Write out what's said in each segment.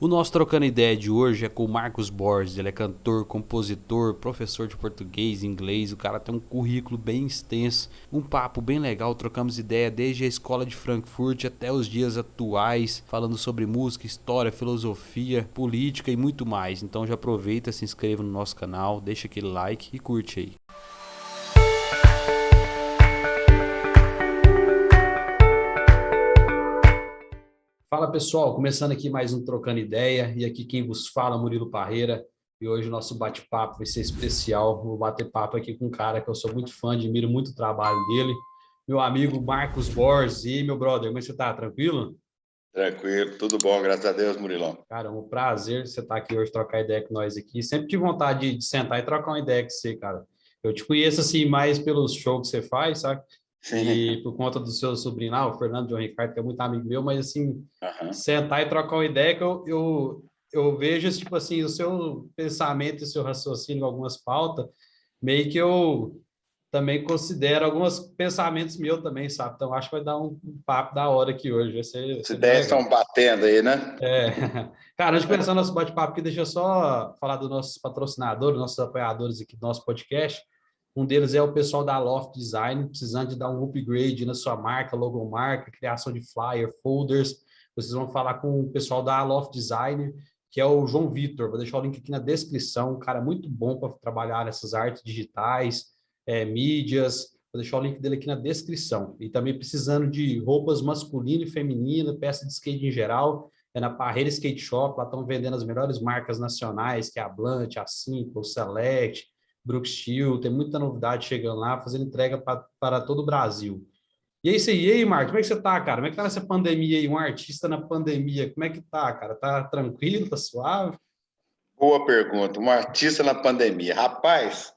O nosso Trocando Ideia de hoje é com o Marcos Borges. Ele é cantor, compositor, professor de português, inglês. O cara tem um currículo bem extenso, um papo bem legal. Trocamos ideia desde a escola de Frankfurt até os dias atuais, falando sobre música, história, filosofia, política e muito mais. Então já aproveita, se inscreva no nosso canal, deixa aquele like e curte aí. Fala pessoal, começando aqui mais um Trocando Ideia, e aqui quem vos fala, Murilo Parreira, e hoje o nosso bate-papo vai ser especial. Vou bater papo aqui com um cara que eu sou muito fã, admiro muito o trabalho dele, meu amigo Marcos Borges. E aí, meu brother, como é que você tá? Tranquilo? Tranquilo, tudo bom, graças a Deus, Murilão. Cara, é um prazer você estar aqui hoje, trocar ideia com nós aqui. Sempre tive vontade de sentar e trocar uma ideia com você, cara. Eu te conheço assim mais pelos shows que você faz, sabe? Sim, E por conta do seu sobrinho lá, o Fernando John Ricardo, que é muito amigo meu, mas assim, aham. sentar e trocar uma ideia que eu vejo, tipo assim, o seu pensamento e o seu raciocínio em algumas pautas, meio que eu também considero alguns pensamentos meus também, sabe? Então acho que vai dar um papo da hora aqui hoje, vai As ser bem ideias legal. estão batendo aí, né? É. Cara, antes de começar nosso bate-papo aqui, deixa eu só falar dos nossos patrocinadores, nossos apoiadores aqui do nosso podcast. Um deles é o pessoal da Loft Design, precisando de dar um upgrade na sua marca, logomarca, criação de flyer, folders. Vocês vão falar com o pessoal da Loft Design, que é o João Vitor. Vou deixar o link aqui na descrição. Um cara muito bom para trabalhar nessas artes digitais, mídias. Vou deixar o link dele aqui na descrição. E também precisando de roupas masculina e feminina, peça de skate em geral, na Parreira Skate Shop. Lá estão vendendo as melhores marcas nacionais, que é a Blunt, a Simple, Select, Brooks Steel. Tem muita novidade chegando lá, fazendo entrega para todo o Brasil. E é isso aí. E aí, Marcos, como é que você tá, cara? Como é que tá nessa pandemia aí? Um artista na pandemia, como é que tá, cara? Tá tranquilo, tá suave? Boa pergunta. Um artista na pandemia. Rapaz,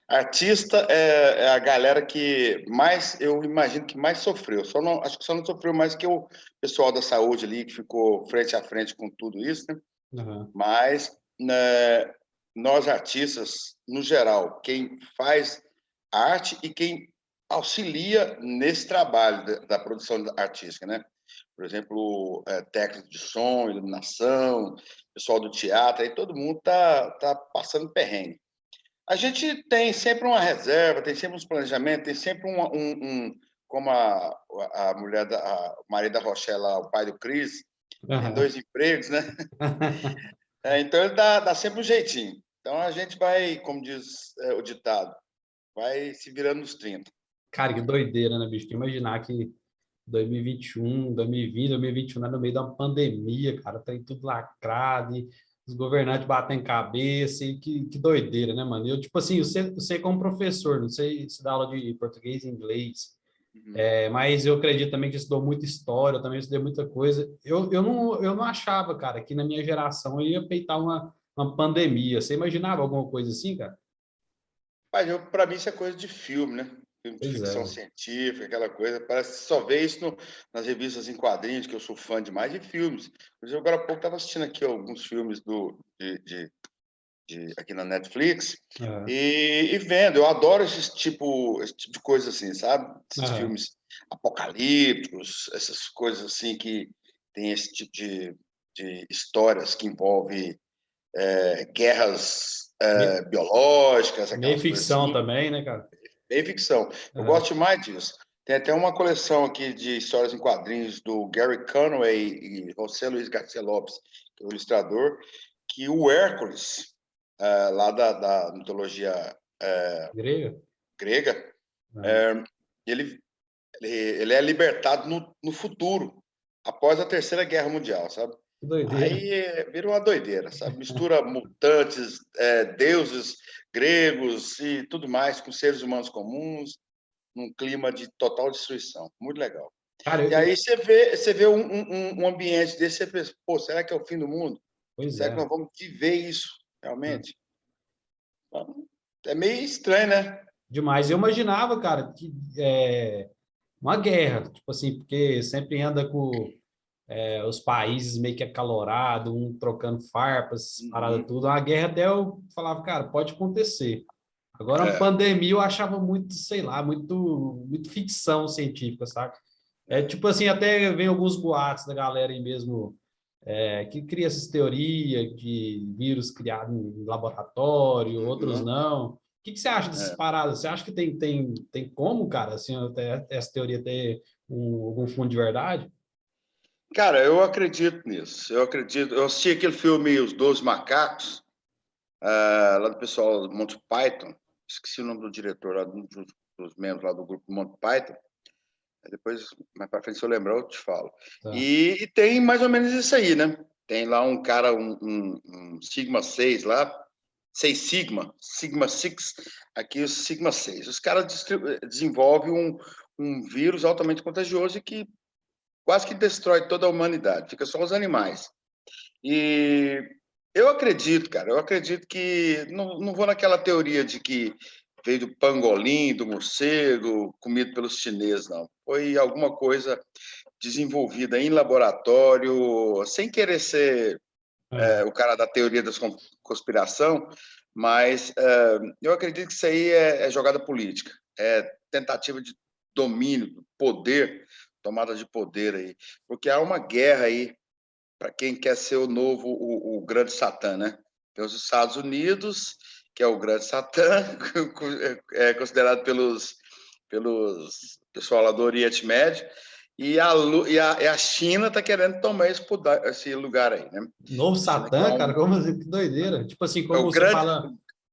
artista é a galera que mais, eu imagino que mais sofreu. Só não, acho que só não sofreu mais que o pessoal da saúde ali, que ficou frente a frente com tudo isso, né? Uhum. Mas né, nós artistas, no geral, quem faz arte e quem auxilia nesse trabalho da produção artística, né? Por exemplo, técnico de som, iluminação, pessoal do teatro, aí todo mundo tá passando perrengue. A gente tem sempre uma reserva, tem sempre uns planejamentos, tem sempre como a mulher, o marido da Rochelle, o pai do Cris, tem Uhum. 2 empregos, né? Então ele dá sempre um jeitinho. Então a gente vai, como diz o ditado, vai se virando nos 30. Cara, que doideira, né, bicho? Imaginar que 2021, 2020, 2021, né, no meio da pandemia, cara, tem tudo lacrado, e os governantes batem cabeça, e que doideira, né, mano? Eu, tipo assim, eu sei como professor, não sei se dá aula de português e inglês, Uhum. mas eu acredito também que estudou muita história, eu também estudei muita coisa. Eu não achava, cara, que na minha geração eu ia peitar uma pandemia. Você imaginava alguma coisa assim, cara? Mas para mim isso é coisa de filme, né? Filme de Pois ficção é. científica, aquela coisa. Parece que só vê isso nas revistas em quadrinhos, que eu sou fã demais de filmes. Mas eu agora há pouco estava assistindo aqui alguns filmes aqui na Netflix Aham, e vendo. Eu adoro esse tipo de coisa assim, sabe? Esses aham. filmes apocalípticos, essas coisas assim que tem esse tipo de histórias que envolve guerras Me- biológicas, Meio aquelas coisas ficção assim. também, né, cara? Bem ficção. Eu Aham. gosto demais disso. Tem até uma coleção aqui de histórias em quadrinhos do Gary Conway e José Luiz Garcia Lopes, que é o ilustrador, que o Hércules, lá da mitologia Grega? grega, Aham. ele, ele é libertado no futuro, após a Terceira Guerra Mundial, sabe? Que doideira. Aí vira uma doideira, sabe? Mistura mutantes, deuses gregos e tudo mais com seres humanos comuns, num clima de total destruição. Muito legal. Cara, E aí você vê um ambiente desse, você pensa, pô, será que é o fim do mundo? pois Será que é. nós vamos viver isso realmente? Então, é meio estranho, né? Demais. Eu imaginava, cara, que uma guerra, tipo assim, porque sempre anda com os países meio que acalorados, um trocando farpas, parada Uhum. tudo. Uma guerra até eu falava, cara, pode acontecer. Agora, uma É, pandemia eu achava muito, sei lá, muito ficção científica, sabe? É é. tipo assim, até vem alguns boatos da galera aí mesmo, que cria essas teorias de vírus criado em laboratório, outros não. O que você acha dessas paradas? Você acha que tem como, cara, assim, até essa teoria ter algum fundo de verdade? Cara, eu acredito nisso. Eu acredito. Eu assisti aquele filme Os 12 Macacos, lá do pessoal do Monty Python. Esqueci o nome do diretor, lá, dos membros lá do grupo Monty Python. Depois, mais para frente, se eu lembrar, eu te falo. Tá. E tem mais ou menos isso aí, né? Tem lá um cara, um Sigma 6 lá, 6 Sigma 6, aqui o Sigma 6. Os caras desenvolvem um vírus altamente contagioso e que quase que destrói toda a humanidade, fica só os animais. E eu acredito, cara, eu acredito que não vou naquela teoria de que veio do pangolim, do morcego, comido pelos chineses, não. Foi alguma coisa desenvolvida em laboratório, sem querer ser É, o cara da teoria da conspiração, mas eu acredito que isso aí é jogada política, é tentativa de domínio, poder, tomada de poder aí, porque há uma guerra aí para quem quer ser o novo, o grande Satã, né? Tem os Estados Unidos, que é o grande Satã, é considerado pelos pessoal lá do Oriente Médio, e a China está querendo tomar esse lugar aí, né? novo A China que é Satã, cara, como assim? Que doideira. Tipo assim, é como você fala.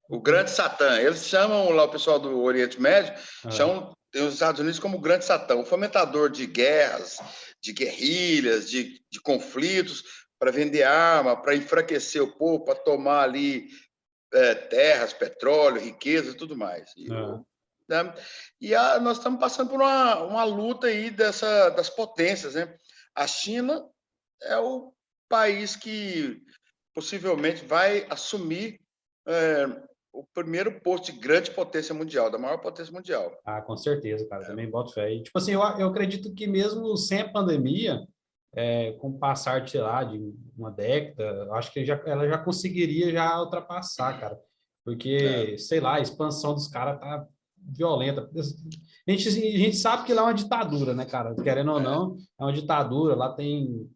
o grande Satã. Eles chamam lá o pessoal do Oriente Médio, Ah, chamam os Estados Unidos como o grande Satã, o fomentador de guerras, de guerrilhas, de conflitos, para vender arma, para enfraquecer o povo, para tomar ali terras, petróleo, riqueza e tudo mais. ah. Né? Nós estamos passando por uma luta aí das potências, né? A China é o país que possivelmente vai assumir é, o primeiro posto de grande potência mundial, da maior potência mundial. Ah, com certeza, cara, também boto fé. E, tipo assim, eu acredito que mesmo sem a pandemia, com o passar, sei lá, de uma década, eu acho que ela já conseguiria já ultrapassar, cara. É, Porque, sei lá, a expansão dos caras tá violenta. A gente sabe que lá é uma ditadura, né, cara? Querendo ou é. não, é uma ditadura. Lá tem,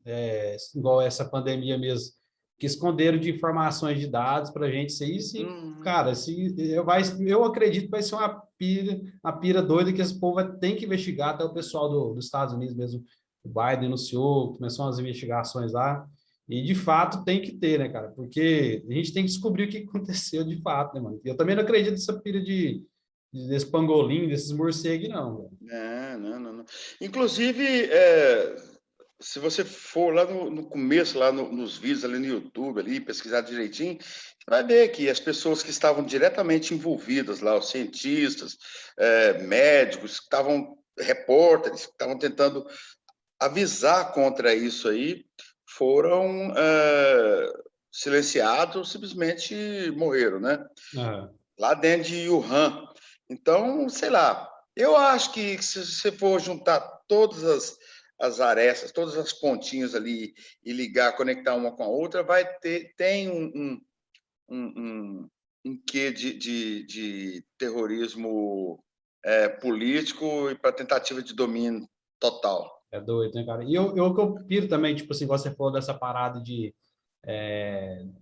igual essa pandemia mesmo, que esconderam de informações de dados para a gente. Se, Hum, cara, eu acredito que vai ser uma pira doida que esse povo tem que investigar, até o pessoal dos Estados Unidos mesmo. O Biden anunciou, começou as investigações lá, e de fato tem que ter, né, cara? Porque a gente tem que descobrir o que aconteceu de fato, né, mano? Eu também não acredito nessa pira desse pangolim, desses morcegos, não, velho. não, não, não. Inclusive, se você for lá no começo, lá nos vídeos ali no YouTube, ali, pesquisar direitinho, você vai ver que as pessoas que estavam diretamente envolvidas lá, os cientistas, médicos, que estavam repórteres, que estavam tentando avisar contra isso aí, foram silenciados, simplesmente morreram, né? Ah, Lá dentro de Wuhan. Então, sei lá, eu acho que se você for juntar todas as arestas, todas as pontinhas ali e ligar, conectar uma com a outra, tem um quê de terrorismo político e para tentativa de domínio total. é doido, né, cara? E eu que eu piro também, tipo assim, você falou dessa parada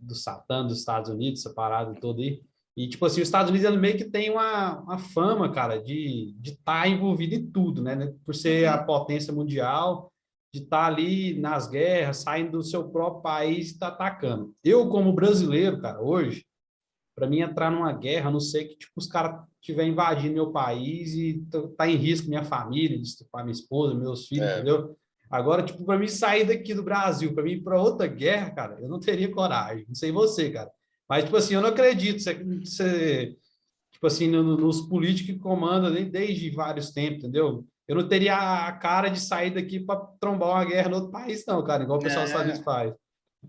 do Satã dos Estados Unidos, essa parada toda aí. E, tipo assim, os Estados Unidos ele meio que tem uma fama, cara, de estar envolvido em tudo, né? Por ser a Uhum. potência mundial, de estar ali nas guerras, saindo do seu próprio país e tá atacando. Eu, como brasileiro, cara, hoje, para mim entrar numa guerra, a não sei que tipo, os caras estiverem invadindo meu país e tá em risco minha família, de estuprar minha esposa, meus filhos, É, entendeu? Agora, tipo, para mim sair daqui do Brasil, para mim ir para outra guerra, cara, eu não teria coragem. Não sei você, cara. Mas, tipo assim, eu não acredito. Tipo assim, nos políticos que comandam desde vários tempos, entendeu? Eu não teria a cara de sair daqui para trombar uma guerra no outro país, não, cara, igual o pessoal dos Estados Unidos é. faz.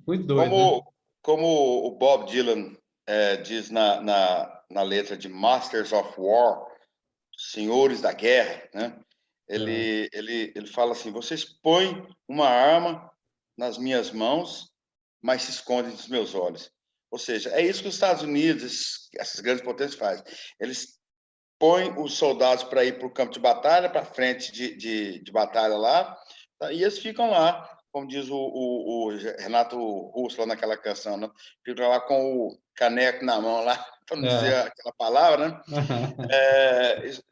Muito doido, né? Como o Bob Dylan diz na letra de Masters of War, Senhores da Guerra, né? É, Ele fala assim: vocês põem uma arma nas minhas mãos, mas se escondem dos meus olhos. Ou seja, é isso que os Estados Unidos, essas grandes potências, fazem. Eles põem os soldados para ir para o campo de batalha, para a frente de batalha lá, tá? E eles ficam lá como diz o Renato Russo lá naquela canção, né? Fica lá com o caneco na mão, lá, para não dizer aquela palavra, né?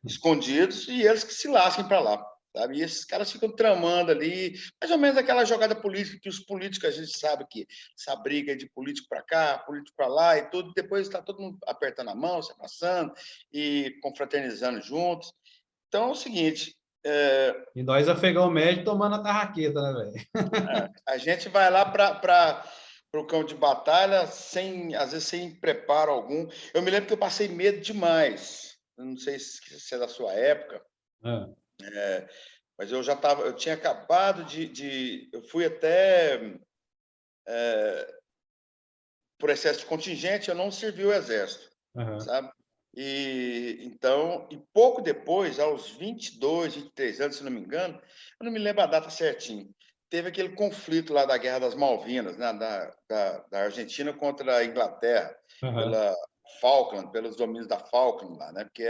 Escondidos, e eles que se lasquem para lá. Sabe? E esses caras ficam tramando ali, mais ou menos aquela jogada política que os políticos, a gente sabe que essa briga de político para cá, político para lá e tudo, depois está todo mundo apertando a mão, se abraçando e confraternizando juntos. Então é o seguinte. E nós, afegão médio, tomando a tarraqueta, né, velho? A gente vai lá para o campo de batalha, às vezes sem preparo algum. Eu me lembro que eu passei medo demais. Eu não sei se é da sua época. Mas eu tinha acabado eu fui até por excesso de contingente, eu não servi o exército, sabe? E pouco depois, aos 22, 23 anos, se não me engano, eu não me lembro a data certinho, teve aquele conflito lá da Guerra das Malvinas, né, da Argentina contra a Inglaterra, pela Falkland, pelos domínios da Falkland lá, né? Porque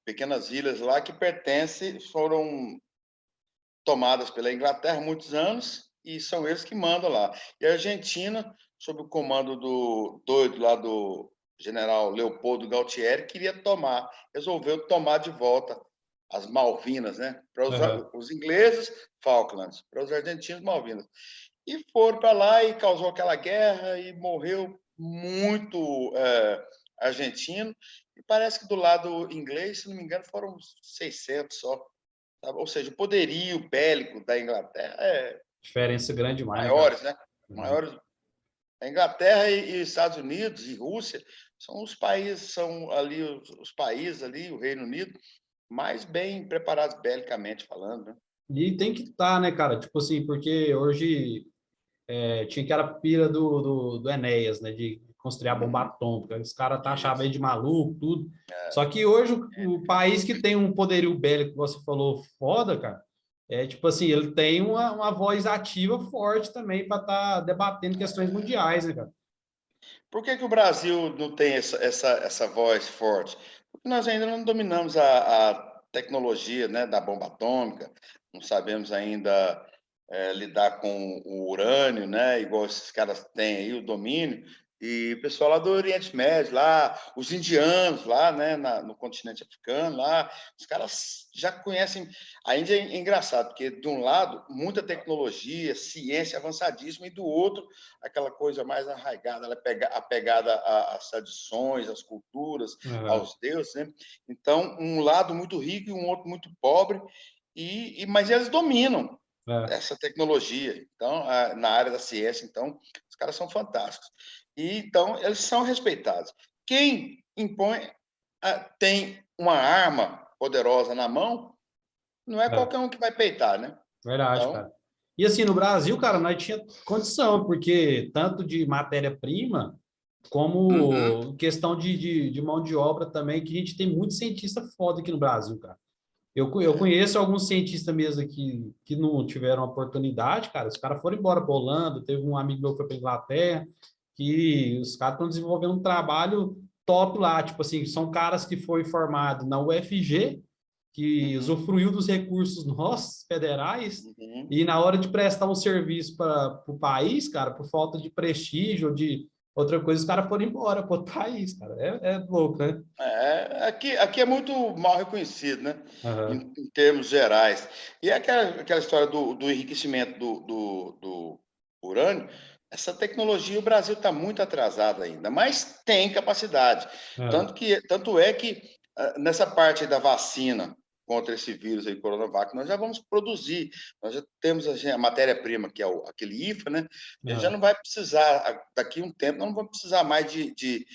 pequenas ilhas lá que foram tomadas pela Inglaterra há muitos anos e são eles que mandam lá. E a Argentina, sob o comando do doido lá do general Leopoldo Galtieri, resolveu tomar de volta as Malvinas, né? Para os ingleses, Falklands, para os argentinos, Malvinas. E foram para lá e causou aquela guerra e morreu muito argentino. E parece que do lado inglês, se não me engano, foram 600 só. Ou seja, o poderio bélico da Inglaterra diferença grande demais, maiores, né? Maiores. A Inglaterra e Estados Unidos e Rússia são os países ali, o Reino Unido, mais bem preparados belicamente falando, né? E tem que estar, né, cara? Tipo assim, porque hoje tinha aquela pira do Enéas, né? De construir a bomba atômica. Os caras achavam aí de maluco, tudo. Só que hoje o país que tem um poderio bélico, que você falou, foda, cara, tipo assim, ele tem uma voz ativa forte também para estar debatendo questões mundiais, né, cara? Por que o Brasil não tem essa voz forte? Porque nós ainda não dominamos a tecnologia, né, da bomba atômica, não sabemos ainda lidar com o urânio, né, igual esses caras têm aí, o domínio. E o pessoal lá do Oriente Médio, lá, os indianos lá, né, no continente africano, lá, os caras já conhecem. A Índia é engraçado, porque de um lado, muita tecnologia, ciência avançadíssima, e do outro, aquela coisa mais arraigada, apegada às tradições, às culturas, aos deuses, né? Então, um lado muito rico e um outro muito pobre, mas eles dominam essa tecnologia. Então, na área da ciência, então, os caras são fantásticos. E então eles são respeitados. Quem impõe tem uma arma poderosa na mão, não é qualquer um que vai peitar, né? Verdade, então, cara. E assim, no Brasil, cara, nós tinha condição, porque tanto de matéria-prima, como questão de mão de obra também, que a gente tem muito cientista foda aqui no Brasil, cara. Eu conheço alguns cientistas mesmo aqui que não tiveram oportunidade, cara. Os caras foram embora para Holanda, teve um amigo meu que foi para Inglaterra, que os caras estão desenvolvendo um trabalho top lá. Tipo assim, são caras que foi formado na UFG, que usufruiu dos recursos nossos, federais, e na hora de prestar um serviço para o país, cara, por falta de prestígio ou de outra coisa, os caras foram embora para outro país, cara. É louco, né? Aqui é muito mal reconhecido, né? Em termos gerais. E aquela história do enriquecimento do urânio, essa tecnologia, o Brasil está muito atrasado ainda, mas tem capacidade. Tanto é que nessa parte da vacina contra esse vírus aí, Coronavac, nós já vamos produzir, nós já temos a matéria-prima, que é aquele IFA, né? A gente já não vai precisar, daqui a um tempo, não vamos precisar mais de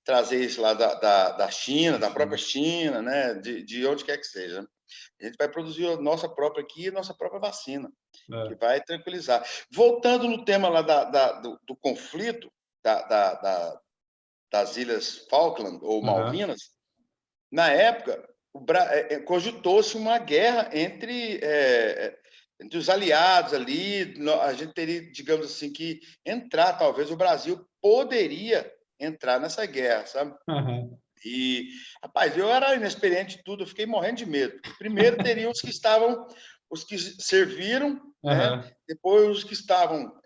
trazer isso lá da China, da própria China, né? De onde quer que seja. A gente vai produzir a nossa própria aqui, a nossa própria vacina, que vai tranquilizar. Voltando no tema lá do conflito das Ilhas Falkland ou Malvinas, na época, cogitou-se uma guerra entre os aliados ali. A gente teria, digamos assim, que entrar, talvez o Brasil poderia entrar nessa guerra, sabe? E, rapaz, eu era inexperiente de tudo, eu fiquei morrendo de medo. Primeiro, teriam os que estavam os que serviram, né? Aham. Depois os que estavam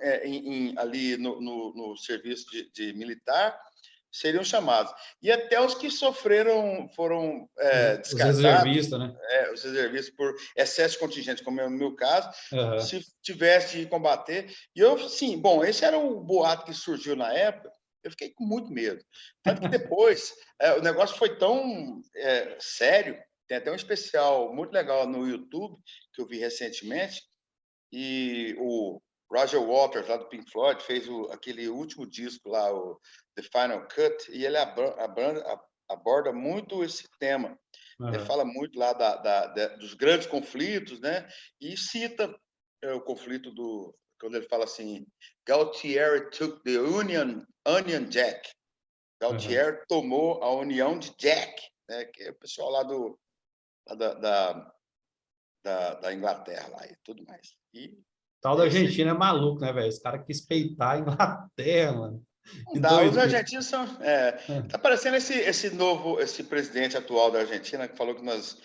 ali no serviço de militar seriam chamados. E até os que sofreram, foram Os descartados, reservistas, né? os reservistas, por excesso de contingente, como é o meu caso, Aham. se tivesse de combater. E eu, sim, bom, esse era o boato que surgiu na época, eu fiquei com muito medo. Tanto que depois, o negócio foi tão sério, tem até um especial muito legal no YouTube, que eu vi recentemente, e o Roger Waters, lá do Pink Floyd, fez aquele último disco lá, o The Final Cut, e ele aborda muito esse tema. Ele Aham. fala muito lá dos grandes conflitos, né? E cita o conflito quando ele fala assim, Galtieri took the Union Jack. Aham. Galtieri tomou a União de Jack, né? Que é o pessoal lá da Inglaterra lá e tudo mais. E Tal da é isso aí. Argentina é maluco, né, velho? Os caras quis peitar a Inglaterra, mano. Não Que dá. Os doideira. argentinos são. Tá parecendo esse presidente atual da Argentina que falou que nós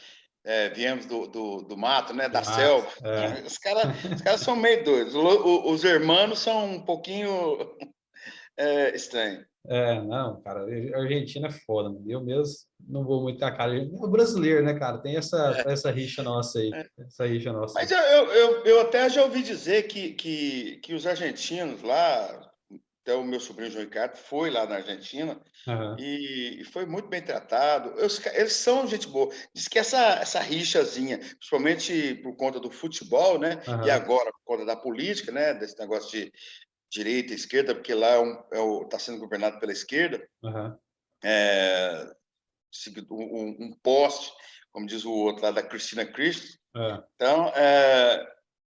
viemos do mato, né? Do Da mato. selva. É. Os caras são meio doidos. Os hermanos são um pouquinho estranhos. Não, cara, a Argentina é foda, mano. Eu mesmo não vou muito com a cara. É o brasileiro, né, cara? Tem essa rixa nossa aí. Essa rixa nossa Mas aí. eu até já ouvi dizer que os argentinos lá, até o meu sobrinho João Ricardo foi lá na Argentina Aham. e foi muito bem tratado. Eles são gente boa. Diz que essa rixazinha, principalmente por conta do futebol, né? E Aham. agora por conta da política, né? Desse negócio de direita e esquerda, porque lá está sendo governado pela esquerda, Aham. é, um poste, como diz o outro lá da Cristina Christie. É. Então,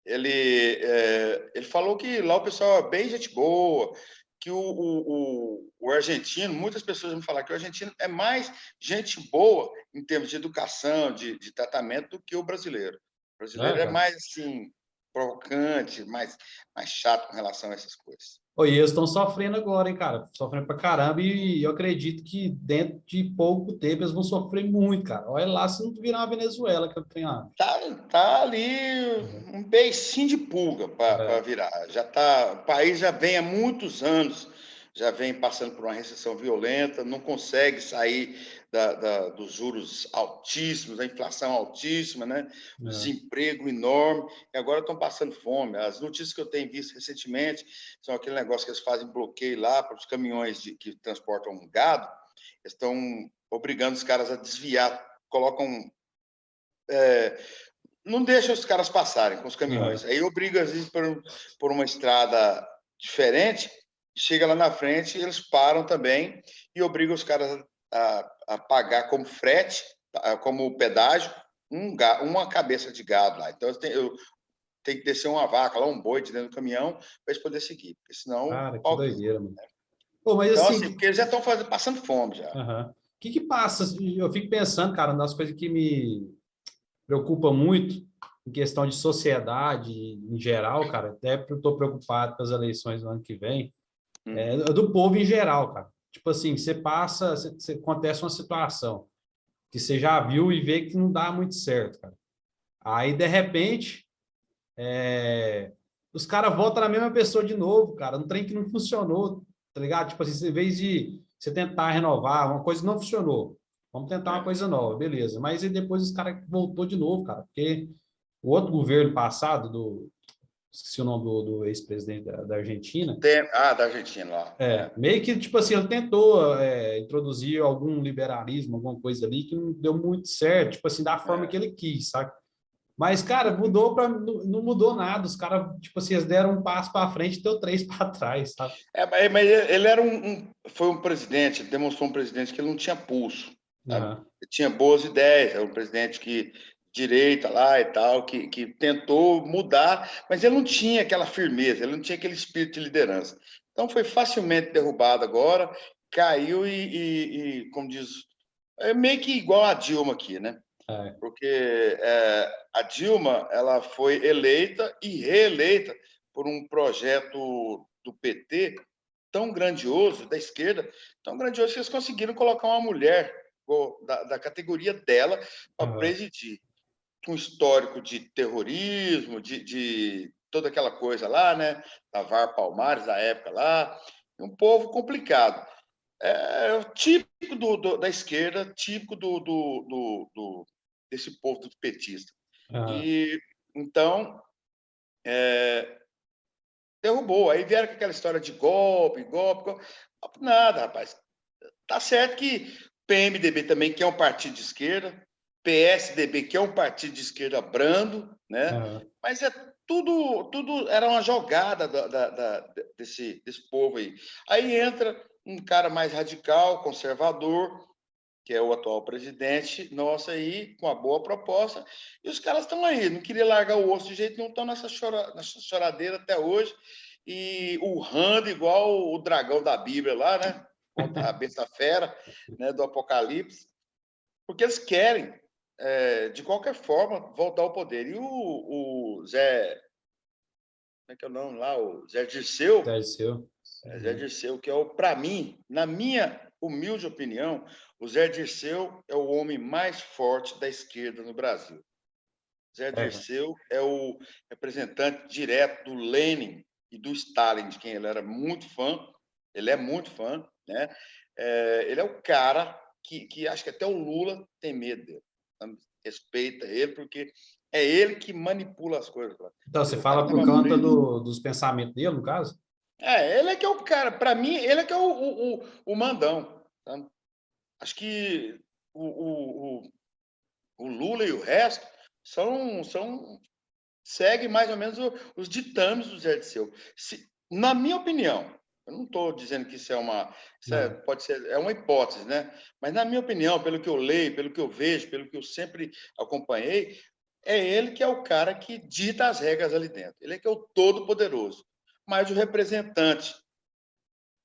ele falou que lá o pessoal é bem gente boa, que o argentino, muitas pessoas me falaram que o argentino é mais gente boa em termos de educação, de tratamento, do que o brasileiro. O brasileiro É, é cara. mais, assim, provocante, mais chato com relação a essas coisas. Ô, e eles estão sofrendo agora, hein, cara? Sofrendo pra caramba. E eu acredito que dentro de pouco tempo eles vão sofrer muito, cara. Olha lá se não virar uma Venezuela que eu tenho. Tá ali um beicinho de pulga para É. virar. Já tá, o país já vem há muitos anos, já vem passando por uma recessão violenta, não consegue sair dos juros altíssimos, da inflação altíssima, né? O É. desemprego enorme, e agora estão passando fome. As notícias que eu tenho visto recentemente são aquele negócio que eles fazem bloqueio lá para os caminhões que transportam gado, eles estão obrigando os caras a desviar, colocam não deixa os caras passarem com os caminhões. Aham. Aí obriga, às vezes, por uma estrada diferente, chega lá na frente, eles param também e obriga os caras a pagar como frete, como pedágio, uma cabeça de gado lá. Então, eu tenho que descer uma vaca lá, um boi de dentro do caminhão, para eles poderem seguir, porque senão o Cara, que pau quebra. doideira, mano. Pô, mas Então, assim, assim, porque eles já estão passando fome já. aham. O que passa? Eu fico pensando, cara, nas coisas que me preocupa muito em questão de sociedade em geral, cara. Até porque eu estou preocupado com as eleições do ano que vem. É Uhum. do povo em geral, cara. Tipo assim, acontece uma situação que você já viu e vê que não dá muito certo, cara. Aí, de repente, os caras votam na mesma pessoa de novo, cara. Um trem que não funcionou, tá ligado? Tipo assim, em vez de você tentar renovar, uma coisa não funcionou. Vamos tentar uma É. coisa nova, beleza. Mas aí depois os caras voltou de novo, cara. Porque o outro governo passado, esqueci o nome do ex-presidente da Argentina, Da Argentina lá. meio que, tipo assim, ele tentou introduzir algum liberalismo, alguma coisa ali que não deu muito certo, tipo assim, da forma que É. ele quis, sabe? Mas, cara, não mudou nada. Os caras, tipo assim, eles deram um passo para frente e deu três para trás, sabe? Mas ele era foi um presidente, demonstrou um presidente que ele não tinha pulso, sabe? Aham. Ele tinha boas ideias, era um presidente que direita lá e tal, que tentou mudar, mas ele não tinha aquela firmeza, ele não tinha aquele espírito de liderança. Então foi facilmente derrubado agora, caiu como diz, é meio que igual a Dilma aqui, né? É. Porque a Dilma ela foi eleita e reeleita por um projeto do PT tão grandioso, da esquerda, tão grandioso que eles conseguiram colocar uma mulher da categoria dela para Aham. presidir. um histórico de terrorismo, de toda aquela coisa lá, né? Da VAR Palmares, da época lá. Um povo complicado. Típico da esquerda, típico desse povo dos petistas. E, então, derrubou. Aí vieram com aquela história de golpe. Nada, rapaz. Tá certo que PMDB também, que é um partido de esquerda, PSDB, que é um partido de esquerda brando, né? Mas tudo era uma jogada desse povo aí. Aí entra um cara mais radical, conservador, que é o atual presidente nosso aí, com uma boa proposta, e os caras estão aí, não queria largar o osso de jeito nenhum, estão nessa choradeira até hoje, e urrando igual o dragão da Bíblia lá, né? Contra a besta fera, né, do Apocalipse, porque eles querem, de qualquer forma, voltar ao poder. E o Zé... Como é que é o nome lá? O Zé Dirceu. Zé Dirceu, que para mim, na minha humilde opinião, o Zé Dirceu é o homem mais forte da esquerda no Brasil. Zé Dirceu é o representante direto do Lenin e do Stalin, de quem ele era muito fã. Ele é muito fã, né? Ele é o cara que acho que até o Lula tem medo dele. Respeita ele, porque é ele que manipula as coisas. Então, você fala por conta dos pensamentos dele, no caso? Ele é que é o cara, para mim, ele é que é o mandão. Tá? Acho que o Lula e o resto seguem mais ou menos os ditames do Zé Dirceu. Na minha opinião, eu não estou dizendo que isso pode ser, é uma hipótese, né? Mas na minha opinião, pelo que eu leio, pelo que eu vejo, pelo que eu sempre acompanhei, é ele que é o cara que dita as regras ali dentro. Ele é que é o todo-poderoso. Mas o representante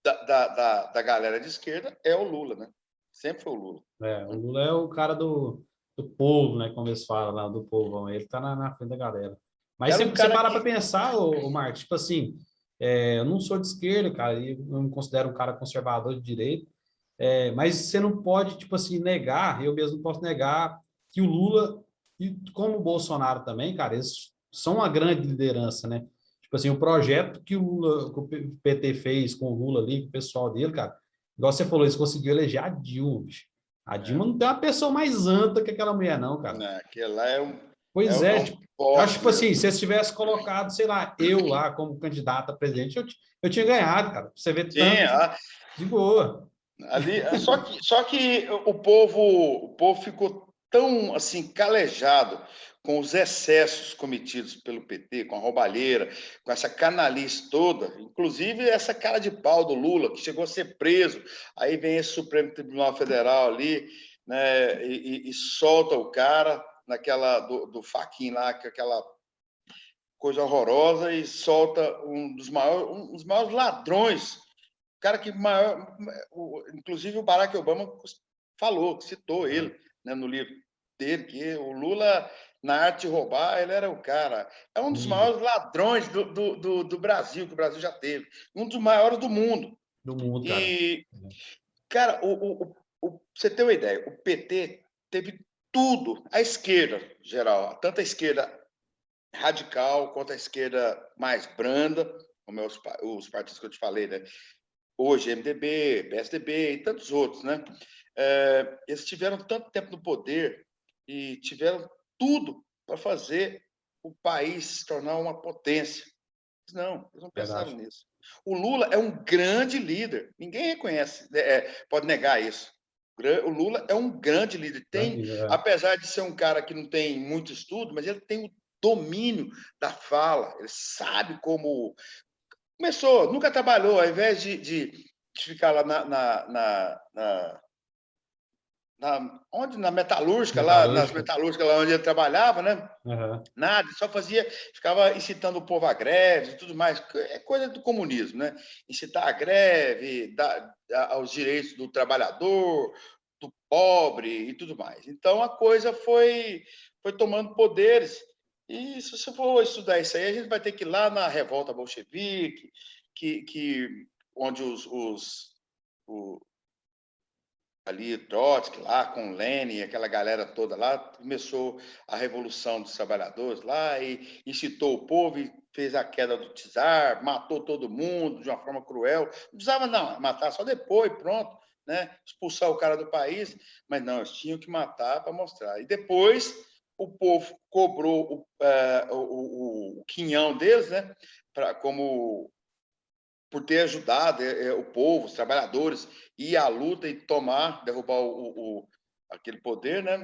da galera de esquerda é o Lula, né? Sempre foi o Lula. O Lula é o cara do povo, né? Como eles falam lá, do povão. Ele tá na frente da galera. Mas você para para pensar, o Marcos, tipo assim, eu não sou de esquerda, cara, e eu me considero um cara conservador de direita, mas você não pode, tipo assim, negar, eu mesmo não posso negar que o Lula, e como o Bolsonaro também, cara, eles são uma grande liderança, né? Tipo assim, o projeto que o PT fez com o Lula ali, com o pessoal dele, cara, igual você falou, eles conseguiram eleger a Dilma, bicho. A Dilma não tem uma pessoa mais anta que aquela mulher, não, cara. Não, aquele lá é um. Pois tipo, eu acho que, tipo assim, mesmo. se eles tivessem colocado, sei lá, eu lá como candidato a presidente, eu tinha ganhado, cara. Você vê tanto de boa. Ali, só que o povo ficou tão assim calejado com os excessos cometidos pelo PT, com a roubalheira, com essa canalice toda, inclusive essa cara de pau do Lula, que chegou a ser preso, aí vem esse Supremo Tribunal Federal ali, né, e solta o cara naquela do faquinha lá, que aquela coisa horrorosa, e solta um dos maiores ladrões, o cara que maior, inclusive o Barack Obama falou, citou ele, né, no livro dele, que o Lula, na arte de roubar, ele era o cara. É um dos maiores ladrões do Brasil, que o Brasil já teve. Um dos maiores do mundo. Do mundo, cara. E, cara, você ter uma ideia, o PT teve tudo, a esquerda geral, tanto a esquerda radical quanto a esquerda mais branda, como os partidos que eu te falei, né? Hoje, MDB, PSDB e tantos outros, né? Eles tiveram tanto tempo no poder e tiveram tudo para fazer o país se tornar uma potência. Não, eles não pensaram nisso. O Lula é um grande líder, ninguém reconhece, pode negar isso. O Lula é um grande líder. Apesar de ser um cara que não tem muito estudo, mas ele tem o domínio da fala, ele sabe como. Começou, nunca trabalhou, ao invés de ficar lá na metalúrgica, lá nas metalúrgicas, lá onde ele trabalhava, né? Nada, só ficava incitando o povo à greve e tudo mais. É coisa do comunismo, né? Incitar a greve, aos direitos do trabalhador, do pobre e tudo mais. Então a coisa foi tomando poderes. E se você for estudar isso aí, a gente vai ter que ir lá na revolta bolchevique, onde ali, Trotsky, lá com Lenin, aquela galera toda lá, começou a Revolução dos Trabalhadores lá e incitou o povo e fez a queda do czar, matou todo mundo de uma forma cruel. Não precisava não, matar só depois, pronto, né? Expulsar o cara do país, mas não, eles tinham que matar para mostrar. E depois o povo cobrou o quinhão deles, né? Como por ter ajudado o povo, os trabalhadores, ir à luta e derrubar aquele poder, né,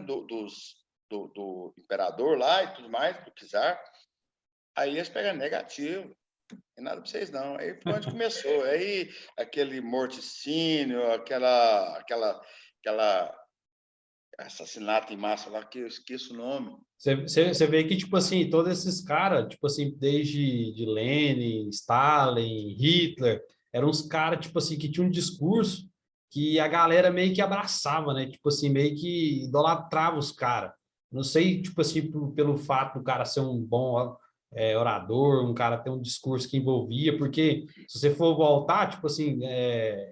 do imperador lá e tudo mais, do czar. Aí eles pegaram negativo, não nada para vocês não. Aí foi onde começou. Aí aquele morticínio, aquela assassinato em massa lá, que eu esqueço o nome. Você vê que, tipo assim, todos esses caras, tipo assim, desde de Lenin, Stalin, Hitler, eram uns caras, tipo assim, que tinham um discurso que a galera meio que abraçava, né? Tipo assim, meio que idolatrava os caras. Não sei, tipo assim, pelo fato do cara ser um bom orador, um cara ter um discurso que envolvia, porque se você for voltar, tipo assim,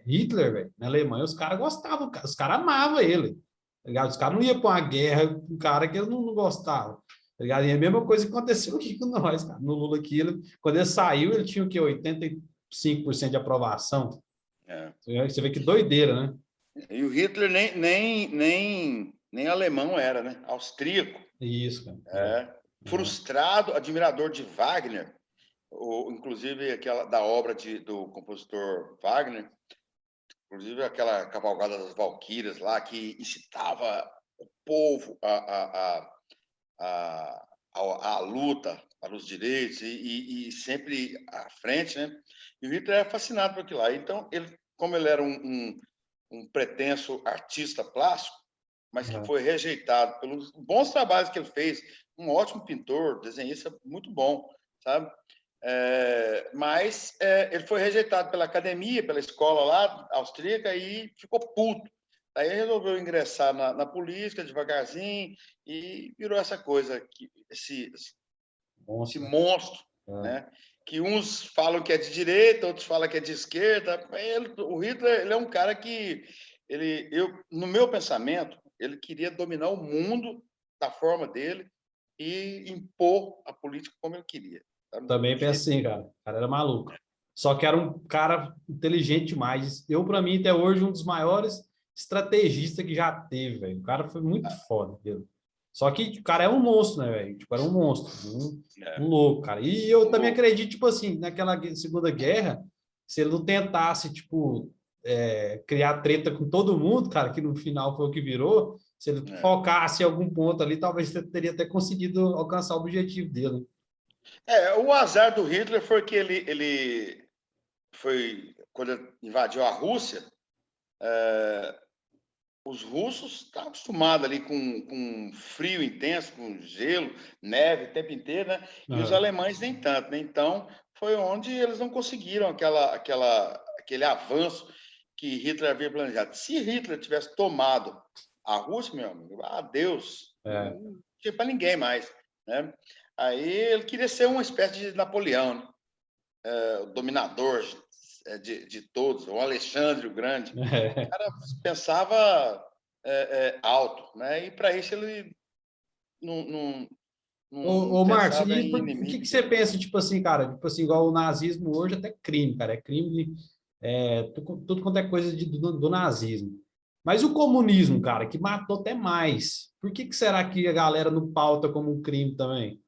Hitler, velho, na Alemanha, os caras gostavam, os caras amavam ele. Tá ligado? Os caras não iam para uma guerra com um cara que eles não gostavam. Tá ligado? E a mesma coisa que aconteceu aqui com nós, cara. No Lula aqui, quando ele saiu, ele tinha o quê? 85% de aprovação. É. Você vê que doideira, né? E o Hitler nem alemão era, né? Austríaco. Isso, cara. Frustrado, admirador de Wagner, inclusive aquela da obra do compositor Wagner, inclusive aquela cavalgada das Valquírias lá, que incitava o povo à luta para os direitos e sempre à frente, né? E o Hitler era fascinado por aquilo lá. Então, como ele era um pretenso artista plástico, mas que foi rejeitado pelos bons trabalhos que ele fez, um ótimo pintor, desenhista muito bom, sabe? Mas ele foi rejeitado pela academia, pela escola lá austríaca e ficou puto. Aí resolveu ingressar na política devagarzinho e virou essa coisa, esse monstro, né? Que uns falam que é de direita, outros falam que é de esquerda. O Hitler, ele é um cara que no meu pensamento, ele queria dominar o mundo da forma dele e impor a política como ele queria. Também penso assim, cara. O cara era maluco. Só que era um cara inteligente demais. Eu, para mim, até hoje, um dos maiores estrategistas que já teve, velho. O cara foi muito foda, entendeu? Só que o cara é um monstro, né, velho? Tipo, era um monstro, um louco, cara. E eu também acredito, tipo assim, naquela Segunda Guerra, se ele não tentasse, tipo, criar treta com todo mundo, cara, que no final foi o que virou, se ele focasse em algum ponto ali, talvez ele teria até conseguido alcançar o objetivo dele. O azar do Hitler foi que ele foi, quando ele invadiu a Rússia, os russos estavam acostumados ali com frio intenso, com gelo, neve o tempo inteiro, né? E os alemães nem tanto, né? Então, foi onde eles não conseguiram aquele avanço que Hitler havia planejado. Se Hitler tivesse tomado a Rússia, meu amigo, adeus, não tinha para ninguém mais, né? Aí ele queria ser uma espécie de Napoleão, né? O dominador de todos, o Alexandre o Grande. O cara pensava alto, né? E para isso ele não Ô, Marcos, pensava e em por que inimigo. você pensa, tipo assim, cara, tipo assim, igual o nazismo hoje até crime, cara, é crime, tudo quanto é coisa do nazismo. Mas o comunismo, cara, que matou até mais, por que será que a galera não pauta como um crime também?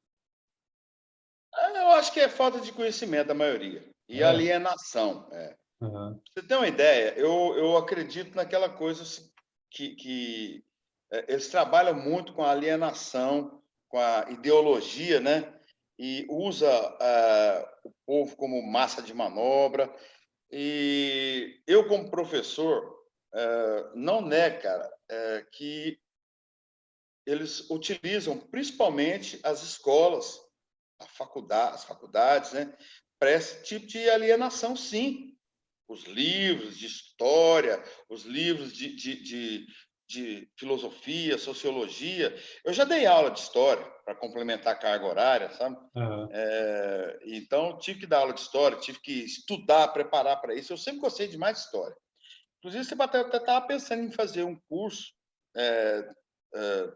Eu acho que é falta de conhecimento da maioria e alienação. Você tem uma ideia? Eu acredito naquela coisa que eles trabalham muito com a alienação, com a ideologia, né? E usa o povo como massa de manobra. E eu, como professor, não nego, cara, que eles utilizam principalmente as escolas, as faculdades, né, para esse tipo de alienação, sim. Os livros de história, os livros de filosofia, sociologia. Eu já dei aula de história para complementar a carga horária, sabe? Então, tive que dar aula de história, tive que estudar, preparar para isso. Eu sempre gostei demais de história. Inclusive, você até estava pensando em fazer um curso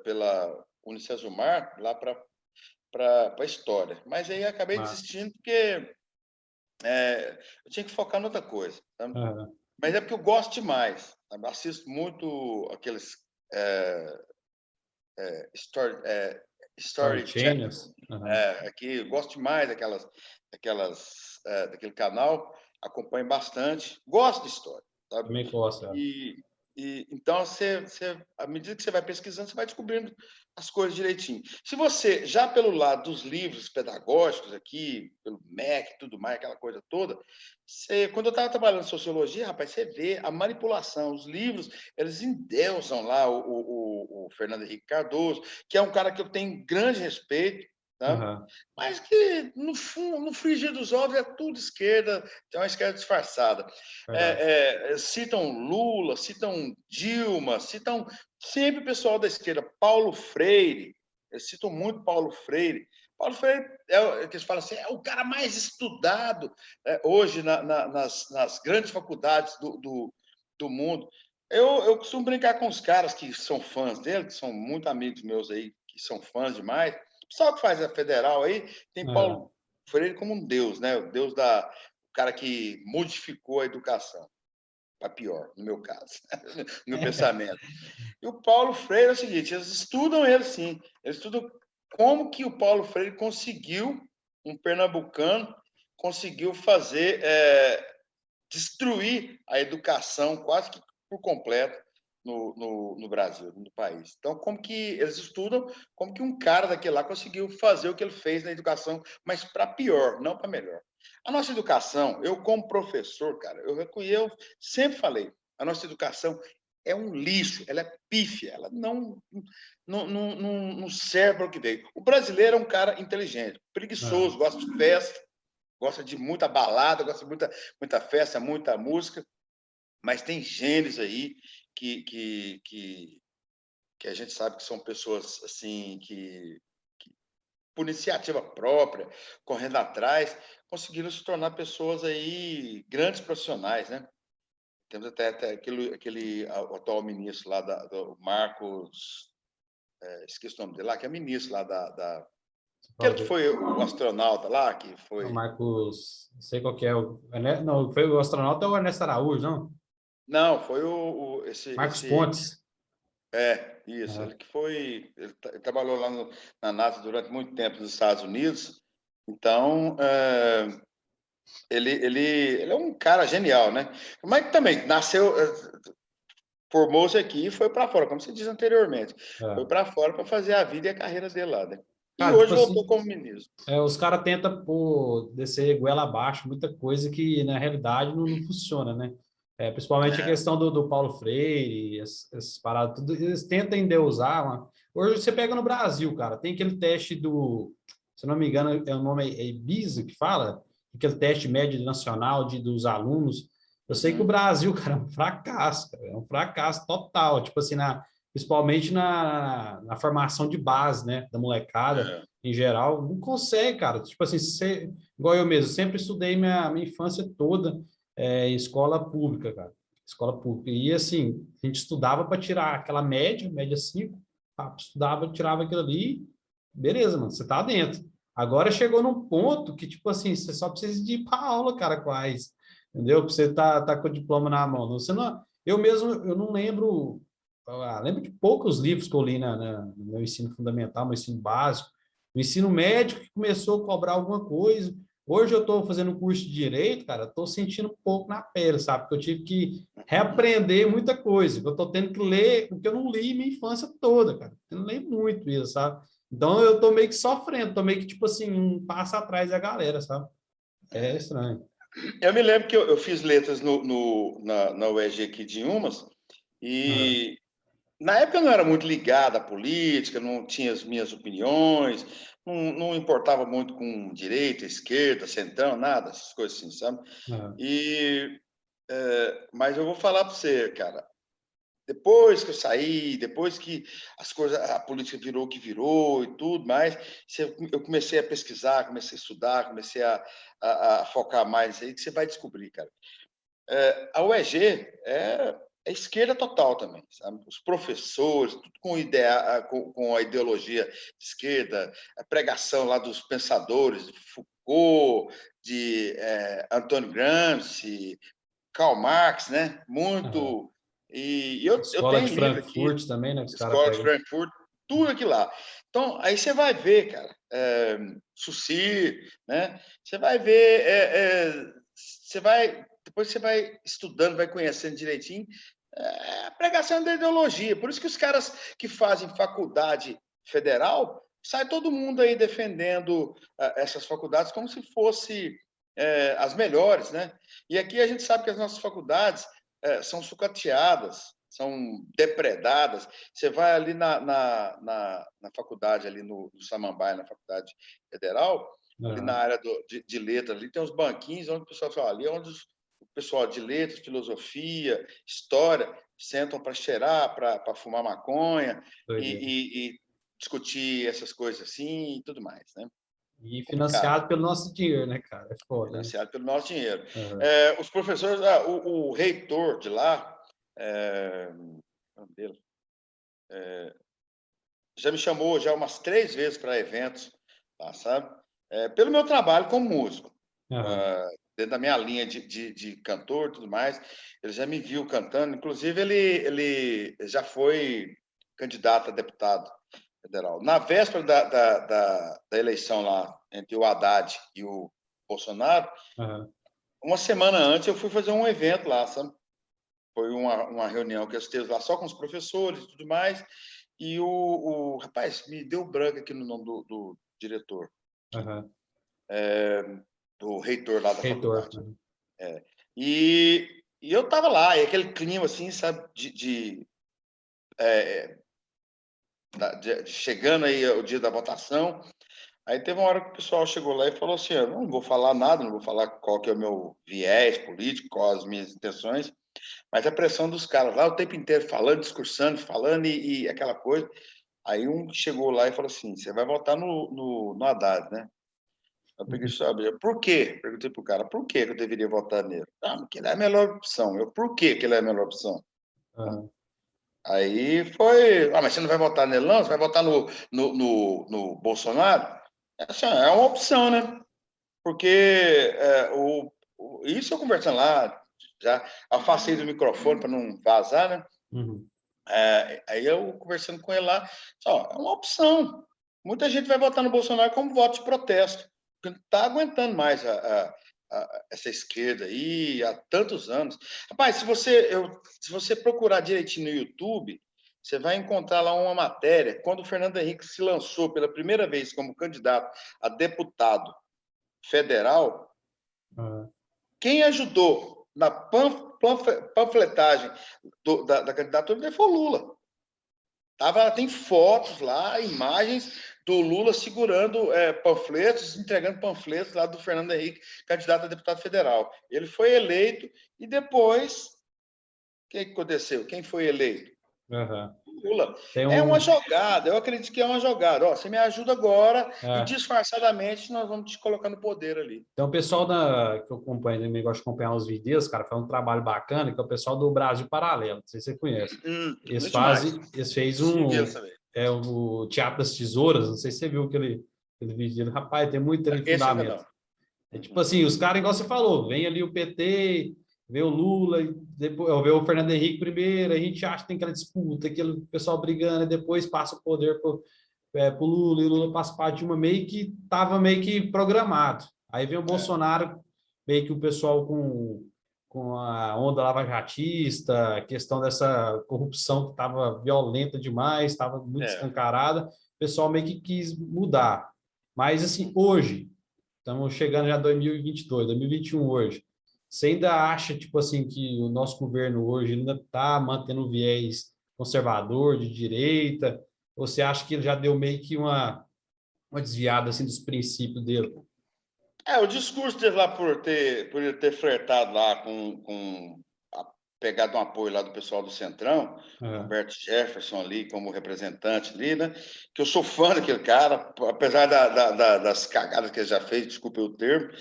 pela Unicesumar, lá para História. Mas aí acabei Mas, desistindo porque eu tinha que focar em outra coisa. Sabe? aham. Mas é porque eu gosto demais. Sabe? Assisto muito aqueles story, Story story chat, Channels. Aham. aqui, eu gosto demais daquele canal, acompanho bastante, gosto de história, sabe? Também gosto, cara. E, então, à medida que você vai pesquisando, você vai descobrindo as coisas direitinho. Se você, já pelo lado dos livros pedagógicos aqui, pelo MEC e tudo mais, aquela coisa toda, quando eu estava trabalhando em sociologia, rapaz, você vê a manipulação, os livros, eles endeusam lá o Fernando Henrique Cardoso, que é um cara que eu tenho grande respeito, tá? Aham. Mas que, no fundo, no frigir dos ovos, é tudo esquerda, tem uma esquerda disfarçada. Verdade. Citam Lula, citam Dilma, citam sempre o pessoal da esquerda. Paulo Freire, eles citam muito Paulo Freire. Paulo Freire que eles falam assim, é o cara mais estudado hoje nas grandes faculdades do mundo. Eu costumo brincar com os caras que são fãs dele, que são muito amigos meus aí, que são fãs demais. O pessoal que faz a federal aí tem Aham. Paulo Freire como um deus, né? O deus o cara que modificou a educação para pior, no meu caso, no meu pensamento. E o Paulo Freire é o seguinte, eles estudam ele sim, eles estudam como que o Paulo Freire conseguiu, um pernambucano, conseguiu fazer, destruir a educação quase que por completo no Brasil, no país. Então, como que eles estudam, como que um cara daquele lá conseguiu fazer o que ele fez na educação, mas para pior, não para melhor. A nossa educação, eu como professor, cara, eu sempre falei, a nossa educação é um lixo, ela é pífia, ela não serve para o que veio. O brasileiro é um cara inteligente, Aham. preguiçoso, gosta de festa, gosta de muita balada, gosta de muita festa, muita música, mas tem gênios aí que a gente sabe que são pessoas assim que por iniciativa própria, correndo atrás, conseguiram se tornar pessoas aí grandes profissionais, né? Temos até aquele atual ministro lá do Marcos, esqueci o nome dele lá, que é ministro lá Você aquele fala que do foi o astronauta lá, que o foi. Marcos, não sei qual que é não, foi o astronauta ou o Ernesto Araújo, não? Não, foi Marcos Pontes. isso, Aham. ele que foi, ele trabalhou lá na NASA durante muito tempo nos Estados Unidos, então ele é um cara genial, né? Mas também nasceu, formou-se aqui e foi para fora, como você disse anteriormente, foi É. para fora para fazer a vida e a carreira dele lá, né? E Cara, tipo hoje voltou assim, como ministro. os caras tentam pôr, descer goela abaixo, muita coisa que na realidade não funciona, né? Principalmente a É, questão do Paulo Freire, essas paradas, tudo, eles tentam endeusar. Hoje você pega no Brasil, cara, tem aquele teste se não me engano, o nome é Ibiza que fala, aquele teste médio nacional dos alunos. Eu sei que o uhum, Brasil, cara, é um fracasso, cara, é um fracasso total, tipo assim, principalmente na formação de base, né, da molecada é, em geral, não consegue, cara. Tipo assim, igual eu mesmo, sempre estudei minha infância toda em escola pública, cara. Escola pública. E assim, a gente estudava para tirar aquela média 5, estudava, tirava aquilo ali, beleza, mano, você tá dentro. Agora chegou num ponto que, tipo assim, você só precisa de ir para aula, cara, quase. Entendeu? Pra você tá com o diploma na mão. Você não, eu mesmo, eu não lembro. Lembro de poucos livros que eu li no meu ensino fundamental, meu ensino básico. O ensino médio que começou a cobrar alguma coisa. Hoje eu estou fazendo um curso de direito, cara, estou sentindo um pouco na pele, sabe? Porque eu tive que reaprender muita coisa. Eu estou tendo que ler o que eu não li minha infância toda, cara. Eu não leio muito isso, sabe? Então eu estou meio que sofrendo, estou meio que, tipo assim, um passo atrás da galera, sabe? É é. estranho. Eu me lembro que eu fiz letras na UEG aqui de Umas, Uhum. e na época eu não era muito ligado à política, não tinha as minhas opiniões, não importava muito com direita, esquerda, centrão, nada, essas coisas assim, sabe? Uhum. E, mas eu vou falar para você, cara, depois que eu saí, depois que as coisas, a política virou o que virou e tudo mais, eu comecei a pesquisar, comecei a estudar, comecei a focar mais aí, que você vai descobrir, cara. A UEG é esquerda total também, sabe? Os professores, tudo com a ideologia de esquerda, a pregação lá dos pensadores, de Foucault, de Antônio Gramsci, Karl Marx, né? Muito. E eu Escola tenho de livro aqui, Frankfurt também, né? Que os caras Escola de pegam. Frankfurt, tudo aquilo lá. Então, aí você vai ver, cara, Saussure, né? Você vai ver, depois você vai estudando, vai conhecendo direitinho, a pregação da ideologia. Por isso que os caras que fazem faculdade federal, sai todo mundo aí defendendo essas faculdades como se fosse as melhores, né? E aqui a gente sabe que as nossas faculdades são sucateadas, são depredadas. Você vai ali na faculdade, ali no Samambaia, na faculdade federal, ali na área de letras, ali tem uns banquinhos onde o pessoal fala, ali é onde o pessoal de letras, filosofia, história, sentam para cheirar, para fumar maconha e discutir essas coisas assim e tudo mais, né? E Complicado. financiado pelo nosso dinheiro, né, cara? É foda. Financiado pelo nosso dinheiro. Uhum. Os professores, o reitor de lá, já me chamou já umas 3 vezes para eventos, tá, sabe? Pelo meu trabalho como músico. Uhum. Dentro da minha linha de cantor e tudo mais, ele já me viu cantando. Inclusive, ele já foi candidato a deputado federal. Na véspera da eleição lá, entre o Haddad e o Bolsonaro, uma semana antes eu fui fazer um evento lá, sabe? Foi uma reunião que eu esteve lá só com os professores e tudo mais, e rapaz, me deu branco aqui no nome do diretor, do reitor lá da faculdade. E eu estava lá, e aquele clima assim, sabe, chegando aí o dia da votação. Aí teve uma hora que o pessoal chegou lá e falou assim, eu não vou falar nada, não vou falar qual que é o meu viés político, quais as minhas intenções, mas a pressão dos caras lá o tempo inteiro falando, discursando, falando e aquela coisa. Aí um chegou lá e falou assim, você vai votar no Haddad, né? Eu peguei sabe, por quê? Perguntei pro cara, por que eu deveria votar nele? Ah, porque ele é a melhor opção. Por que ele é a melhor opção? Aí foi, mas você não vai votar nele não? Você vai votar no Bolsonaro? É uma opção, né? Porque isso eu conversando lá, já afastei do microfone para não vazar, né? Aí eu conversando com ele lá, é uma opção. Muita gente vai votar no Bolsonaro como voto de protesto, porque não está aguentando mais essa esquerda aí há tantos anos. Rapaz, se você procurar direitinho no YouTube, você vai encontrar lá uma matéria, quando o Fernando Henrique se lançou pela primeira vez como candidato a deputado federal, quem ajudou na panfletagem da candidatura foi o Lula. Tem fotos lá, imagens do Lula segurando panfletos, entregando panfletos lá do Fernando Henrique, candidato a deputado federal. Ele foi eleito e depois, o que aconteceu? Quem foi eleito? Lula. É uma jogada, eu acredito que é uma jogada. Você me ajuda agora e disfarçadamente nós vamos te colocar no poder ali. Então, o pessoal que eu acompanho, também gosta de acompanhar os vídeos, cara, faz um trabalho bacana, que é o pessoal do Brasil Paralelo, não sei se você conhece. Eles fez o Teatro das Tesouras, não sei se você viu aquele vídeo dele. Rapaz, tem muito fundamento. É tipo assim, os caras, igual você falou, vem ali o PT, vê o Lula, e depois vê o Fernando Henrique primeiro, a gente acha que tem aquela disputa, aquele pessoal brigando, e depois passa o poder pro Lula, e o Lula passa parte de uma meio que estava meio que programado. Aí vem o Bolsonaro, meio que o pessoal com a onda lavajatista, a questão dessa corrupção que estava violenta demais, estava muito escancarada, o pessoal meio que quis mudar. Mas, assim, hoje, estamos chegando já em 2022, 2021 hoje, você ainda acha, tipo assim, que o nosso governo hoje ainda está mantendo um viés conservador, de direita, ou você acha que ele já deu meio que uma desviada assim, dos princípios dele? O discurso dele lá por ele ter flertado lá com pegado um apoio lá do pessoal do Centrão, Roberto Jefferson ali como representante ali, né? Que eu sou fã daquele cara, apesar das cagadas que ele já fez, desculpe o termo,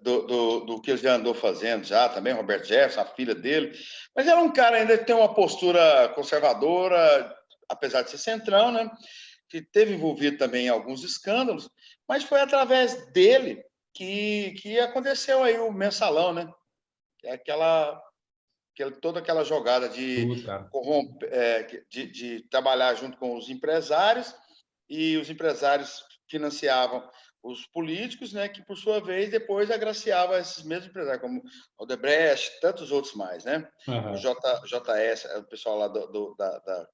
do que ele já andou fazendo já também, Roberto Jefferson, a filha dele, mas era um cara ainda que tem uma postura conservadora, apesar de ser centrão, né? Que teve envolvido também em alguns escândalos, mas foi através dele que aconteceu aí o mensalão, né? É toda aquela jogada Tudo, cara. de trabalhar junto com os empresários, e os empresários financiavam os políticos, né, que, por sua vez, depois agraciava esses mesmos empresários, como Odebrecht, tantos outros mais, né? O JS, o pessoal lá da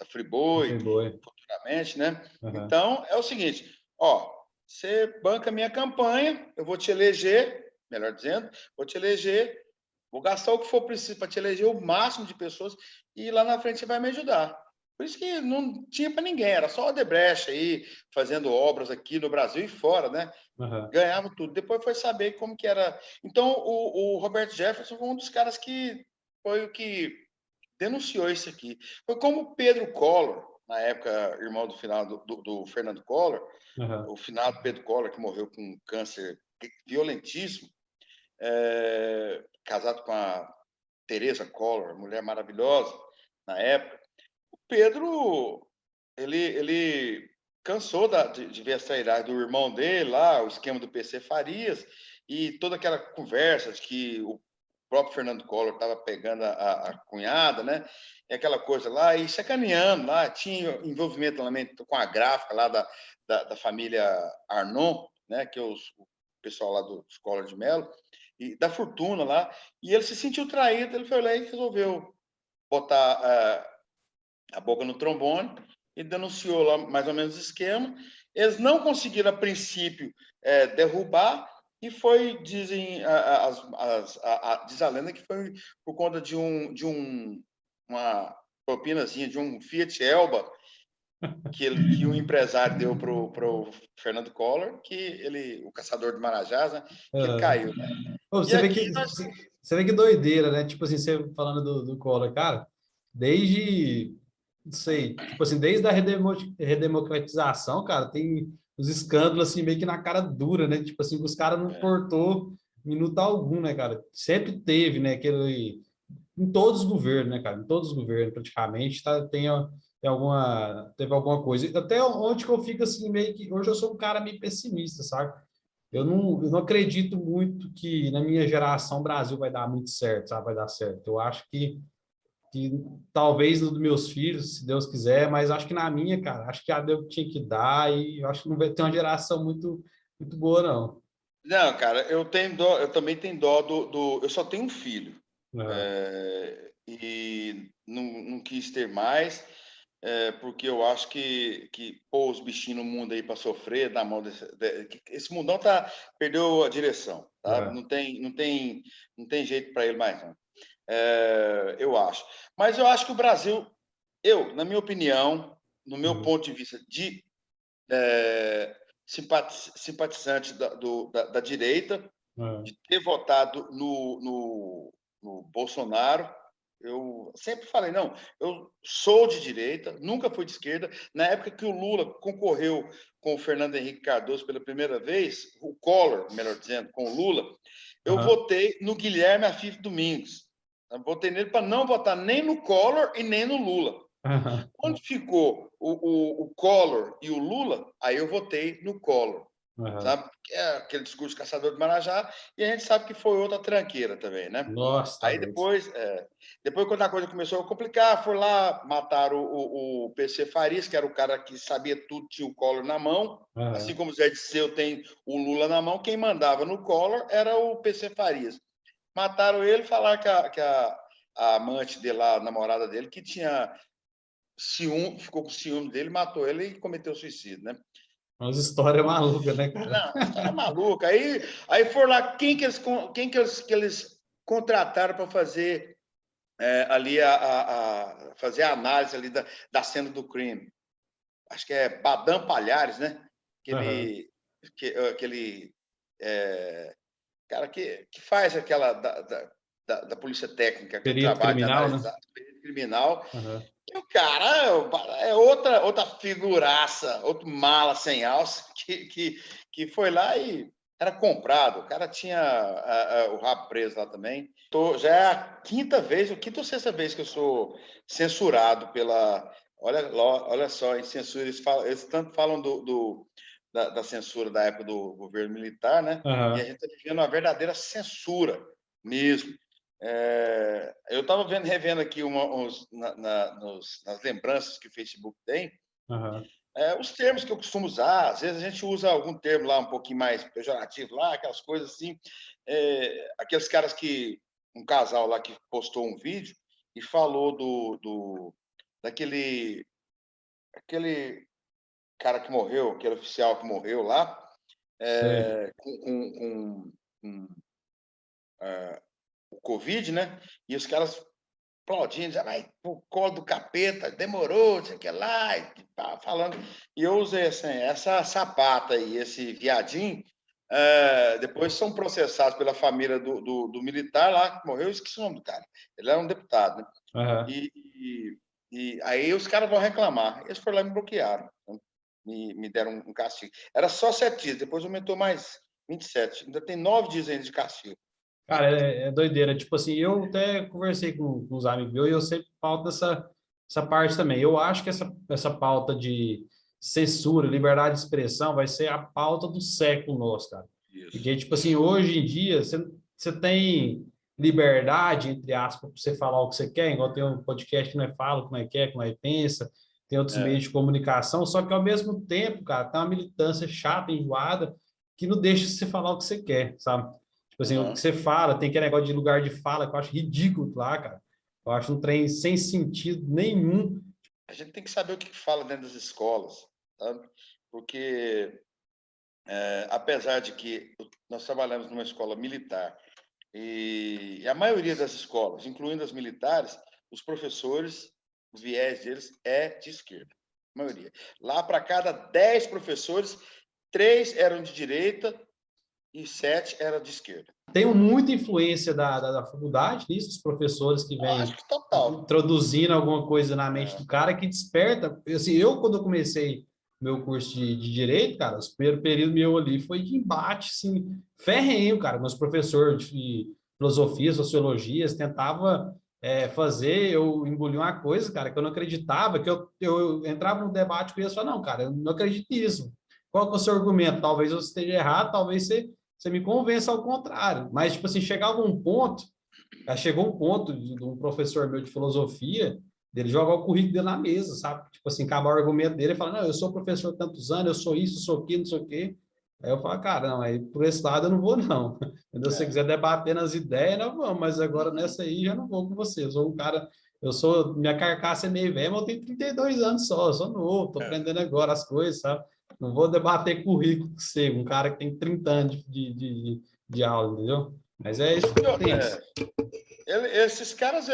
Friboi, Foi boa. futuramente, né? Então, é o seguinte, ó, você banca minha campanha, eu vou te eleger, melhor dizendo, vou te eleger, vou gastar o que for preciso para te eleger o máximo de pessoas e lá na frente você vai me ajudar. Por isso que não tinha para ninguém, era só o Odebrecht aí, fazendo obras aqui no Brasil e fora, né? Ganhava tudo. Depois foi saber como que era. Então, o Roberto Jefferson foi um dos caras que foi o que denunciou isso aqui. Foi como o Pedro Collor, na época, irmão do final do Fernando Collor, o finado Pedro Collor, que morreu com um câncer violentíssimo, casado com a Teresa Collor, mulher maravilhosa na época. O Pedro, ele cansou de ver as trairadas do irmão dele lá, o esquema do PC Farias, e toda aquela conversa de que o próprio Fernando Collor estava pegando a cunhada, né? E aquela coisa lá, e sacaneando lá, tinha envolvimento com a gráfica lá da família Arnon, né? Que é o pessoal lá dos Collor de Mello, e da fortuna lá, e ele se sentiu traído, ele foi lá e resolveu botar a boca no trombone e denunciou lá mais ou menos o esquema. Eles não conseguiram, a princípio, derrubar, e foi, dizem, diz a lenda que foi por conta de uma propinazinha de um Fiat Elba que o empresário deu para o Fernando Collor, o caçador de Marajás, né, que ele caiu. Pô, E aqui você vê que doideira, né? Tipo assim, você falando do Collor, cara, desde, não sei, tipo assim, desde a redemocratização, cara, tem os escândalos assim, meio que na cara dura, né? Tipo assim, os caras não cortou minuto algum, né, cara? Sempre teve, né, aquele, em todos os governos, né, cara? Em todos os governos, praticamente, teve alguma coisa. Até onde que eu fico assim, meio que, hoje eu sou um cara meio pessimista, sabe? Eu não acredito muito que na minha geração o Brasil vai dar muito certo, sabe? Vai dar certo. Eu acho que talvez no dos meus filhos, se Deus quiser, mas acho que na minha, cara, acho que a Deus tinha que dar e eu acho que não vai ter uma geração muito, muito boa, não. Não, cara, eu tenho dó, eu também tenho dó eu só tenho um filho. Aham. E não quis ter mais, porque eu acho que pôr os bichinhos no mundo aí para sofrer na mão esse mundão perdeu a direção, tá? Aham. Não tem jeito para ele mais, não. Eu acho. Mas eu acho que o Brasil, na minha opinião, no meu Uhum. ponto de vista de simpatizante da direita, Aham. de ter votado no Bolsonaro, eu sempre falei, não, eu sou de direita, nunca fui de esquerda. Na época que o Lula concorreu com o Fernando Henrique Cardoso pela primeira vez, o Collor, melhor dizendo, com o Lula, eu Aham. votei no Guilherme Afif Domingues. Eu votei nele para não votar nem no Collor e nem no Lula. Aham. Quando ficou o Collor e o Lula, aí eu votei no Collor, Aham. sabe? Que é aquele discurso caçador de Marajá, e a gente sabe que foi outra tranqueira também, né? Nossa, tá Aí doido. depois quando a coisa começou a complicar, foi lá, mataram o PC Farias, que era o cara que sabia tudo, tinha o Collor na mão, assim Aham. como o Zé Disseu tem o Lula na mão, quem mandava no Collor era o PC Farias. Mataram ele, falaram que a amante dele lá, a namorada dele, que tinha ciúme, ficou com ciúme dele, matou ele e cometeu suicídio, né? Umas histórias malucas, né, cara? Não, história maluca. Aí foram lá, quem que eles contrataram para fazer ali fazer a análise ali da cena do crime? Acho que é Badam Palhares, né? Aham. Aquele cara que faz aquela da polícia técnica, aquele Perito trabalho de criminal, análise né? criminal. Aham. E o cara é outra figuraça, outro mala sem alça, que foi lá e era comprado, o cara tinha o rabo preso lá também. Já é a quinta ou sexta vez que eu sou censurado pela... Olha só, em censura, eles tanto falam da censura da época do governo militar, né? E a gente está vivendo uma verdadeira censura mesmo. Eu estava revendo aqui nas lembranças que o Facebook tem, os termos que eu costumo usar. Às vezes a gente usa algum termo lá um pouquinho mais pejorativo, lá, aquelas coisas assim. Aqueles caras um casal lá que postou um vídeo e falou daquele cara que morreu, aquele oficial que morreu lá, com o Covid, né? E os caras aplaudindo, já vai pro colo do capeta, demorou, sei que lá, e falando. E eu usei assim, essa sapata e esse viadinho, depois são processados pela família do militar lá, que morreu, eu esqueci o nome do cara. Ele era um deputado, né? E aí os caras vão reclamar. Eles foram lá e me bloquearam. Me deram um castigo. Era só 7 dias, depois aumentou mais 27. Ainda tem 9 dias ainda de castigo. Cara, é doideira. Tipo assim, eu até conversei com os amigos meus e eu sempre pauto essa parte também. Eu acho que essa pauta de censura, liberdade de expressão vai ser a pauta do século nosso, cara. Isso. Porque, tipo assim, hoje em dia, você tem liberdade, entre aspas, para você falar o que você quer, igual tem um podcast que não é fala, como é que é, como é que pensa, tem outros meios de comunicação, só que ao mesmo tempo, cara, tem uma militância chata, enjoada, que não deixa você falar o que você quer, sabe? Tipo assim, o que você fala, tem aquele negócio de lugar de fala que eu acho ridículo lá, cara. Eu acho um trem sem sentido nenhum. A gente tem que saber o que fala dentro das escolas, sabe? Porque, apesar de que nós trabalhamos numa escola militar e a maioria das escolas, incluindo as militares, os professores, o viés deles é de esquerda, a maioria. Lá, para cada 10 professores, 3 eram de direita e 7 eram de esquerda. Tem muita influência da faculdade nisso, os professores que vêm introduzindo alguma coisa na mente do cara que desperta. Assim, quando eu comecei meu curso de Direito, cara, os primeiros períodos meu ali foi de embate, assim, ferrenho, cara. Meus professores de filosofia, sociologia, tentava fazer eu engolir uma coisa, cara, que eu não acreditava, que eu entrava no debate com eles e falava, não, cara, eu não acredito nisso. Qual que é o seu argumento? Talvez eu esteja errado, talvez você me convença ao contrário. Mas, tipo assim, chegava um ponto, chegou um ponto de um professor meu de filosofia, dele jogar o currículo dele na mesa, sabe? Tipo assim, acabar o argumento dele e falar, não, eu sou professor há tantos anos, eu sou isso, eu sou aquilo, não sei o quê. Aí eu falo, cara, não, aí por esse lado eu não vou, não. Se você quiser debater nas ideias, não vamos, mas agora nessa aí já não vou com você. Eu sou um cara, minha carcaça é meio velha, mas eu tenho 32 anos só, eu sou novo, tô aprendendo agora as coisas, sabe? Não vou debater currículo com você, um cara que tem 30 anos de aula, entendeu? Mas é isso que eu penso. Esses caras,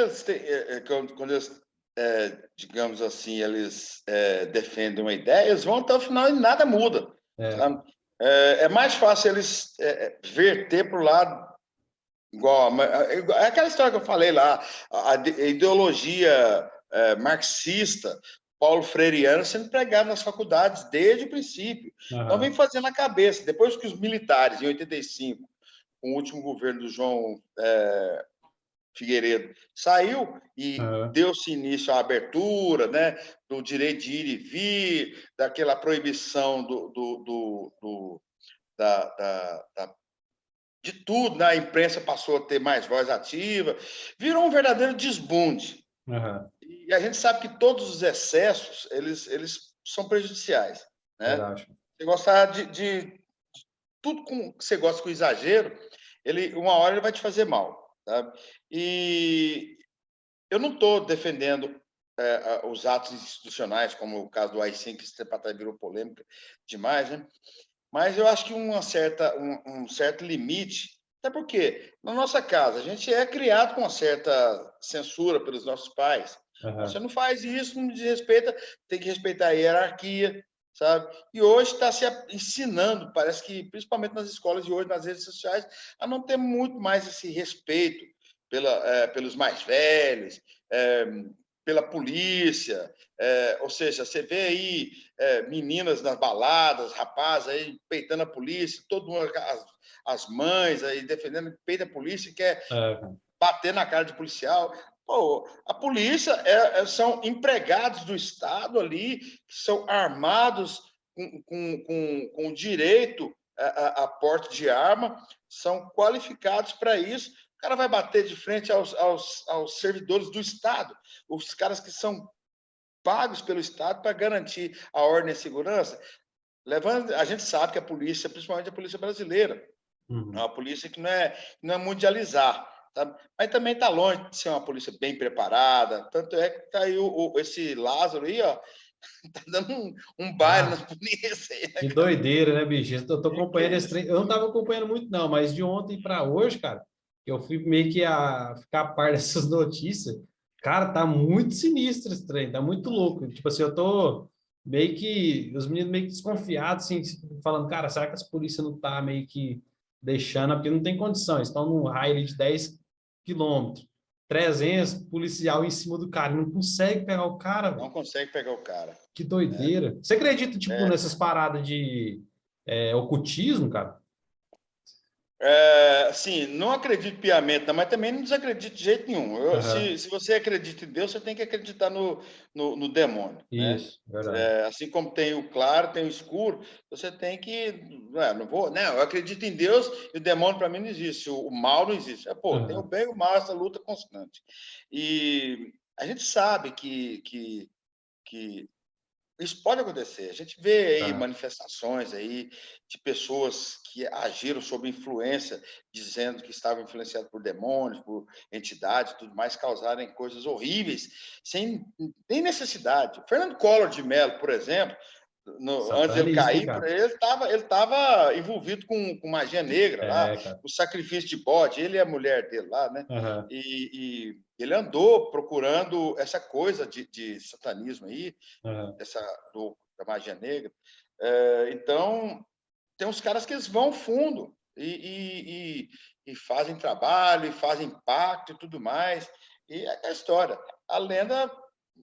quando eles, digamos assim, eles defendem uma ideia, eles vão até o final e nada muda. É mais fácil eles verter para o lado, é aquela história que eu falei lá, a ideologia marxista, Paulo Freireana, sendo pregada nas faculdades desde o princípio. Então, vem fazendo a cabeça. Depois que os militares, em 85, com o último governo do João Figueiredo, saiu e deu-se início à abertura, né, do direito de ir e vir, daquela proibição de tudo, né? A imprensa passou a ter mais voz ativa, virou um verdadeiro desbunde. E a gente sabe que todos os excessos, eles são prejudiciais, né? Você gostar de tudo que você gosta com exagero, uma hora ele vai te fazer mal. Tá? E eu não estou defendendo os atos institucionais, como o caso do AI-5, que esse tempo atrás virou polêmica demais, né? Mas eu acho que um certo limite, até porque na nossa casa a gente é criado com uma certa censura pelos nossos pais. Você não faz isso, não desrespeita, tem que respeitar a hierarquia, sabe? E hoje está se ensinando, parece que, principalmente nas escolas de hoje, nas redes sociais, a não ter muito mais esse respeito pelos mais velhos, pela polícia, ou seja, você vê aí meninas nas baladas, rapazes aí peitando a polícia, todo mundo, as mães aí defendendo, peita a polícia e quer bater na cara de policial. Pô, a polícia são empregados do Estado ali, que são armados com direito a porte de arma, são qualificados para isso. O cara vai bater de frente aos servidores do Estado, os caras que são pagos pelo Estado para garantir a ordem e a segurança. A gente sabe que a polícia, principalmente a polícia brasileira, é uma polícia que não é mundializar, sabe? Mas também está longe de ser uma polícia bem preparada. Tanto é que está aí esse Lázaro aí, ó, tá dando um baile na polícia. Aí, né, que cara? doideira, né, bicho? Eu tô Que é acompanhando esse isso? trem. Eu não tava acompanhando muito, não, mas de ontem para hoje, cara, eu fui meio que a ficar a par dessas notícias. Cara, tá muito sinistro esse trem, tá muito louco. Tipo assim, eu tô meio que. Os meninos meio que desconfiados, assim, falando, cara, será que as polícias não tá meio que deixando? Porque não tem condição, eles estão num raio ali de 10 quilômetros, 300 policial em cima do cara, não consegue pegar o cara, Não velho. consegue pegar o cara. Que doideira. Você acredita, tipo, É, nessas paradas de ocultismo, cara? sim, não acredito piamente, não, mas também não desacredito de jeito nenhum. Aham. Se você acredita em Deus, você tem que acreditar no demônio, né? Isso, verdade. Assim como tem o claro, tem o escuro, você tem que. Não, eu acredito em Deus e o demônio para mim não existe, o mal não existe. Pô, tem o Aham. bem e o mal, essa luta constante. E a gente sabe que isso pode acontecer. A gente vê aí Tá. manifestações aí de pessoas que agiram sob influência, dizendo que estavam influenciadas por demônios, por entidades, tudo mais, causarem coisas horríveis, sem nem necessidade. Fernando Collor de Mello, por exemplo, antes de ele Satanista, hein, cair, cara? ele tava envolvido com magia negra lá, É, cara. o sacrifício de bode, ele e a mulher dele lá, né? Aham. E ele andou procurando essa coisa de satanismo aí, Aham. da magia negra. Então, tem uns caras que eles vão fundo e fazem trabalho, e fazem pacto e tudo mais. E é a história. A lenda,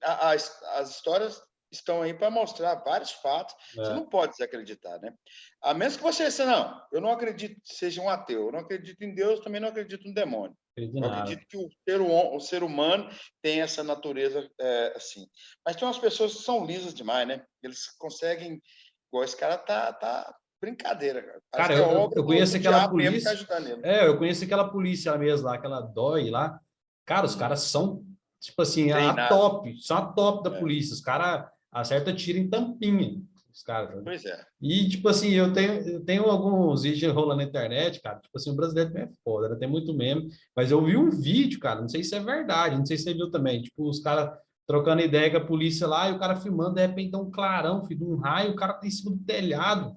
as histórias estão aí para mostrar vários fatos. Você É, não pode desacreditar, né? A menos que você seja, não, eu não acredito que seja um ateu, eu não acredito em Deus, também não acredito no demônio. acredito em Eu nada. acredito que o ser humano tem essa natureza assim. Mas tem umas pessoas que são lisas demais, né? Eles conseguem. Igual esse cara tá brincadeira, cara. Parece Cara, que é obra eu do conheço aquela diabo mesmo que tá polícia. ajudando ele. Eu conheço aquela polícia lá mesmo, lá, aquela DOI lá. Cara, os caras são, tipo assim, a Treinado. top, são a top da É. polícia. Os caras acertam tiro em tampinha. Os caras, né? Pois é. E, tipo assim, eu tenho alguns vídeos rolando na internet, cara. Tipo assim, o brasileiro também é foda, né? Tem muito meme. Mas eu vi um vídeo, cara, não sei se é verdade, não sei se você viu também. Tipo, os caras trocando ideia com a polícia lá e o cara filmando, de repente dá um clarão, filho, um raio, o cara tá em cima do telhado.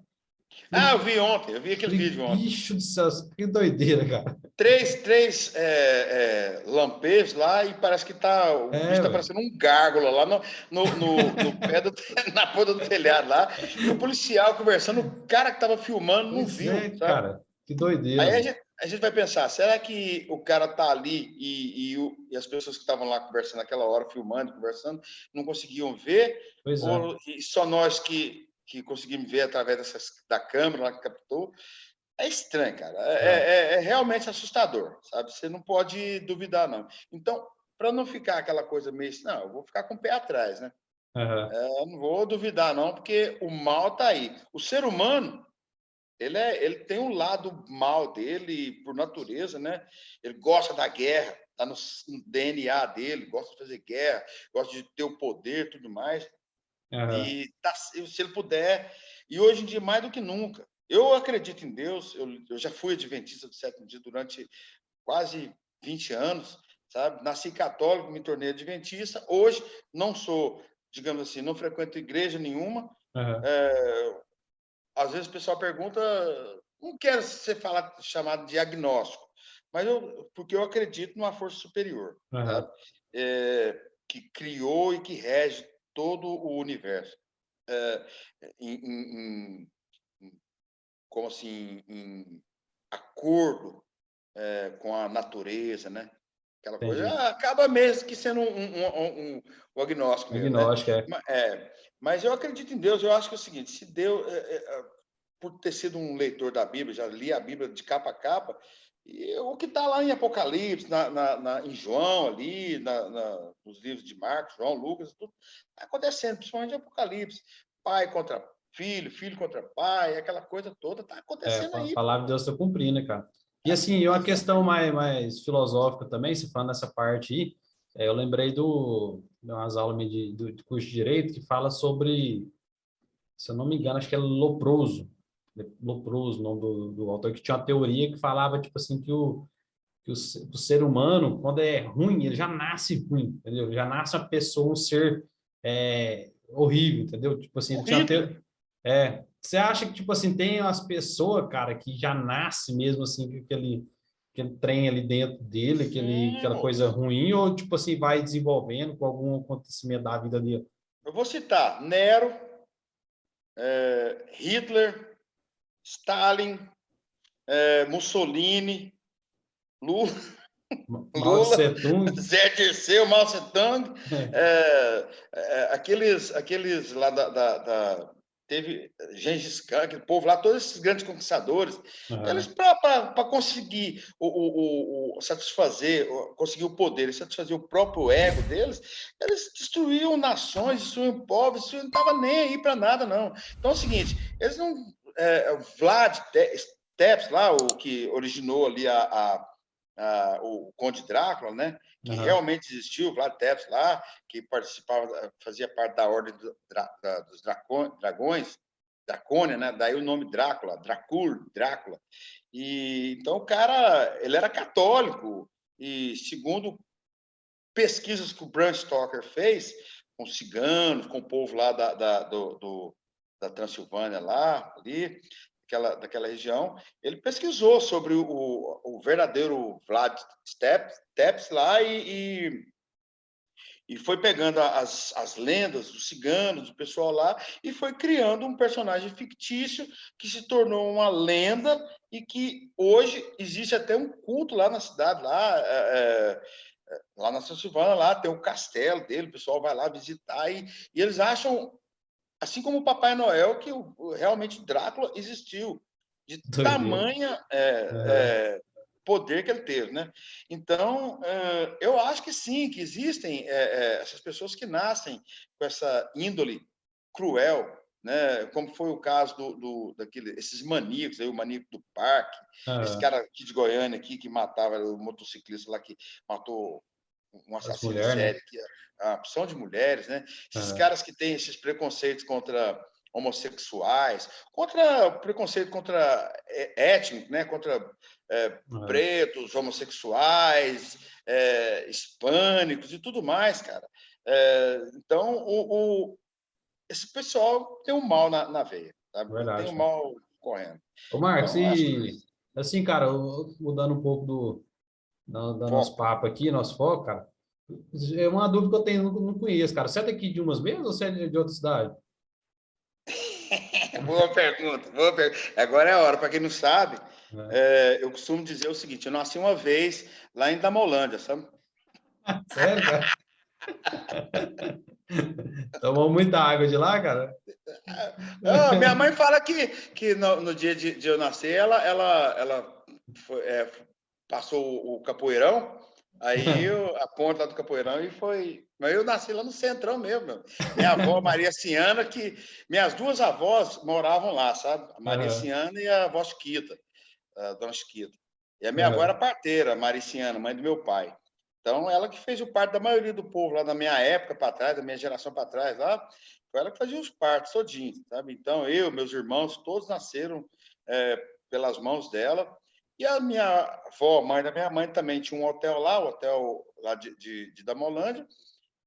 Ah, Falei, eu vi ontem, eu vi aquele falei, vídeo ontem. bicho do céu, que doideira, cara. Três lampejos lá e parece que o bicho tá Velho. parecendo um gárgula lá no pé na ponta do telhado lá. E o policial conversando, o cara que tava filmando não Pois viu, é, sabe? cara. Que doideira, Aí mano. a gente vai pensar, será que o cara tá ali e as pessoas que estavam lá conversando naquela hora, filmando, conversando, não conseguiam ver? Pois é. Ou e só nós que conseguimos ver através da câmera lá que captou? É estranho, cara. É. É realmente assustador, sabe? Você não pode duvidar, não. Então, para não ficar aquela coisa meio assim, não, eu vou ficar com o pé atrás, né? Aham. Eu não vou duvidar, não, porque o mal tá aí. O ser humano, ele tem um lado mal dele, por natureza, né? Ele gosta da guerra, tá no DNA dele, gosta de fazer guerra, gosta de ter o poder, tudo mais. Aham. E se ele puder, e hoje em dia mais do que nunca. Eu acredito em Deus, eu já fui adventista do sétimo dia durante quase 20 anos, sabe? Nasci católico, me tornei adventista. Hoje não sou, digamos assim, não frequento igreja nenhuma. Aham. É, às vezes o pessoal pergunta, não quero ser chamado de agnóstico, mas porque eu acredito numa força superior, sabe? Aham. Que criou e que rege todo o universo. É, em, em, como assim, em acordo com a natureza, né? Aquela Entendi. coisa acaba mesmo que sendo um agnóstico mesmo, né? Agnóstico, Mas eu acredito em Deus. Eu acho que é o seguinte: se Deus, por ter sido um leitor da Bíblia, já li a Bíblia de capa a capa, e o que está lá em Apocalipse, em João ali, nos livros de Marcos, João, Lucas, tudo está acontecendo, principalmente em Apocalipse. Pai contra filho, filho contra pai, aquela coisa toda está acontecendo a aí. palavra de Deus está cumprindo, né, cara? E assim, uma questão mais filosófica também, se falando nessa parte aí, eu lembrei de umas aulas minhas de curso de Direito que fala sobre, se eu não me engano, acho que é Loproso, Loproso, o nome do autor, que tinha uma teoria que falava, tipo assim, que o ser humano, quando é ruim, ele já nasce ruim, entendeu? Já nasce a pessoa, um ser horrível, entendeu? Tipo assim, ele tinha uma Horrível. você acha que, tipo assim, tem as pessoas, cara, que já nasce mesmo, assim, com aquele trem ali dentro dele, Sim, aquela coisa moço. ruim, ou, tipo assim, vai desenvolvendo com algum acontecimento da vida dele? Eu vou citar Nero, Hitler, Stalin, Mussolini, Lula, Mao Lula, Tse Tung. Zé Dirceu, Mao Tse-tung, aqueles lá teve Gengis Khan, aquele povo lá, todos esses grandes conquistadores, eles, para conseguir satisfazer, conseguir o poder e satisfazer o próprio ego deles, eles destruíam nações, destruíam povos, isso não estava nem aí para nada, não. Então é o seguinte, eles não... Vlad Tepes, lá, o que originou ali o Conde Drácula, né? Que realmente existiu, Vlad Tepes lá, que participava, fazia parte da ordem dos dragões, Dracônia, né? Daí o nome Drácula, Drácula. E então o cara, ele era católico e segundo pesquisas que o Bram Stoker fez com ciganos, com o povo lá da Transilvânia lá, ali, daquela região, ele pesquisou sobre o verdadeiro Vlad Tepes lá e foi pegando as lendas dos ciganos, do pessoal lá, e foi criando um personagem fictício que se tornou uma lenda e que hoje existe até um culto lá na cidade, lá na Transilvânia, lá tem o castelo dele, o pessoal vai lá visitar e eles acham, assim como o Papai Noel, que realmente Drácula existiu, de Doideira. tamanha poder que ele teve, né? Então, eu acho que sim, que existem essas pessoas que nascem com essa índole cruel, né? Como foi o caso esses maníacos, aí, o maníaco do parque, esse cara aqui de Goiânia aqui que matava o motociclista lá que matou um As assassino em mulheres, né? série, que a opção de mulheres, né? Esses caras que têm esses preconceitos contra homossexuais, contra preconceito contra étnico, né? Contra pretos, homossexuais, hispânicos e tudo mais, cara. Então, esse pessoal tem um mal na veia, sabe? Tem um Verdade, cara. mal correndo. Ô, Marcos, Então, acho que e assim, cara, mudando um pouco do nosso foco. papo aqui, nosso foco, cara, é uma dúvida que eu tenho, não conheço, cara. Você é daqui de umas mesmo ou você é de outra cidade? Boa pergunta, boa pergunta. Agora é a hora. Para quem não sabe, É. eu costumo dizer o seguinte: eu nasci uma vez lá em Damolândia, sabe? Sério, cara? Tomou muita água de lá, cara? Minha mãe fala que no dia de eu nascer, ela passou o capoeirão, aí a ponta lá do capoeirão e foi. Mas eu nasci lá no centrão mesmo. Meu. Minha avó, Maria Ciana, que minhas duas avós moravam lá, sabe? A Maria Aham, Ciana e a avó Chiquita, a dona Chiquita. E a minha avó era aham, parteira, Mariciana, mãe do meu pai. Então, ela que fez o parto da maioria do povo lá da minha época para trás, da minha geração para trás, lá, foi ela que fazia os partos todinhos, sabe? Então, meus irmãos, todos nasceram pelas mãos dela. E a minha avó, mãe da minha mãe, também tinha um hotel lá, o hotel lá de Damolândia.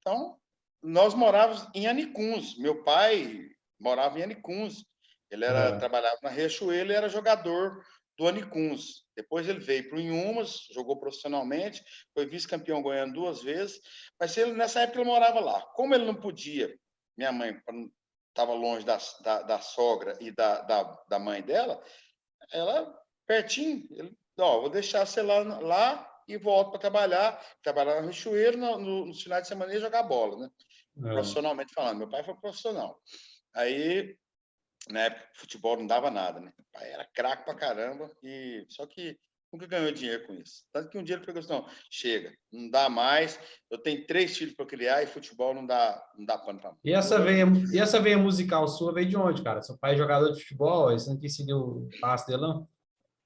Então, nós morávamos em Anicuns. Meu pai morava em Anicuns. Ele aham. trabalhava na Riachuelo e era jogador do Anicuns. Depois ele veio para o Inhumas, jogou profissionalmente, foi vice-campeão goiano 2 vezes, mas nessa época ele morava lá. Como ele não podia, minha mãe estava longe da sogra e da mãe dela, ela pertinho, vou deixar você lá e volto para trabalhar no Richoeiro, nos finais de semana e jogar bola, né? Profissionalmente falando. Meu pai foi profissional. Aí, na época, futebol não dava nada, né? Meu pai era craque pra caramba, só que nunca ganhou dinheiro com isso. Tanto que um dia ele pegou assim, não, chega, não dá mais, eu tenho 3 filhos para criar e futebol não dá pano para mão. E essa veia musical sua veio de onde, cara? Seu pai é jogador de futebol, você não quis seguir o passo dele, não?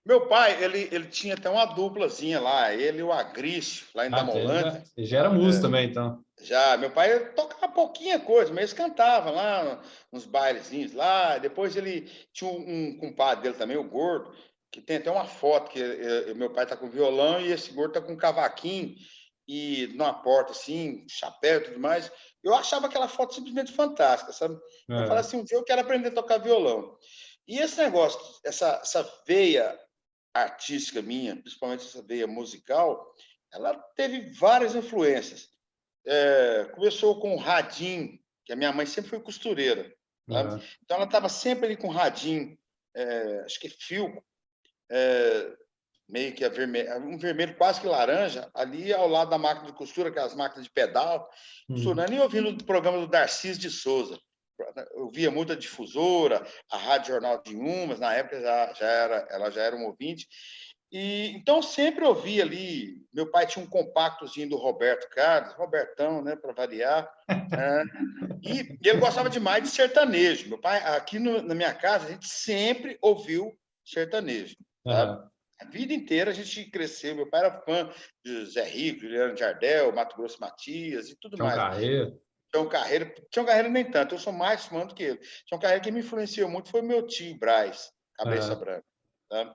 Meu pai, ele tinha até uma duplazinha lá, ele e o Agrício, lá em Ah, Damolândia. ele já era músico também, então. Já, meu pai tocava pouquinha coisa, mas cantava lá nos bailezinhos lá. Depois ele tinha um compadre dele também, o Gordo, que tem até uma foto que meu pai tá com violão e esse Gordo tá com um cavaquinho e numa porta assim, chapéu e tudo mais. Eu achava aquela foto simplesmente fantástica, sabe? Eu falei assim, um dia eu quero aprender a tocar violão. E esse negócio, essa veia artística minha, principalmente essa veia musical, ela teve várias influências. Começou com o radinho, que a minha mãe sempre foi costureira, sabe? Então ela estava sempre ali com o radinho, acho que fio, meio que um vermelho quase que laranja, ali ao lado da máquina de costura, aquelas máquinas de pedal, costurando e ouvindo o programa do Darcis de Souza. Eu via muita difusora, a Rádio Jornal de Umas, na época ela já era um ouvinte. E então sempre ouvi ali. Meu pai tinha um compactozinho do Roberto Carlos, Robertão, né, para variar. E ele gostava demais de sertanejo. Meu pai, aqui na minha casa, a gente sempre ouviu sertanejo, sabe? A vida inteira a gente cresceu. Meu pai era fã de Zé Rico, Juliano Jardel, Mato Grosso Matias e tudo mais. Tião Carreiro nem tanto, eu sou mais fã do que ele. Tião Carreiro, quem me influenciou muito foi meu tio Braz, cabeça branca. Tá?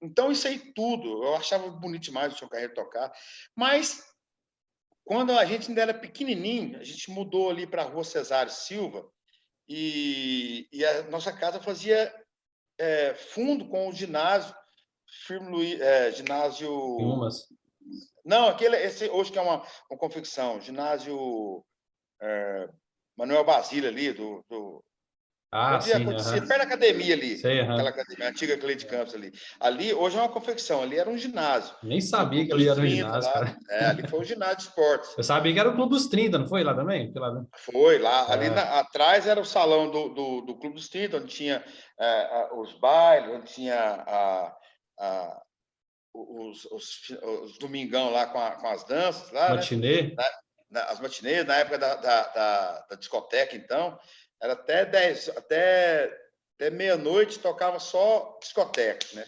Então, isso aí tudo, eu achava bonito demais o Tião Carreiro tocar. Mas, quando a gente ainda era pequenininho, a gente mudou ali para a Rua Cesário Silva e a nossa casa fazia fundo com o ginásio, ginásio... Não, esse hoje que é uma confecção, ginásio Manuel Basílio ali, onde acontecia, perto da academia ali, aquela academia, antiga Cleide Campos ali. Ali, hoje é uma confecção, ali era um ginásio. Nem sabia que ali era um ginásio, cara. Ali foi um ginásio de esportes. Eu sabia que era o Clube dos 30, não foi lá também? Foi lá. Ali atrás era o salão do Clube dos 30, onde tinha os bailes, onde tinha os domingão lá com as danças. Lá, matinê? Né? As matinês, na época da discoteca, então, era até meia-noite tocava só discoteca, né?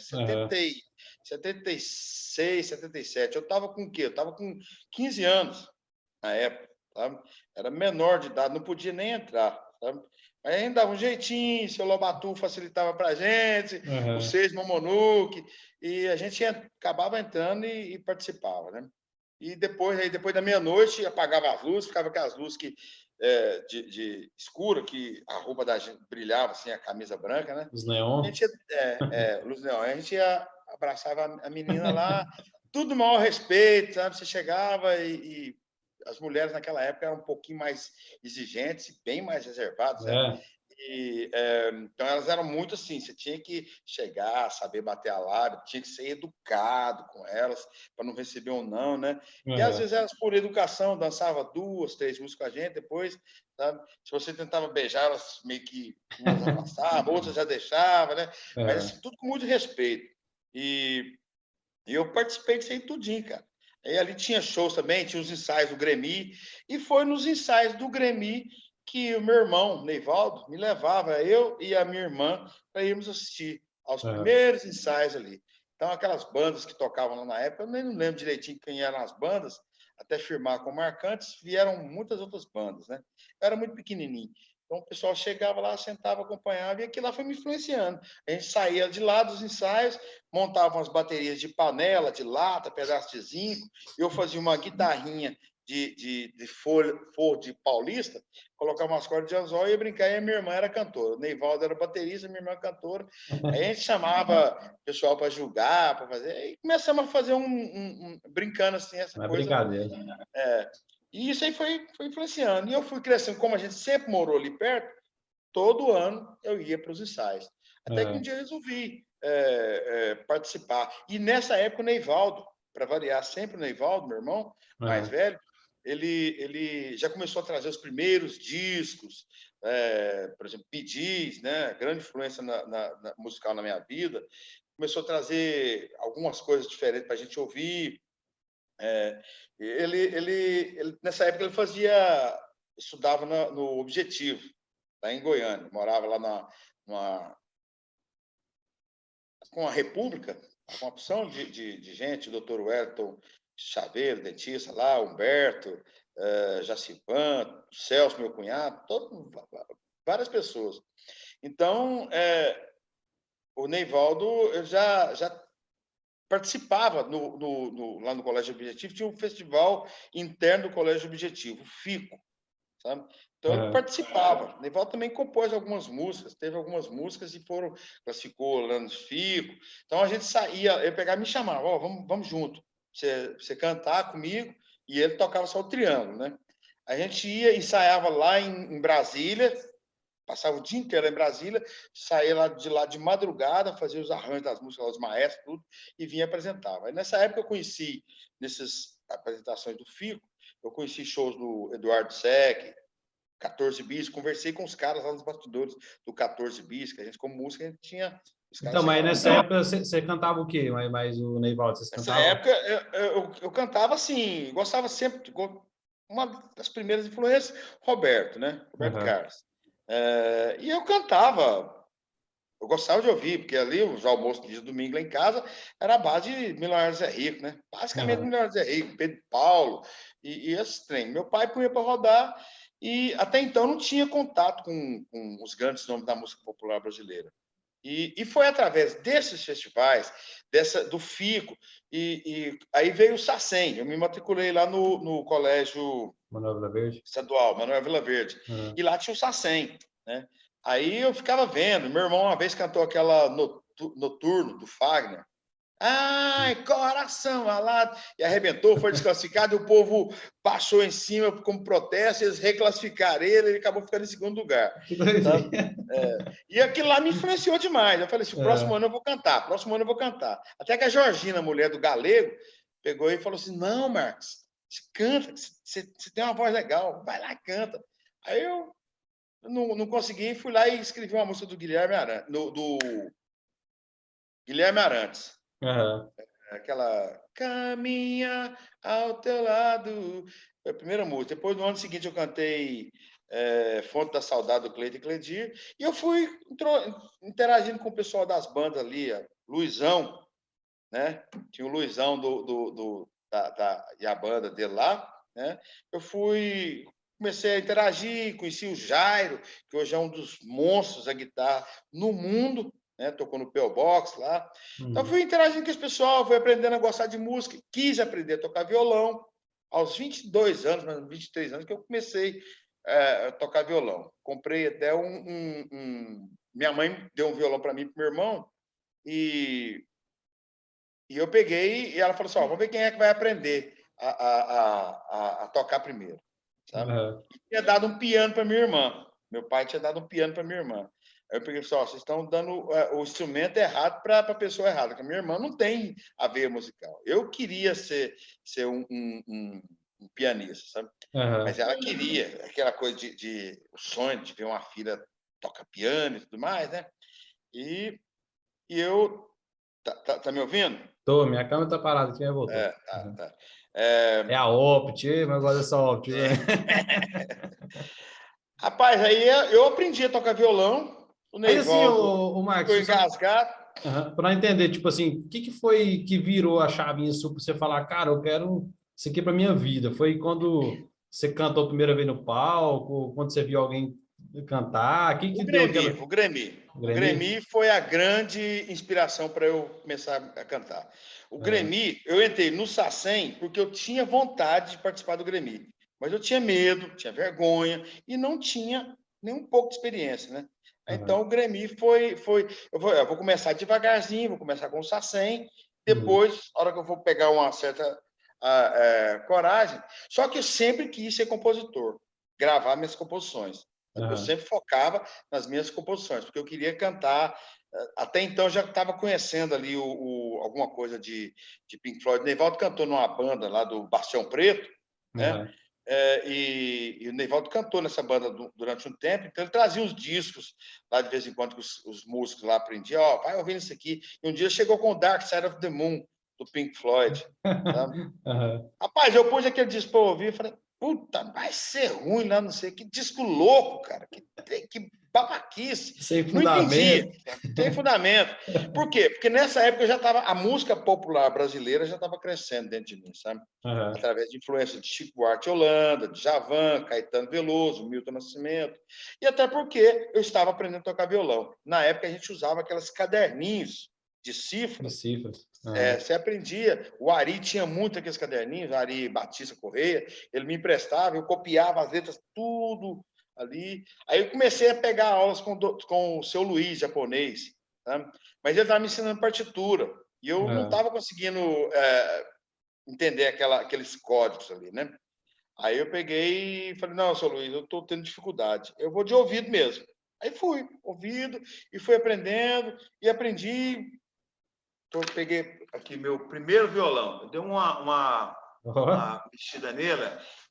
76, 77. Eu estava com o quê? Eu estava com 15 anos na época, sabe? Era menor de idade, não podia nem entrar, sabe? Mas ainda dava um jeitinho, seu Lobatu facilitava para a gente, o Seis Momonuque, e a gente acabava entrando e participava, né? E depois da meia-noite, apagava as luzes, ficava aquelas luzes de escura, que a roupa da gente brilhava, assim, a camisa branca, né? Os neon. Luz neon. A gente abraçava a menina lá, tudo maior respeito, sabe? Você chegava e as mulheres naquela época eram um pouquinho mais exigentes e bem mais reservadas, né? Então elas eram muito assim, você tinha que chegar, saber bater a lábia, tinha que ser educado com elas para não receber um não, né? E às vezes elas por educação dançava 2, 3 músicas com a gente, depois, sabe? Se você tentava beijar, elas meio que umas afastavam, outras já deixavam, né? Mas assim, tudo com muito respeito. E eu participei disso aí tudinho, cara. Aí ali tinha shows também, tinha os ensaios do Grêmio, e foi nos ensaios do Grêmio que o meu irmão, Neivaldo, me levava, eu e a minha irmã, para irmos assistir aos primeiros ensaios ali. Então, aquelas bandas que tocavam lá na época, eu nem não lembro direitinho quem eram as bandas, até firmar com marcantes, vieram muitas outras bandas, né? Eu era muito pequenininho. Então, o pessoal chegava lá, sentava, acompanhava, e aquilo lá foi me influenciando. A gente saía de lá dos ensaios, montava umas baterias de panela, de lata, pedaço de zinco, eu fazia uma guitarrinha de forro de paulista, colocava umas cordas de anzol e ia brincar, e a minha irmã era cantora. O Neivaldo era baterista, minha irmã cantora. Aí a gente chamava o pessoal para julgar, para fazer, e começamos a fazer brincando assim, essa Não é coisa. brincadeira. E isso aí foi influenciando. E eu fui crescendo, como a gente sempre morou ali perto, todo ano eu ia para os ensaios. Até que um dia eu resolvi participar. E nessa época o Neivaldo para variar, sempre o Neivaldo, meu irmão mais velho, ele já começou a trazer os primeiros discos, por exemplo, Bee Gees, né? Grande influência musical na minha vida. Começou a trazer algumas coisas diferentes para a gente ouvir. Nessa época, ele estudava no Objetivo, lá em Goiânia. Morava lá com a República, uma opção de gente, o doutor Wellington Chaveiro, dentista lá, Humberto, Jacivan, Celso, meu cunhado, várias pessoas. Então, o Neivaldo já participava lá no Colégio Objetivo, tinha um festival interno do Colégio Objetivo, o FICO, sabe? Então, ele participava. O Neivaldo também compôs algumas músicas, teve algumas músicas e classificou lá no FICO. Então, a gente saía, ele pegava e me chamava, vamos junto, você cantar comigo, e ele tocava só o triângulo, né? A gente ensaiava lá em Brasília, passava o dia inteiro em Brasília, saía de lá de madrugada, fazia os arranjos das músicas, os maestros, tudo, e vinha apresentava. Aí, nessa época, eu conheci, nessas apresentações do FICO, eu conheci shows do Eduardo Sec, 14 Bis, conversei com os caras lá nos bastidores do 14 Bis, que a gente, como música, a gente tinha... Então, mas nessa época você cantava o quê? Mas o Neivaldo, vocês Nessa cantavam? época, eu cantava assim, gostava sempre... Uma das primeiras influências, Roberto, né? Roberto Carlos. E eu cantava, eu gostava de ouvir, porque ali os almoços de domingo lá em casa era a base de Milionário Zé Rico, né? Basicamente Milionário Zé Rico, Pedro Paulo e esses trem. Meu pai punha para rodar e até então não tinha contato com os grandes nomes da música popular brasileira. E foi através desses festivais, do FICO, e aí veio o SACEM. Eu me matriculei lá no colégio Manuel Vila Verde. Estadual, Manuel Vila Verde. E lá tinha o SACEM, né? Aí eu ficava vendo. Meu irmão uma vez cantou aquela Noturno, do Fagner. Ai, coração alado. E arrebentou, foi desclassificado, e o povo passou em cima como protesto, eles reclassificaram ele acabou ficando em segundo lugar. Sabe? E aquilo lá me influenciou demais. Eu falei assim, próximo ano eu vou cantar, próximo ano eu vou cantar. Até que a Georgina, mulher do Galego, pegou e falou assim, não, Marcos, você canta, você tem uma voz legal, vai lá e canta. Aí eu não consegui, fui lá e escrevi uma música do Guilherme Arantes, do Guilherme Arantes. Aquela Caminha ao teu lado. Foi a primeira música. Depois, no ano seguinte, eu cantei Fonte da Saudade, do Cleiton e Cledir. E eu fui interagindo com o pessoal das bandas ali, Luizão, né? Tinha o Luizão e a banda dele lá, né? Eu comecei a interagir, conheci o Jairo, que hoje é um dos monstros da guitarra no mundo, né? Tocou no P.O. Box lá. Então, fui interagindo com esse pessoal, fui aprendendo a gostar de música, quis aprender a tocar violão. Aos 22 anos, mais 23 anos, que eu comecei a tocar violão. Comprei até Minha mãe deu um violão para mim e para meu irmão, e eu peguei, e ela falou assim, vamos ver quem é que vai aprender a tocar primeiro. Sabe? E tinha dado um piano para minha irmã. Meu pai tinha dado um piano para minha irmã. Aí eu peguei e falei, vocês estão dando o instrumento errado para a pessoa errada, porque a minha irmã não tem a veia musical. Eu queria ser um pianista, sabe? Mas ela queria, aquela coisa o sonho de ver uma filha tocar piano e tudo mais, né? E eu... Tá me ouvindo? Tô, minha câmera tá parada aqui, voltou. Tá. É a Opt, mas agora é só Opt. Rapaz, aí eu aprendi a tocar violão, o Mas assim, Neivaldo o Marcos, ficou engasgado. para entender, tipo assim, o que foi que virou a chavinha sua para você falar, cara, eu quero isso aqui para minha vida? Foi quando você cantou a primeira vez no palco, quando você viu alguém cantar? O que deu aquela... O Grêmio foi a grande inspiração para eu começar a cantar. O Grêmio, eu entrei no SACEM porque eu tinha vontade de participar do Grêmio, mas eu tinha medo, tinha vergonha e não tinha nem um pouco de experiência, né? Então, o Grêmio foi eu vou começar devagarzinho, vou começar com o SACEM, depois, a hora que eu vou pegar uma certa coragem. Só que eu sempre quis ser compositor, gravar minhas composições. Eu sempre focava nas minhas composições, porque eu queria cantar. Até então, eu já estava conhecendo ali alguma coisa de Pink Floyd. O Neyvaldo cantou numa banda lá do Bastião Preto, né? E o Neyvaldo cantou nessa banda durante um tempo, então ele trazia uns discos lá de vez em quando, que os músicos lá aprendiam, vai ouvindo isso aqui. E um dia chegou com o Dark Side of the Moon, do Pink Floyd. Sabe? Rapaz, eu pus aquele disco para ouvir e falei, puta, vai ser ruim lá, não sei, que disco louco, cara, que babaquice. Sem Não entendia, fundamento. tem fundamento. Por quê? Porque nessa época a música popular brasileira já estava crescendo dentro de mim, sabe? Através de influência de Chico Buarque de Holanda, de Djavan, Caetano Veloso, Milton Nascimento, e até porque eu estava aprendendo a tocar violão. Na época a gente usava aqueles caderninhos de cifras. Você aprendia. O Ari tinha muito aqueles caderninhos, o Ari Batista Correia, ele me emprestava, eu copiava as letras tudo ali. Aí eu comecei a pegar aulas com o seu Luiz, japonês, tá? Mas ele estava me ensinando partitura, e eu não estava conseguindo entender aqueles códigos ali, né? Aí eu peguei e falei, não, seu Luiz, eu estou tendo dificuldade, eu vou de ouvido mesmo. Aí fui, ouvido, e fui aprendendo, e aprendi. Então, eu peguei aqui meu primeiro violão, eu dei uma mexida nele,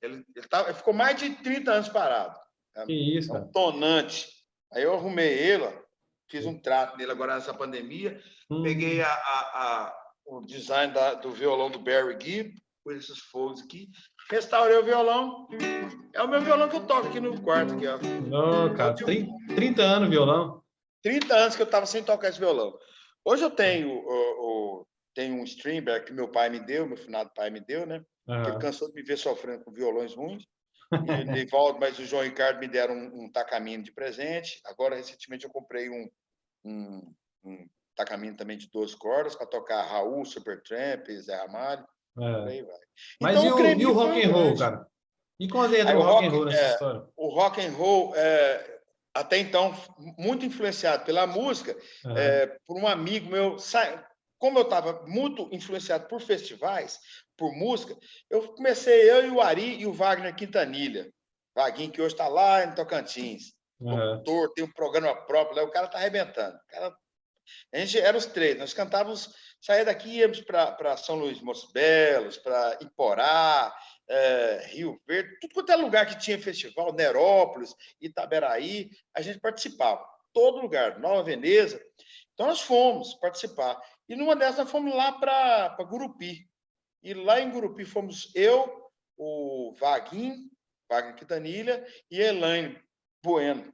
ele ficou mais de 30 anos parado. Que isso, um tonante. Aí eu arrumei ele, fiz um trato nele agora nessa pandemia, peguei o design do violão do Barry Gibb, com esses fogos aqui, restaurei o violão, é o meu violão que eu toco aqui no quarto. Aqui, ó. Cara, 30 anos violão. 30 anos que eu estava sem tocar esse violão. Hoje eu tenho um Strindberg que meu pai me deu, meu finado pai me deu, né? Que ele cansou de me ver sofrendo com violões ruins. E o Neyvaldo, mas o João Ricardo me deram um Takamine de presente. Agora, recentemente, eu comprei um Takamine também de 12 cordas para tocar Raul, Supertramp, Zé Ramalho. Por aí vai. Mas então, e o rock and roll, cara? E quando entra o rock and roll nessa história? O rock and roll até então, muito influenciado pela música, por um amigo meu. Como eu estava muito influenciado por festivais, por música, eu eu e o Ari e o Wagner Quintanilha. Vaguinho, que hoje está lá em Tocantins. Locutor, tem um programa próprio, lá, o cara está arrebentando. A gente era os três, nós cantávamos, saía daqui, íamos para São Luís Montes Belos, para Iporá, Rio Verde, tudo quanto é lugar que tinha festival, Nerópolis, Itaberaí, a gente participava. Todo lugar, Nova Veneza. Então, nós fomos participar. E numa dessas, nós fomos lá para Gurupi. E lá em Gurupi fomos eu, o Wagner Quintanilha e a Elaine Bueno.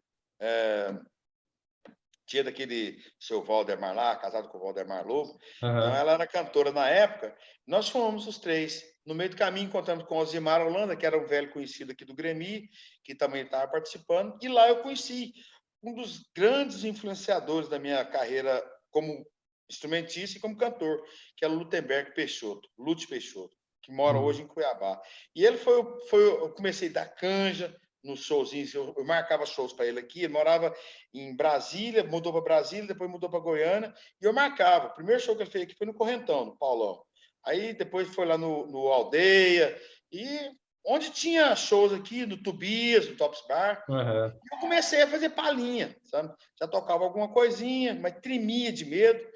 Tia daquele seu Valdemar lá, casado com o Valdemar Lobo. Então, ela era cantora na época. Nós fomos os três. No meio do caminho, encontramos com o Osimar Holanda, que era um velho conhecido aqui do Grêmio, que também estava participando. E lá eu conheci um dos grandes influenciadores da minha carreira como instrumentista e como cantor, que é o Lutemberg Peixoto, Lute Peixoto, que mora hoje em Cuiabá. E ele eu comecei a dar canja nos showzinhos, eu marcava shows para ele aqui, ele morava em Brasília, mudou para Brasília, depois mudou para Goiânia, e eu marcava. O primeiro show que ele fez aqui foi no Correntão, no Paulão. Aí depois foi lá no Aldeia, e onde tinha shows aqui, no Tubias, no Tops Bar, eu comecei a fazer palhinha, sabe? Já tocava alguma coisinha, mas tremia de medo.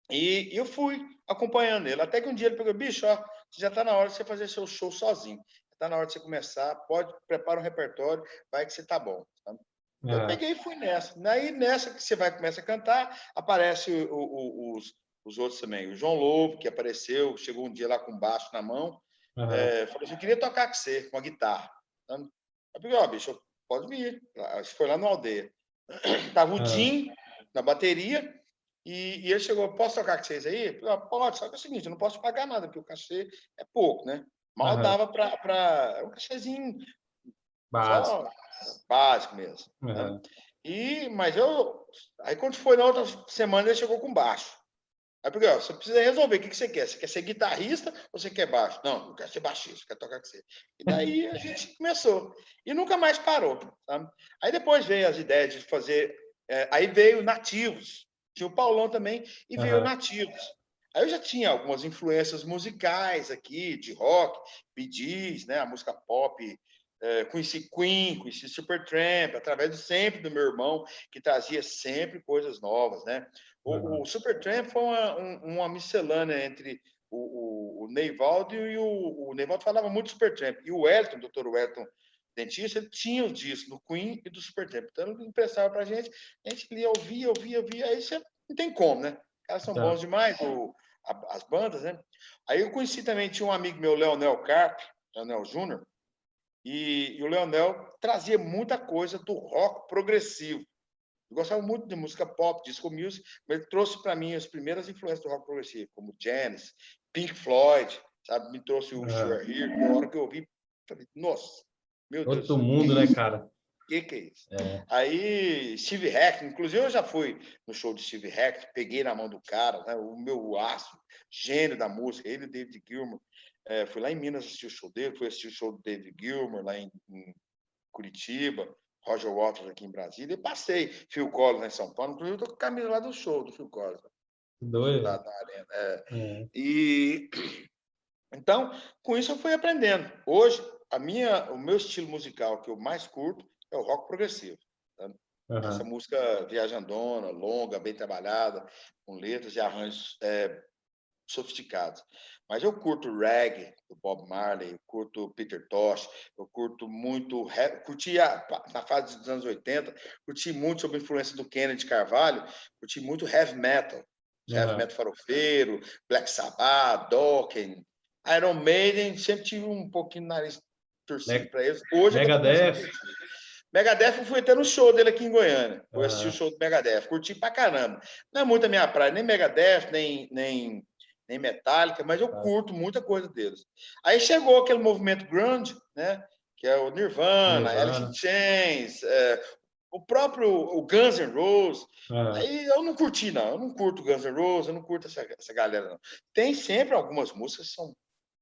E eu fui acompanhando ele, até que um dia ele pegou, bicho, ó, já está na hora de você fazer seu show sozinho. Está na hora de você começar, prepara um repertório, vai que você tá bom. Sabe? Eu peguei e fui nessa. Aí, nessa que você começa a cantar, aparece os outros também. O João Lobo, que apareceu, chegou um dia lá com baixo na mão, falou assim, eu queria tocar com você, com a guitarra. Sabe? Eu peguei, ó, bicho, pode vir. Foi lá no Aldeia. Tava o Jim na bateria, e ele chegou, posso tocar com vocês aí? Eu falei, pode, só que é o seguinte, eu não posso pagar nada, porque o cachê é pouco, né? Mal dava para um cachezinho só básico mesmo. Né? Mas aí quando foi na outra semana, ele chegou com baixo. Aí porque você precisa resolver o que você quer. Você quer ser guitarrista ou você quer baixo? Não, eu quero ser baixista, quero tocar com você. E daí a gente começou. E nunca mais parou. Sabe? Aí depois veio as ideias de fazer. Aí veio Nativos. Tinha o Paulão também, e veio Nativos. Aí eu já tinha algumas influências musicais aqui, de rock, Bee Gees, né? A música pop conheci Queen, conheci Supertramp, através sempre do meu irmão, que trazia sempre coisas novas, né? O Supertramp foi uma miscelânea entre o Neyvaldo e o Neyvaldo falava muito do Supertramp. E o Wellington, o Dr. Wellington, dentista, ele tinha os discos do Queen e do Supertramp. Então, ele emprestava pra gente, a gente lia, ouvia, aí você não tem como, né? Os caras são bons demais, as bandas, né? Aí eu conheci também, tinha um amigo meu, Leonel Carpe, Leonel Júnior, e o Leonel trazia muita coisa do rock progressivo. Eu gostava muito de música pop, disco music, mas ele trouxe para mim as primeiras influências do rock progressivo, como Janis, Pink Floyd, sabe? Me trouxe o Sure Here, que a hora que eu ouvi, falei, nossa, meu Deus. Outro mundo, né, cara? Que é isso? Aí, Steve Hackett, inclusive eu já fui no show de Steve Hackett, peguei na mão do cara, né, o meu astro, gênio da música, ele e David Gilmour. Fui lá em Minas assistir o show dele, fui assistir o show do David Gilmour lá em Curitiba, Roger Waters aqui em Brasília, e passei Phil Collins lá em São Paulo, inclusive eu tô com a camisa lá do show do Phil Collins. Doido. Lá da arena. E então, com isso eu fui aprendendo. Hoje, o meu estilo musical que eu mais curto é o rock progressivo. Tá? Essa música viajandona, longa, bem trabalhada, com letras e arranjos sofisticados. Mas eu curto reggae do Bob Marley, eu curto Peter Tosh, eu curto muito, curtia na fase dos anos 80, curti muito sob a influência do Kennedy Carvalho, curti muito heavy metal farofeiro, Black Sabbath, Dokken, Iron Maiden, sempre tive um pouquinho de nariz torcido para eles. Hoje Megadeth. Megadeth, eu fui até no show dele aqui em Goiânia. Eu assisti o show do Megadeth, curti pra caramba. Não é muito a minha praia, nem Megadeth, nem Metallica, mas eu curto muita coisa deles. Aí chegou aquele movimento grunge, né? Que é o Nirvana, Alice in Chains, o próprio Guns N' Roses. Aí eu não curti, não. Eu não curto Guns N' Roses, eu não curto essa galera, não. Tem sempre algumas músicas que são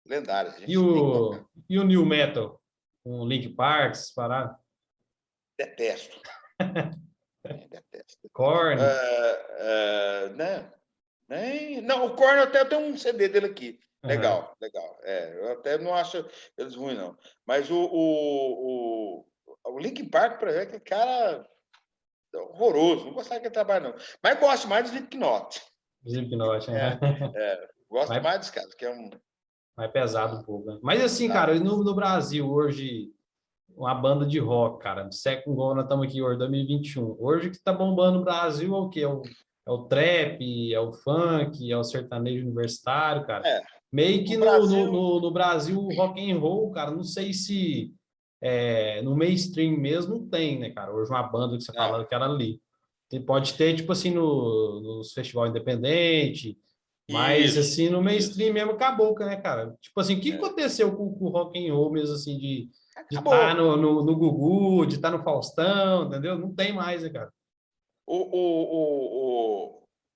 lendárias. E o New Metal? Com Linkin Park, paradas? Detesto. Detesto. Korn? Né? Não, o Korn até tem um CD dele aqui. Legal. Eu até não acho eles ruins, não. Mas o Linkin Park, por exemplo, é cara horroroso. Não gostava que ele trabalha, não. Mas gosto mais do Slipknot. Slipknot, gosto mais dos caras, que é um... Mais pesado um pouco, né? Mas assim, cara, no Brasil, hoje, uma banda de rock, cara, século igual nós estamos aqui hoje, 2021. Hoje o que tá bombando no Brasil é o quê? É o trap, é o funk, é o sertanejo universitário, cara. Meio que no Brasil, o rock and roll, cara, não sei se no mainstream mesmo tem, né, cara? Hoje uma banda que você falava que era ali. Pode ter, tipo assim, nos festival independente, mas, assim, no mainstream mesmo acabou, né, cara? Tipo assim, o que aconteceu com o rock and roll mesmo, assim, de estar no Gugu, de estar no Faustão, entendeu? Não tem mais, né, cara?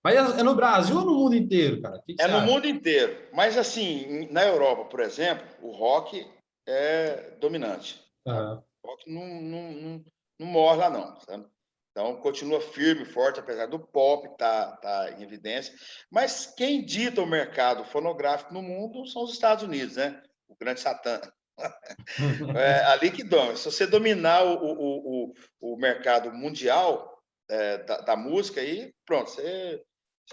Mas é no Brasil ou no mundo inteiro, cara? Que no mundo inteiro. Mas, assim, na Europa, por exemplo, o rock é dominante. O rock não morre lá, não. Sabe? Então, continua firme, forte, apesar do pop tá em evidência. Mas quem dita o mercado fonográfico no mundo são os Estados Unidos, né? O grande Satã. Ali que domina. Se você dominar o mercado mundial da música, aí pronto, você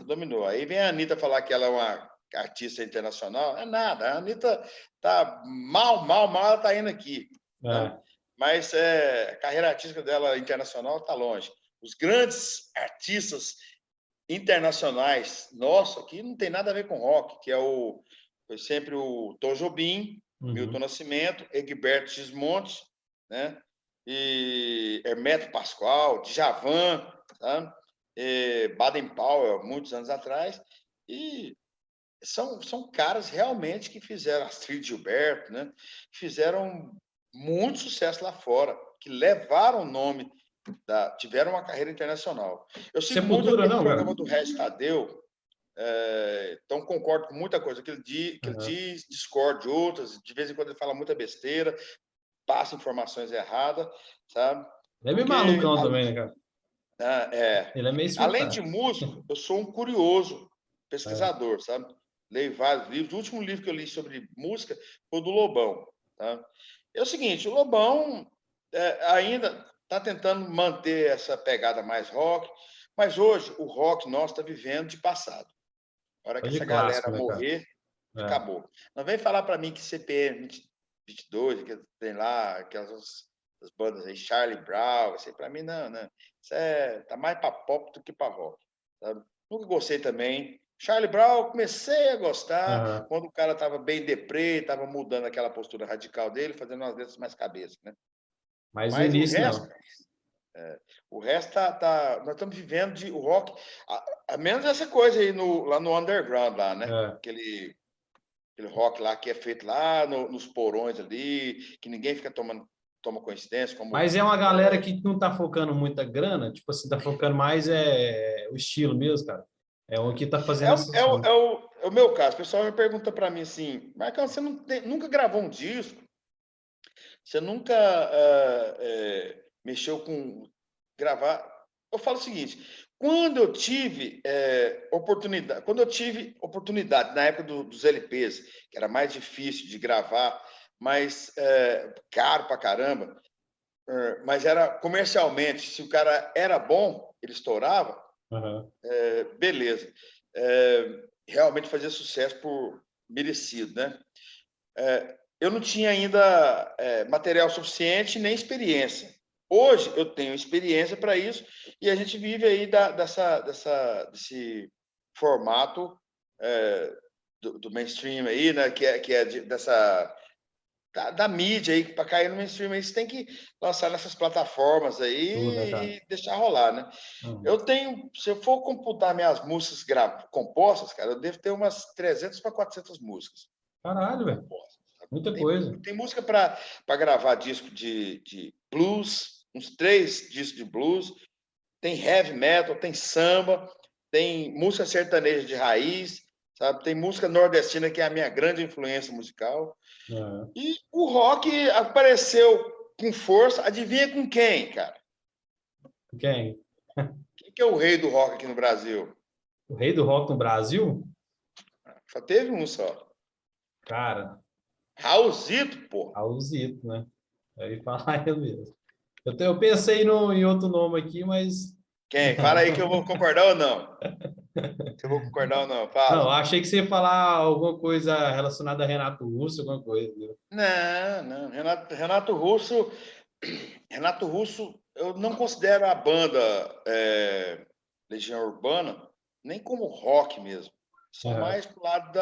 dominou. Aí vem a Anitta falar que ela é uma artista internacional. É nada. A Anitta tá mal, ela tá indo aqui. Né? Mas a carreira artística dela internacional está longe. Os grandes artistas internacionais nossos aqui não tem nada a ver com rock, que foi sempre o Tom Jobim, Milton Nascimento, Egberto Gismonti, né? E Hermeto Pascoal, Djavan, tá? Baden Powell, muitos anos atrás, e são caras realmente que fizeram, Astrid Gilberto, né? Fizeram muito sucesso lá fora, que levaram o nome, tiveram uma carreira internacional. Eu sigo muito aquele programa do Regis Tadeu, então concordo com muita coisa que ele diz, discordo de outras, de vez em quando ele fala muita besteira, passa informações erradas, sabe? Ele é meio malucão também, né, cara? Ele é meio além de músico, eu sou um curioso pesquisador, sabe? Leio vários livros. O último livro que eu li sobre música foi o do Lobão. Tá? É o seguinte, o Lobão ainda está tentando manter essa pegada mais rock, mas hoje o rock nosso está vivendo de passado. A hora Só que de essa clássico, galera né, cara? morrer, É. acabou. Não vem falar para mim que CPM 22, que tem lá aquelas as bandas aí, Charlie Brown, isso aí para mim não, não. Isso tá mais para pop do que para rock. Sabe? Nunca gostei também. Charlie Brown, comecei a gostar Aham. quando o cara estava bem deprê, estava mudando aquela postura radical dele, fazendo umas letras mais cabeça, né? Mas no Mas início, não. o resto nós estamos vivendo de o rock, a menos essa coisa aí lá no underground lá, né? É. Aquele rock lá que é feito lá nos porões ali, que ninguém toma coincidência, como Mas é uma galera que não tá focando muita grana, tipo assim, tá focando mais o estilo mesmo, cara. É o que tá fazendo essas músicas. é o meu caso. O pessoal me pergunta para mim assim, Marcão, você nunca gravou um disco? Você nunca mexeu com gravar? Eu falo o seguinte: quando eu tive oportunidade na época dos LPs, que era mais difícil de gravar, mais caro pra caramba, mas era comercialmente, se o cara era bom, ele estourava, Aham. beleza. Realmente fazia sucesso por merecido, né? Eu não tinha ainda material suficiente nem experiência. Hoje eu tenho experiência para isso e a gente vive aí desse formato do mainstream aí, né? Que é da mídia aí, para cair no mainstream aí, você tem que lançar nessas plataformas Tudo, né, cara? aí e deixar rolar, né? Uhum. Se eu for computar minhas músicas compostas, cara, eu devo ter umas 300 para 400 músicas Caralho, velho. compostas. Muita Tem, coisa. tem música para gravar disco de blues, uns 3 discos de blues, tem heavy metal, tem samba, tem música sertaneja de raiz, sabe? Tem música nordestina, que é a minha grande influência musical. Aham. E o rock apareceu com força. Adivinha com quem, cara? Quem? Quem que é o rei do rock aqui no Brasil? O rei do rock no Brasil? Só teve um só. Cara, Raulzito, pô. Raulzito, né? Aí falar eu mesmo. Eu pensei em outro nome aqui, mas. Quem? Fala aí que eu vou concordar ou não. Se eu vou concordar ou não, Não, fala. achei que você ia falar alguma coisa relacionada a Renato Russo, alguma coisa, viu? Não, não. Renato Russo, eu não considero a banda Legião Urbana nem como rock mesmo. São Aham. mais pro lado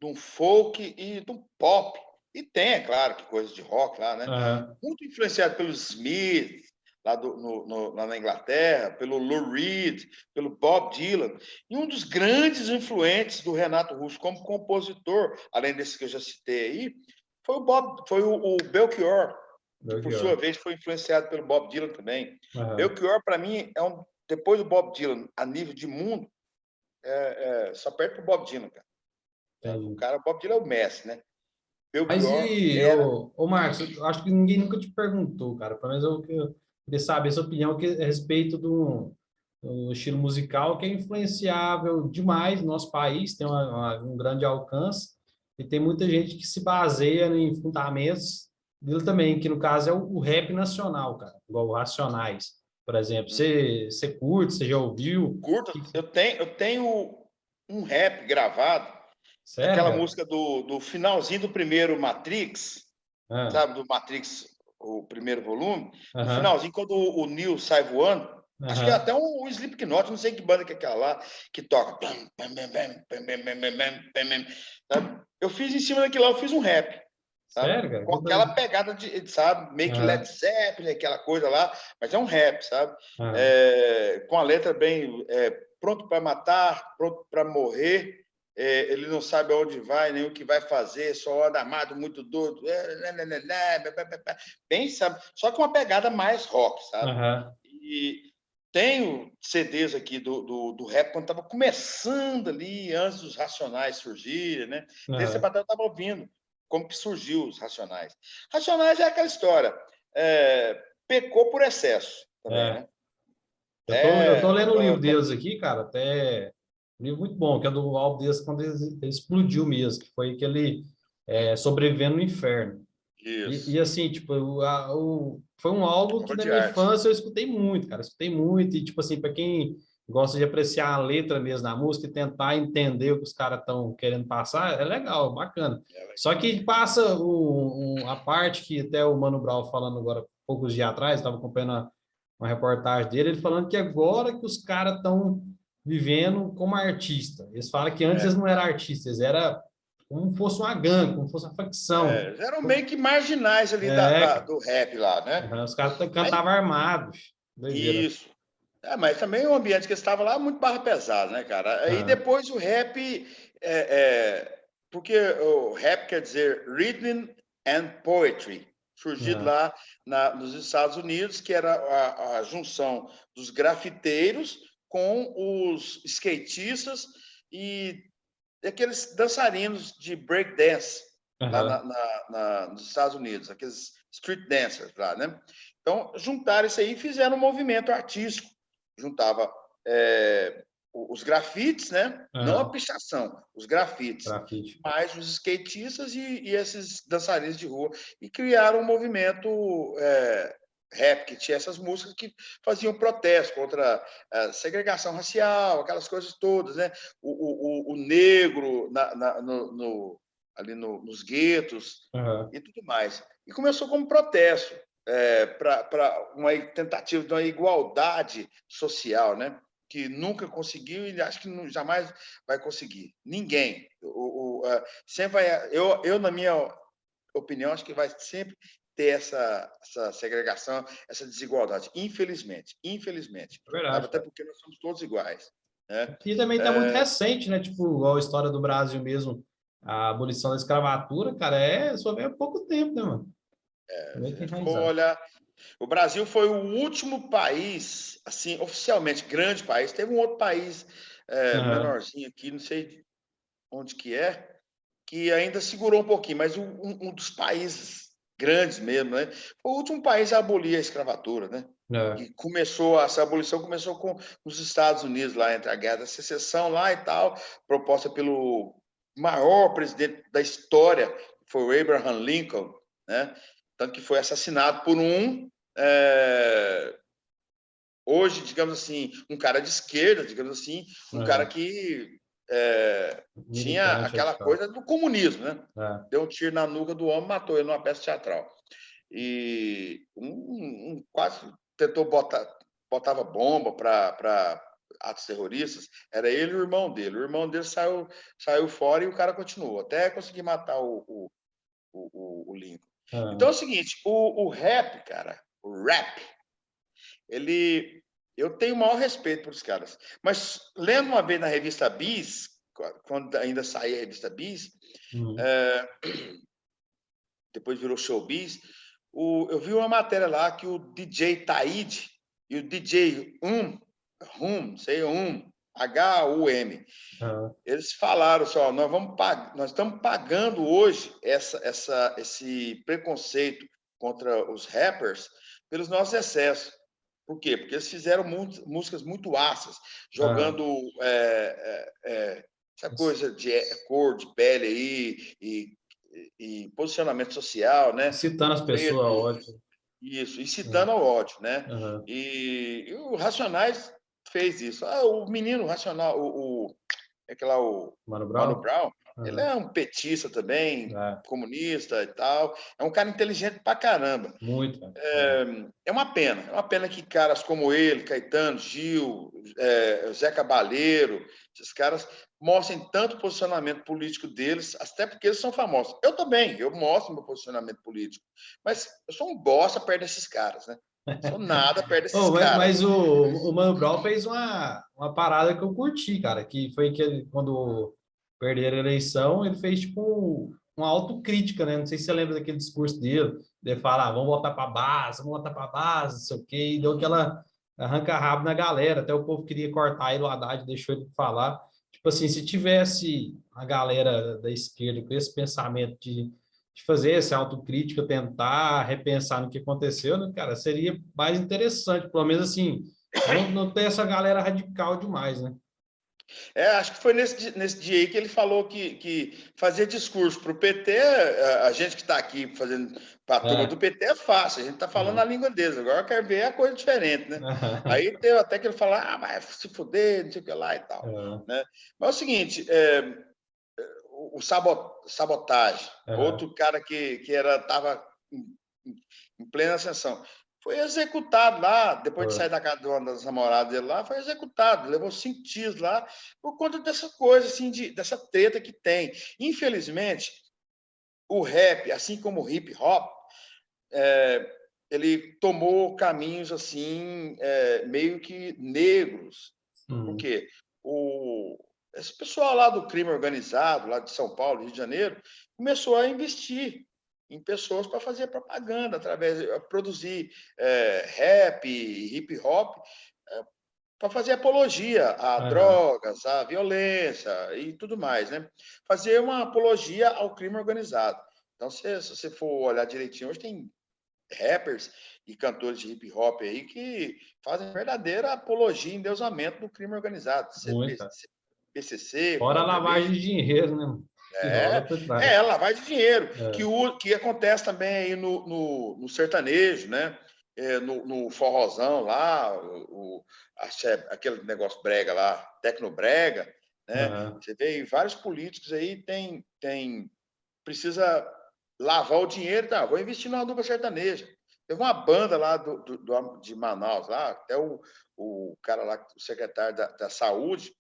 de um folk e de um pop. E tem, é claro, que coisa de rock lá, né? Aham. Muito influenciado pelos Smith, lá na Inglaterra, pelo Lou Reed, pelo Bob Dylan. E um dos grandes influentes do Renato Russo como compositor, além desses que eu já citei aí, foi o Belchior, que por sua Belchior. vez foi influenciado pelo Bob Dylan também. Aham. Belchior, para mim, depois do Bob Dylan, a nível de mundo, só perto do Bob Dylan, cara. Sabe? Entendi. O Bob Dylan é o mestre, né? Mas Belchior e, era. Marcos, eu acho que ninguém nunca te perguntou, cara. Pelo menos eu queria saber a sua opinião a respeito do estilo musical que é influenciável demais no nosso país, tem um grande alcance, e tem muita gente que se baseia em fundamentos dele também, que no caso é o rap nacional, cara, igual o Racionais, por exemplo. Você curte, você já ouviu? Curto, eu tenho um rap gravado, Sério, daquela cara? música do finalzinho do primeiro Matrix, Ah, sabe, do Matrix, o primeiro volume, no aham, finalzinho, quando o Neo sai voando, acho que é aham. até um Slipknot, não sei que banda que é aquela lá, que toca. Sabe? Eu fiz em cima daquilo lá, eu fiz um rap, sabe? Sério, cara? Com Que aquela doido. pegada sabe, meio que Led Aham, Zeppelin, aquela coisa lá, mas é um rap, sabe? aham. Com a letra bem pronto para matar, pronto para morrer, ele não sabe aonde vai, nem o que vai fazer, só anda armado, muito doido, bem, sabe? Só com uma pegada mais rock, sabe? Aham. E tenho CDs aqui do rap quando estava começando ali, antes dos Racionais surgirem, né? Desse tempo Aham. até eu estava ouvindo como que surgiu os Racionais. Racionais é aquela história, pecou por excesso também, É. né? Eu tô É, lendo o livro deles aqui, cara, até um livro muito bom, que é do álbum deles quando ele explodiu mesmo, que foi aquele Sobrevivendo no Inferno. Isso. Assim, tipo, foi um álbum que Obra na de minha arte. infância eu escutei muito, cara. Escutei muito, e tipo assim, para quem gosta de apreciar a letra mesmo da música e tentar entender o que os caras estão querendo passar, é legal, bacana. É Só legal. que passa a parte que até o Mano Brown falando agora, poucos dias atrás, estava acompanhando uma reportagem dele, ele falando que agora que os caras estão vivendo como artista. Eles falam que antes eles É. não eram artistas, eles eram como fosse uma gangue, como fosse uma facção. Eram meio que marginais ali É, do rap lá, né? os caras Aí, cantavam armados. Doideira. isso. Mas também o ambiente que estava lá, muito barra pesada, né, cara? Aí Aham, depois o rap, porque o rap quer dizer Rhythm and Poetry, surgido aham, lá nos Estados Unidos, que era a junção dos grafiteiros com os skatistas e aqueles dançarinos de breakdance lá aham. nos Estados Unidos, aqueles street dancers lá, né? Então, juntaram isso aí e fizeram um movimento artístico. Juntava os grafites, né? Não a Aham, pichação, os grafites, grafite. mais os skatistas e esses dançarinos de rua. E criaram um movimento rap, que tinha essas músicas que faziam protesto contra a segregação racial, aquelas coisas todas, né? O negro ali nos guetos Aham, e tudo mais. E começou como protesto para uma tentativa de uma igualdade social, né? Que nunca conseguiu e acho que jamais vai conseguir. Ninguém. Sempre vai, na minha opinião, acho que vai sempre ter essa segregação, essa desigualdade. Infelizmente, infelizmente. é Sabe? verdade, Até cara. porque nós somos todos iguais. Né? Aqui também tá muito recente, né? Tipo, igual a história do Brasil mesmo, a abolição da escravatura, cara, só veio há pouco tempo, né, mano? Se Meio a que gente for enraizado. olhar, o Brasil foi o último país, assim, oficialmente, grande país. Teve um outro país Aham, menorzinho aqui, não sei onde que ainda segurou um pouquinho, mas um dos países grandes mesmo, né? Foi o último país a abolir a escravatura, né? é. E essa abolição começou com os Estados Unidos, lá entre a Guerra da Secessão lá e tal, proposta pelo maior presidente da história, que foi o Abraham Lincoln, né? Tanto que foi assassinado por hoje, digamos assim, um cara de esquerda, digamos assim, um cara Aham. que tinha Militante aquela radical. coisa do comunismo, né? É. Deu um tiro na nuca do homem, matou ele numa peça teatral. E quase tentou botava bomba para atos terroristas. Era ele e o irmão dele. O irmão dele saiu fora e o cara continuou, até conseguir matar o Lincoln. Então é o Aham. seguinte, o rap, cara, o rap, eu tenho o maior respeito por os caras. Mas lendo uma vez na revista Bis, quando ainda saía a revista Bis, Uhum. é, depois virou Showbiz, eu vi uma matéria lá que o DJ Taíde e o DJ Hum, sei, H-U-M, Aham. eles falaram só, nós estamos pagando hoje esse preconceito contra os rappers pelos nossos excessos. Por quê? Porque eles fizeram músicas muito ácidas, Aham. jogando essa coisa de cor de pele aí e posicionamento social, né? O Citando as pessoas, preto, ódio. isso, Aham. incitando ao ódio, né? Aham. E o Racionais fez isso. O menino Racional, o Mano Mano Brown? Brown, ele Aham. é um petista também, É. comunista e tal. É um cara inteligente pra caramba. Muito, cara. É uma pena que caras como ele, Caetano, Gil, Zé Cabaleiro, esses caras mostrem tanto posicionamento político deles, até porque eles são famosos. Eu também, eu mostro meu posicionamento político, mas eu sou um bosta perto desses caras, né? Sou nada perto desses Oh, caras. mas o Mano Brown fez uma parada que eu curti, cara, que foi que quando perderam a eleição, ele fez tipo uma autocrítica, né? Não sei se você lembra daquele discurso dele, de falar, vamos voltar para base, vamos voltar para base, não sei o quê, e deu aquela arranca-rabo na galera, até o povo queria cortar ele, o Haddad deixou ele falar. Tipo assim, se tivesse a galera da esquerda com esse pensamento de fazer essa autocrítica, tentar repensar no que aconteceu, né, cara, seria mais interessante, pelo menos assim, não ter essa galera radical demais, né? Acho que foi nesse dia aí que ele falou que fazer discurso para o PT, a gente que está aqui fazendo para a turma do PT é fácil, a gente está falando a língua deles, agora quer ver a coisa diferente, né? Aí deu até que ele falar, vai se fuder, não sei o que lá e tal. Né? Mas é o seguinte, o Sabotagem, outro cara que estava em plena ascensão, foi executado lá, depois de sair da casa de uma das namoradas dele lá, foi executado, levou 5 dias lá, por conta dessa coisa, assim, dessa treta que tem. Infelizmente, o rap, assim como o hip hop, ele tomou caminhos, assim, meio que negros. Por quê? Esse pessoal lá do crime organizado, lá de São Paulo, Rio de Janeiro, começou a investir em pessoas para fazer propaganda, produzir rap, hip hop, para fazer apologia a drogas, à violência e tudo mais, né? Fazer uma apologia ao crime organizado. Então, se você for olhar direitinho, hoje tem rappers e cantores de hip hop aí que fazem verdadeira apologia e endeusamento do crime organizado. PCC, Fora a Comando lavagem Vermelho. de dinheiro, né? Que rola por trás. Lavagem de dinheiro, que acontece também aí no sertanejo, né? No forrozão lá, aquele negócio brega lá, tecnobrega, né? Você vê vários políticos aí precisa lavar o dinheiro, tá? Vou investir numa dupla sertaneja. Teve uma banda lá de Manaus, lá, até o cara lá, o secretário da Saúde,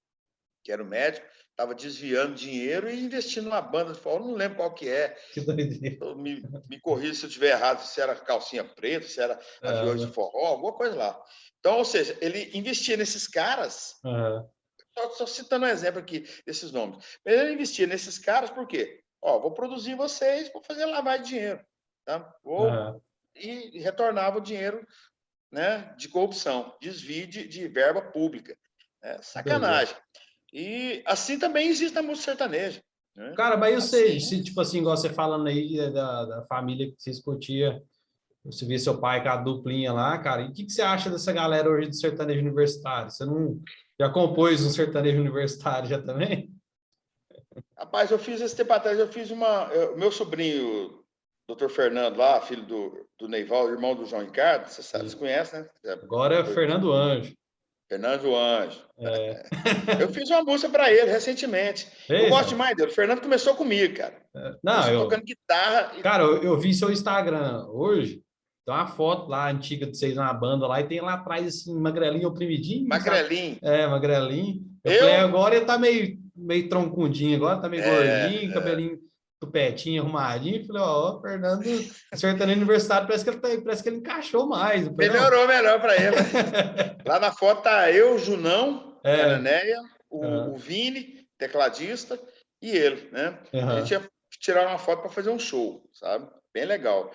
que era o médico, estava desviando dinheiro e investindo numa banda de forró, não lembro qual que é. Que doideira. Me corrija se eu estiver errado, se era calcinha preta, se era aviões de forró, alguma coisa lá. Então, ou seja, ele investia nesses caras, só citando um exemplo aqui desses nomes, mas ele investia nesses caras por quê? Vou produzir vocês, vou fazer lavagem de dinheiro, tá? E retornava o dinheiro, né, de corrupção, desvio de verba pública. Sacanagem. E assim também existe na música sertaneja. Né? Cara, mas eu sei, Assim, tipo assim, igual você falando aí da família que você curtia, você vê seu pai com a duplinha lá, cara, e o que você acha dessa galera hoje do sertanejo universitário? Você não já compôs um sertanejo universitário já também? rapaz, eu fiz esse tempo atrás, meu sobrinho, doutor Fernando lá, filho do Neival, irmão do João Ricardo, você sabe, você conhece, né? Agora é Fernando Anjo. Fernando Anjo. Eu fiz uma música para ele recentemente. Eu Ei, gosto cara. demais dele. O Fernando começou comigo, cara. Não, Começou tocando guitarra. Cara, eu vi seu Instagram hoje, tem uma foto lá antiga de vocês na banda lá, e tem lá atrás, assim, magrelinho oprimidinho, sabe? Magrelinho. Magrelinho. Eu falei, agora ele tá meio troncudinho, agora tá meio gordinho, cabelinho tupetinho, arrumadinho. Eu falei, Fernando, sertanejo universitário, parece que ele encaixou mais. Não foi, não? Melhor para ele, né? Lá na foto tá eu, o Junão, e a Nenéia, o Vini, tecladista, e ele, né? A gente ia tirar uma foto para fazer um show, sabe? Bem legal.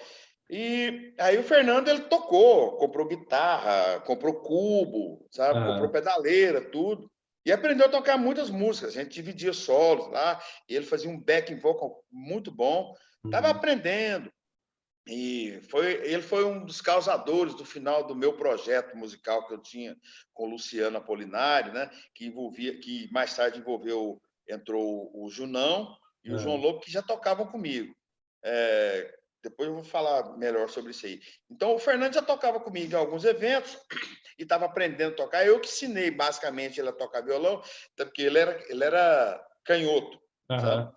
E aí o Fernando, ele tocou, comprou guitarra, comprou cubo, sabe? Comprou pedaleira, tudo. E aprendeu a tocar muitas músicas. A gente dividia solos lá, e ele fazia um backing vocal muito bom. Tava aprendendo. E ele foi um dos causadores do final do meu projeto musical que eu tinha com o Luciano Apolinário, né? Que mais tarde entrou o Junão e o João Lobo, que já tocavam comigo. Depois eu vou falar melhor sobre isso aí. Então, o Fernando já tocava comigo em alguns eventos e estava aprendendo a tocar. Eu que ensinei, basicamente, ele a tocar violão, porque ele era canhoto, sabe?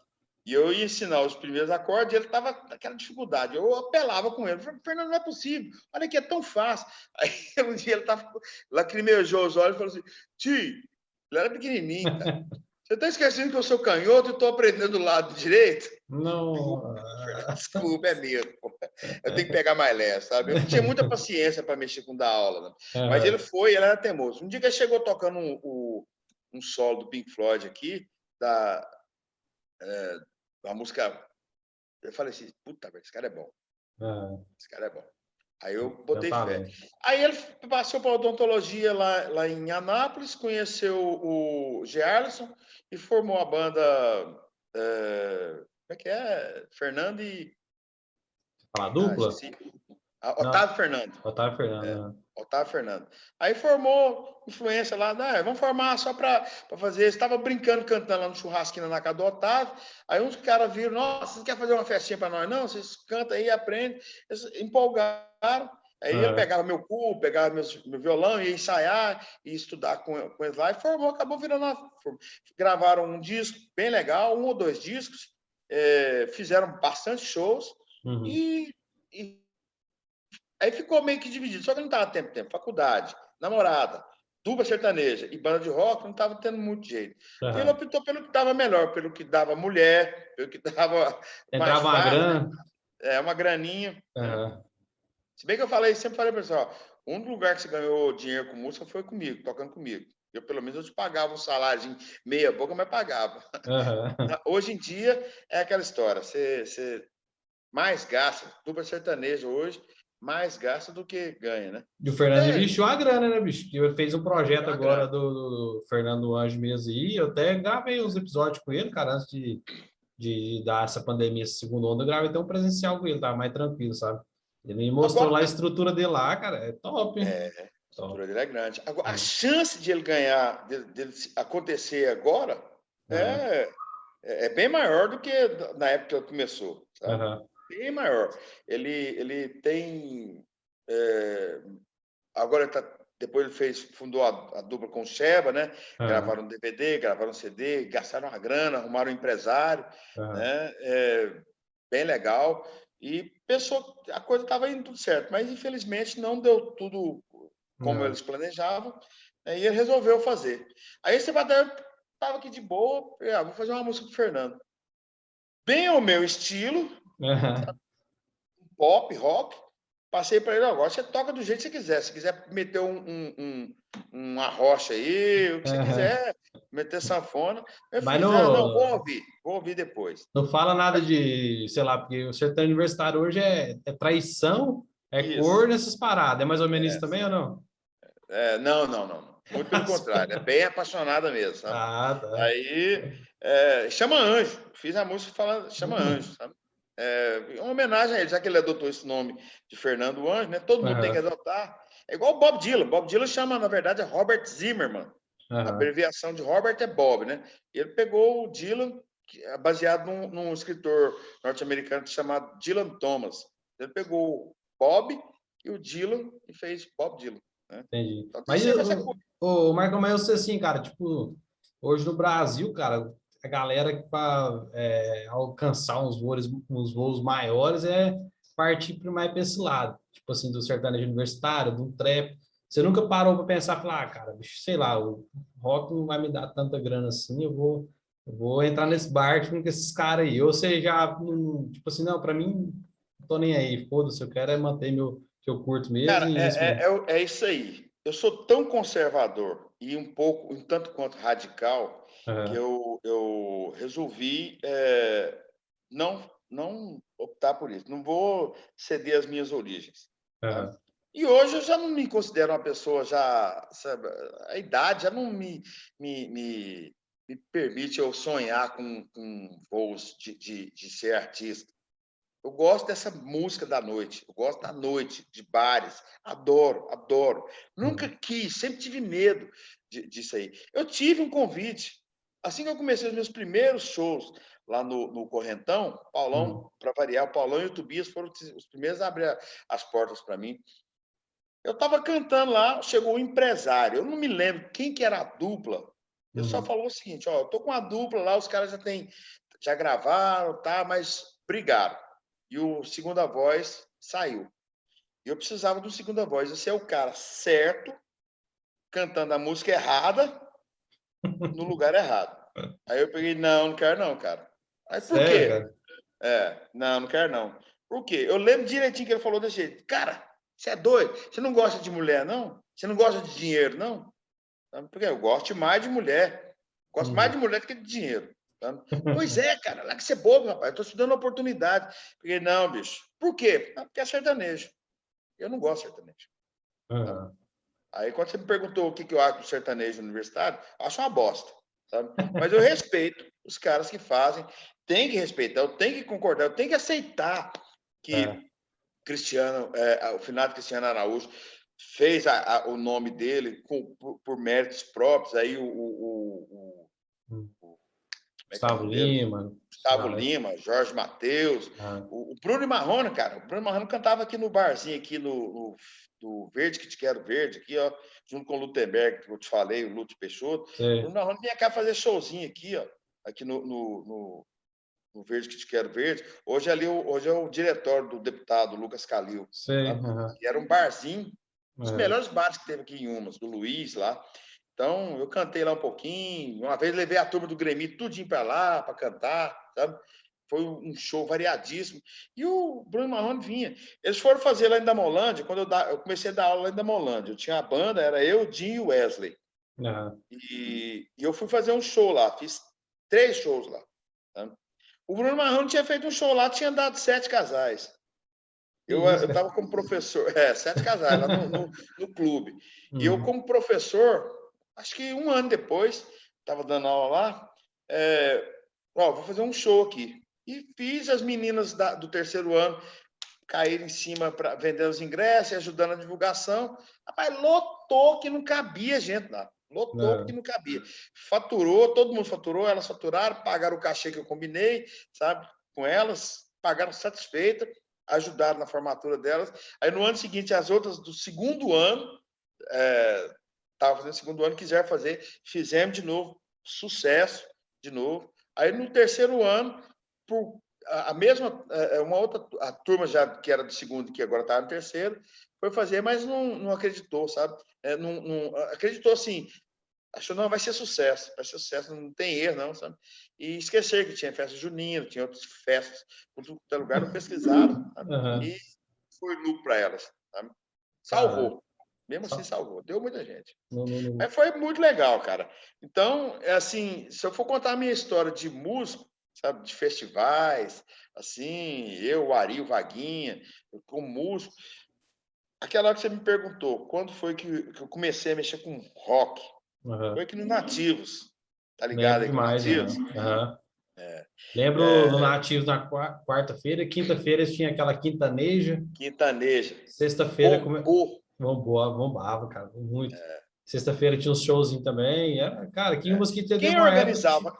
E eu ia ensinar os primeiros acordes e ele estava naquela dificuldade. Eu apelava com ele. Falei, Fernando, não é possível. Olha que é tão fácil. Aí um dia ele estava lacrimejou os olhos e falou assim, tio, ele era pequenininho, cara. Você está esquecendo que eu sou canhoto e estou aprendendo do lado direito? Não. Desculpa, é mesmo. Eu tenho que pegar mais leve, sabe? Eu não tinha muita paciência para mexer com dar aula, né? Mas ele era teimoso. Um dia que ele chegou tocando um solo do Pink Floyd aqui, a música, eu falei assim, puta, esse cara é bom. Esse cara é bom. Aí eu botei fé. Aí ele passou para odontologia lá em Anápolis, conheceu o Gerson e formou a banda. Como é que é? Fernando e. Fala dupla? Otávio Fernando. Otávio Fernando. Otávio Fernando. Aí formou influência lá, vamos formar só para fazer. Eles estavam brincando, cantando lá no churrasquinho na casa do Otávio. Aí uns caras viram, nossa, vocês querem fazer uma festinha para nós? Não, vocês cantam aí, aprendem. Eles empolgaram. Aí eu pegava meu cubo, pegava meu violão, ia ensaiar, ia estudar com eles lá, e formou, acabou virando gravaram um disco bem legal, 1 ou 2 discos, fizeram bastante shows, e aí ficou meio que dividido. Só que não estava tendo tempo. Faculdade, namorada, dupla sertaneja e banda de rock, não estava tendo muito jeito. Então ele optou pelo que estava melhor, pelo que dava mulher, pelo que dava mais Entrava uma fácil, grana. uma graninha. Uhum. Se bem que sempre falei para o pessoal, um lugar que você ganhou dinheiro com música foi comigo, tocando comigo. Eu, pelo menos, eu te pagava um salário meia boca, mas pagava. Uhum. Hoje em dia, é aquela história, você mais gasta, dupla sertaneja hoje, mais gasta do que ganha, né? E o Fernando investiu a grana, né, bicho? Que fez um projeto É uma agora grana. do Fernando Anjo mesmo aí. Eu até gravei uns episódios com ele, cara, antes de dar essa pandemia, essa segunda onda. Eu gravei até um presencial com ele, tava mais tranquilo, sabe? Ele me mostrou Agora, lá a estrutura dele lá, cara. É top, hein? a Top. estrutura dele é grande. Agora, a Uhum. chance de ele ganhar, dele acontecer agora, Uhum. é bem maior do que na época que ele começou, sabe? Uhum. Bem maior. Ele tem. Agora depois ele fundou a dupla com o Sheba, né? Uhum. Gravaram um DVD, gravaram um CD, gastaram uma grana, arrumaram um empresário, Uhum. né? Bem legal. E pensou que a coisa estava indo tudo certo, mas infelizmente não deu tudo como Uhum. eles planejavam, né? E ele resolveu fazer. Aí esse bateu, estava aqui de boa, vou fazer uma música com o Fernando. Bem ao meu estilo, Uhum. pop, rock. Passei para ele, agora você toca do jeito que você quiser. Se quiser meter uma rocha aí, o que você Uhum. quiser, meter sanfona. Eu Mas fiz, não, vou ouvir depois. não fala nada Mas, de, sei lá, porque o sertão universitário hoje é traição, é isso. cor nessas paradas. É mais ou menos isso também ou não? Não, não, não. Muito pelo contrário, é bem apaixonada mesmo, sabe? Ah, tá. Aí, chama Anjo. Fiz a música falando, chama Anjo, sabe? Uma homenagem a ele, já que ele adotou esse nome de Fernando Anjo, né? Todo mundo tem que Aham, adotar. É igual o Bob Dylan. Bob Dylan chama, na verdade, é Robert Zimmerman. A aham, abreviação de Robert é Bob, né? Ele pegou o Dylan, que é baseado num escritor norte-americano chamado Dylan Thomas. Ele pegou o Bob e o Dylan e fez Bob Dylan, né? entendi. Então tem Mas, sempre essa coisa. Marco, mas eu sei assim, cara, tipo, hoje no Brasil, cara, a galera que para alcançar uns voos maiores é partir mais para esse lado, tipo assim, do sertanejo universitário, do trap. Você nunca parou para pensar, falar, cara, bicho, sei lá, o rock não vai me dar tanta grana assim, eu vou entrar nesse barco com esses caras aí. Ou você já, tipo assim, não, para mim, não tô nem aí, foda-se, eu quero é manter que eu curto mesmo Cara, e isso mesmo. é isso aí. Eu sou tão conservador e um tanto quanto radical que Aham, eu resolvi não optar por isso. Não vou ceder às minhas origens, sabe? aham. E hoje eu já não me considero uma pessoa já, sabe, a idade já não me permite eu sonhar com voos de ser artista. Eu gosto dessa música da noite, eu gosto da noite, de bares, adoro, adoro. Nunca Uhum. quis, sempre tive medo disso aí. Eu tive um convite, assim que eu comecei os meus primeiros shows lá no Correntão, Paulão, Uhum. para variar, o Paulão e o Tobias foram os primeiros a abrir as portas para mim. Eu estava cantando lá, chegou um empresário, eu não me lembro quem que era a dupla, ele só Uhum. falou o seguinte, ó, eu tô com uma dupla lá, os caras já gravaram, tá, mas brigaram. E o segunda voz saiu. E eu precisava do segunda voz. Esse é o cara certo, cantando a música errada, no lugar errado. Aí eu peguei, não quero não, cara. Aí por Sério, quê? cara? Não quero não. Por quê? Eu lembro direitinho que ele falou desse jeito. Cara, você é doido? Você não gosta de mulher, não? Você não gosta de dinheiro, não? Porque eu gosto mais de mulher. Gosto mais de Uhum. mulher do que de dinheiro. Tá? Pois é, cara, lá que você é bobo, rapaz. Eu tô te dando oportunidade. Peguei, não, bicho. Por quê? Porque é sertanejo. Eu não gosto de sertanejo. Sabe? Uhum. Aí, quando você me perguntou o que eu acho do sertanejo universitário, eu acho uma bosta. Sabe? Mas eu respeito os caras que fazem. Tem que respeitar, eu tenho que concordar, eu tenho que aceitar É. que o finado Cristiano Araújo fez o nome dele por méritos próprios. Aí Gustavo Lima. Gustavo Lima, Jorge Mateus, o Bruno Marrone, cara. O Bruno Marrone cantava aqui no barzinho, aqui no Verde Que Te Quero Verde, aqui, ó, junto com o Lutemberg, que eu te falei, o Lúcio Peixoto. O Bruno Marrone vinha cá fazer showzinho aqui, ó, aqui no Verde Que Te Quero Verde. Hoje é o diretor do deputado Lucas Calil. E era um barzinho, um dos melhores bares que teve aqui em Umas, do Luiz lá. Então, eu cantei lá um pouquinho. Uma vez levei a turma do Grêmio tudinho para lá, para cantar, sabe? Foi um show variadíssimo. E o Bruno Marrone vinha. Eles foram fazer lá em Damolândia, quando eu comecei a dar aula lá em Damolândia. Eu tinha a banda, era eu, Dinho e Wesley. E eu fui fazer um show lá. Fiz 3 shows lá. Sabe? O Bruno Marrone tinha feito um show lá, tinha dado 7 casais. Eu estava como professor... 7 casais lá no clube. E eu, como professor... Acho que um ano depois, estava dando aula lá, vou fazer um show aqui. E fiz as meninas do 3º ano caírem em cima para vender os ingressos e ajudando a divulgação. Rapaz, lotou que não cabia gente lá. Lotou que não cabia. Faturou, todo mundo faturou, elas faturaram, pagaram o cachê que eu combinei, sabe, com elas, pagaram satisfeitas, ajudaram na formatura delas. Aí, no ano seguinte, as outras do 2º ano... Estava fazendo 2º ano, quiser fazer, fizemos de novo, sucesso de novo. Aí no 3º ano, por a mesma, uma outra, a turma já que era do 2º, que agora está no 3º, foi fazer, mas não acreditou, sabe? Não acreditou assim, achou, não, vai ser sucesso, não tem erro, não, sabe? E esquecer que tinha festa junina, tinha outras festas, por todo lugar, não pesquisaram, sabe? E foi lucro para elas, sabe? Salvou. Mesmo assim, salvou. Deu muita gente. Mas foi muito legal, cara. Então, assim, se eu for contar a minha história de música, sabe, de festivais, assim, eu, o Ari, o Vaguinha, como músico, aquela hora que você me perguntou, quando foi que eu comecei a mexer com rock? Foi aqui no Nativos, tá ligado? Lembro demais, Nativos? Lembro do Nativos na quarta-feira, quinta-feira tinha aquela quintaneja. Sexta-feira bombava, cara, muito. Sexta-feira tinha uns showzinhos também. Cara, que umas que teve uma época...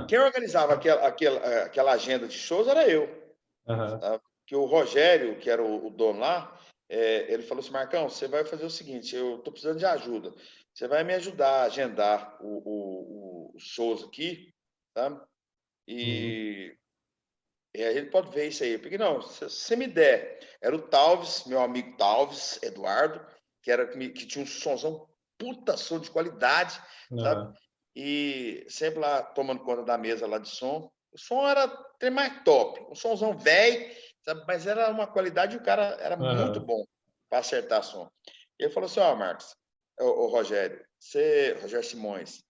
Quem organizava aquela agenda de shows era eu. Tá? Que o Rogério, que era o dono lá, ele falou assim, Marcão, você vai fazer o seguinte, eu estou precisando de ajuda. Você vai me ajudar a agendar os shows aqui, tá? E a gente pode ver isso aí. Porque, não, se você me der... Era o Talves, meu amigo Talves, Eduardo, que tinha um sonzão, puta som de qualidade, sabe? E sempre lá tomando conta da mesa lá de som. O som era até mais top. Um somzão velho, sabe? Mas era uma qualidade e o cara era muito bom para acertar som. E ele falou assim, Marcos, Rogério Simões,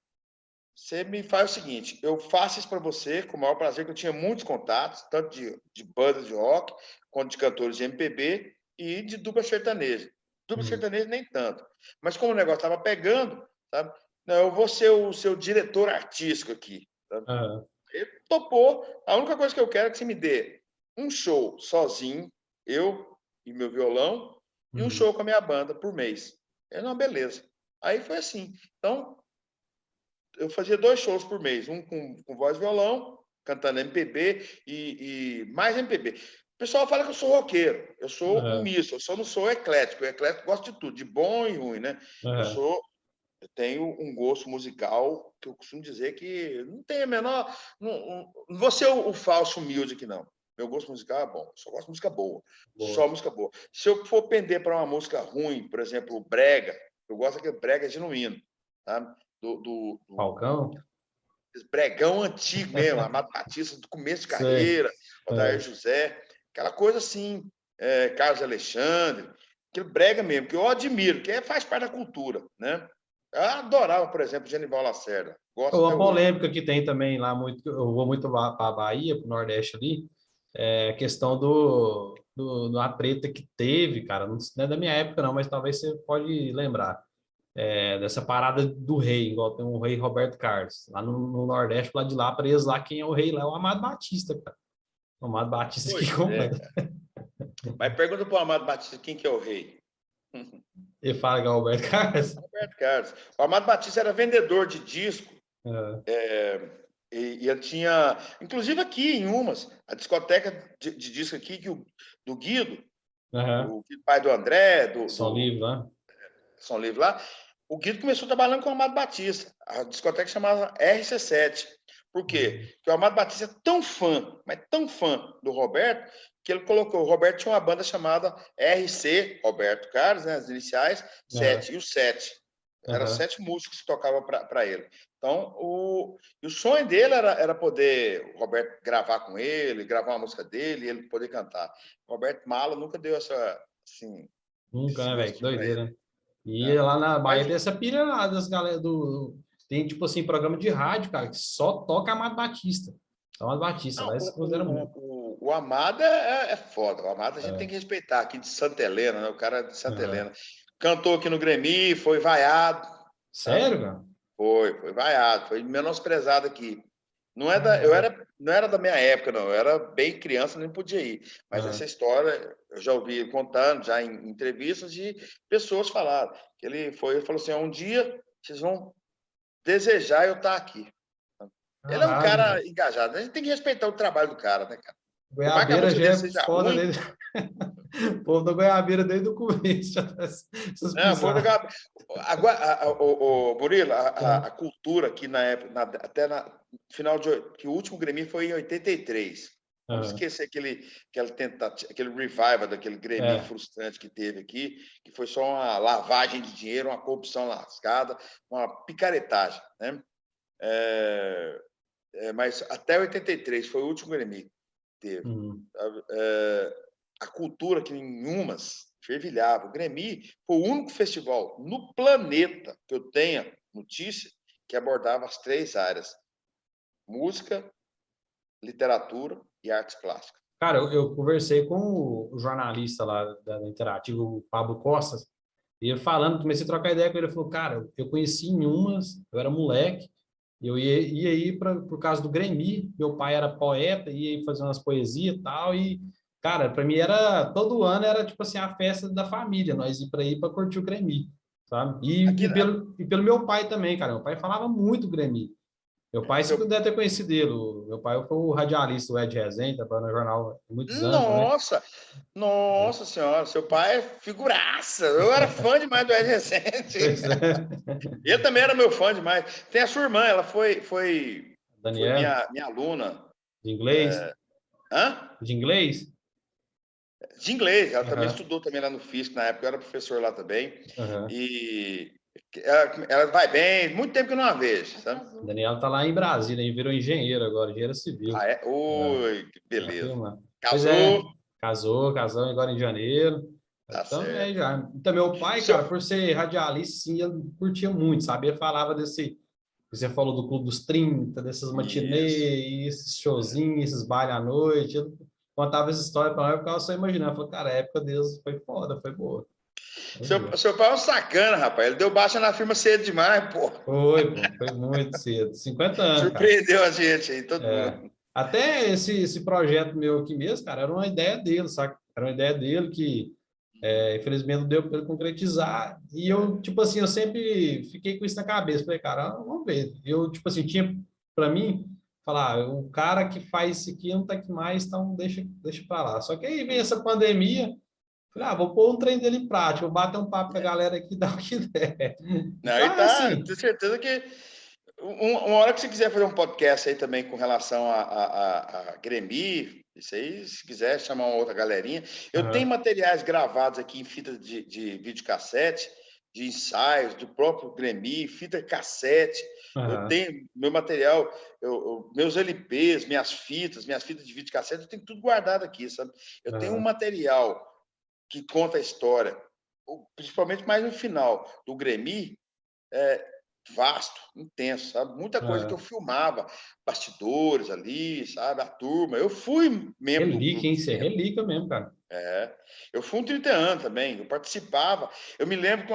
você me faz o seguinte, eu faço isso para você com o maior prazer, que eu tinha muitos contatos, tanto de bandas de rock, quanto de cantores de MPB e de dupla sertaneja. Dupla sertaneja nem tanto. Mas como o negócio estava pegando, sabe? Não, eu vou ser o seu diretor artístico aqui. Sabe? Ele topou. A única coisa que eu quero é que você me dê um show sozinho, eu e meu violão, e um show com a minha banda por mês. Eu, não, beleza. Aí foi assim. Então, eu fazia 2 shows por mês, um com voz e violão, cantando MPB e mais MPB. O pessoal fala que eu sou roqueiro, eu sou um misto, eu só não sou eclético. O eclético gosta de tudo, de bom e ruim, né? Eu tenho um gosto musical que eu costumo dizer que não tem a menor... Não vou ser o falso humilde aqui, não. Meu gosto musical é bom, eu só gosto de música boa. Só música boa. Se eu for pender para uma música ruim, por exemplo, o brega, eu gosto daquele brega genuíno, sabe? Do Falcão? Bregão antigo mesmo, Amado Batista, do começo de carreira, Odair José, aquela coisa assim, Carlos Alexandre, aquele brega mesmo, que eu admiro, que faz parte da cultura, né? Eu adorava, por exemplo, Genival Lacerda. Gosto a polêmica que tem também lá, eu vou muito para a Bahia, para o Nordeste ali, a questão da treta que teve, cara, não é da minha época não, mas talvez você pode lembrar. Dessa parada do rei, igual tem o rei Roberto Carlos, lá no Nordeste, lá de lá, preso lá, quem é o rei lá é o Amado Batista, cara. O Amado Batista que completa. Mas pergunta para o Amado Batista quem que é o rei. Ele fala que é o Roberto Carlos. Roberto Carlos. O Amado Batista era vendedor de disco. Uhum. E ele tinha, inclusive aqui em Umas, a discoteca de disco aqui, do Guido, Uhum. o pai do André, Som do livre, né? São Livre lá, o Guido começou trabalhando com o Amado Batista. A discoteca chamava RC7. Por quê? Porque o Amado Batista é tão fã, mas tão fã do Roberto, que ele colocou. O Roberto tinha uma banda chamada RC, Roberto Carlos, né, as iniciais, Uhum. 7, e o 7. Eram Uhum. 7 músicos que tocavam para ele. Então, o sonho dele era poder o Roberto gravar com ele, gravar uma música dele, e ele poder cantar. O Roberto Malo nunca deu assim, Nunca, esse né, velho? Que gostinho para ele. doideira, né? E Né? lá na Bahia Mas tem essa pilha lá das galera do. Tem, tipo assim, programa de rádio, cara, que só toca Amado Batista. Amado Batista, não, lá eles consideram muito. o Amado é foda. O Amado a gente tem É. que respeitar, aqui de Santa Helena, né? O cara é de Santa Uhum. Helena. Cantou aqui no Grêmio, foi vaiado, sabe? Sério, cara? Foi vaiado, foi menosprezado aqui. Caraca. Não era da minha época, não. Eu era bem criança, nem podia ir. Mas essa Uhum. história eu já ouvi ele contando, já em entrevistas, de pessoas falaram. Que ele falou assim: um dia vocês vão desejar eu estar aqui. Ele é um Caraca, cara cara. engajado. A gente tem que respeitar o trabalho do cara, né, cara? Por mais que a Goiabeira música já dele é seja foda ruim, dele. O povo da Goiabeira desde o começo já tá essas né? pisadas. O Murilo, É. a cultura aqui na época, até na final que o último Grêmio foi em 83. Vamos Uhum. esquecer aquele revival daquele Grêmio É. frustrante que teve aqui, que foi só uma lavagem de dinheiro, uma corrupção lascada, uma picaretagem, né? Mas até 83 foi o último Grêmio que teve. Uhum. A cultura que em Umas fervilhava. O Grêmio foi o único festival no planeta que eu tenha notícia que abordava as 3 áreas: música, literatura e artes plásticas. Cara, eu conversei com o jornalista lá da Interativa, o Pablo Costa, e ele falando, comecei a trocar ideia com ele, ele falou, cara, eu conheci em Umas, eu era moleque, e eu ia ir por causa do Grêmio, meu pai era poeta, ia ir fazer umas poesias e tal, e, cara, para mim era, todo ano era tipo assim, a festa da família, nós ir para curtir o Grêmio, sabe? Aqui, E pelo meu pai também, cara, meu pai falava muito Grêmio. Meu pai, se seu, deve ter conhecido ele. Meu pai foi o radialista, o Ed Rezende, trabalhou no jornal há muitos anos também. nossa, nossa senhora, seu pai é figuraça. Eu era fã demais do Ed Recente. Pois é. Ele também era meu fã demais. Tem a sua irmã, ela foi Daniel, minha aluna. de inglês? Hã? De inglês? De inglês, ela também Aham, estudou também lá no FISC, na época eu era professor lá também. aham. E ela vai bem, muito tempo que eu não a vejo, sabe? Daniel tá lá em Brasília, ele virou engenheiro agora, engenheiro civil. Ah, é? É, Oi, que tá beleza. filmando. Pois Casou? é, casou agora em janeiro. Tá Também certo. já. Então, meu pai, Seu... cara, por ser radialista, sim, ele curtia muito, sabe? Ele falava desse. Você falou do Clube dos 30, dessas Isso. matinês, esses showzinhos, esses bailes à noite. Eu contava essa história para mim, eu ficava só imaginando. Eu falei, cara, a época deles foi foda, foi boa. Foi boa. Seu pai é um sacana, rapaz. Ele deu baixa na firma cedo demais, pô. Foi, pô, foi muito cedo. 50 anos, cara. Surpreendeu a gente aí, todo É. mundo. Até esse projeto meu aqui mesmo, cara, era uma ideia dele, sabe? Era uma ideia dele que, infelizmente, não deu para ele concretizar. E eu, tipo assim, eu sempre fiquei com isso na cabeça. Falei, cara, vamos ver. Eu, tipo assim, tinha para mim falar, o cara que faz isso aqui não tá aqui mais, então deixa para lá. Só que aí vem essa pandemia, falei, vou pôr um trem dele em prática, vou bater um papo com a galera aqui, dar o que der. Não, Então, aí é tá, assim. tenho certeza que uma hora que você quiser fazer um podcast aí também com relação a Grêmio, isso aí, se quiser chamar uma outra galerinha. Eu tenho Aham, materiais gravados aqui em fita de videocassete, de ensaios, do próprio Grêmio, fita cassete. Eu aham, tenho meu material, meus LPs, minhas fitas de videocassete, eu tenho tudo guardado aqui, sabe? Eu tenho um aham, material que conta a história, principalmente mais no final, do Grêmio, é, vasto, intenso, sabe? Muita coisa que eu aham. filmava, bastidores ali, sabe? A turma. Eu fui membro do Relíquia, clube hein? Isso é sempre. relíquia mesmo, cara. Eu fui um 30 anos também, eu participava. Eu me lembro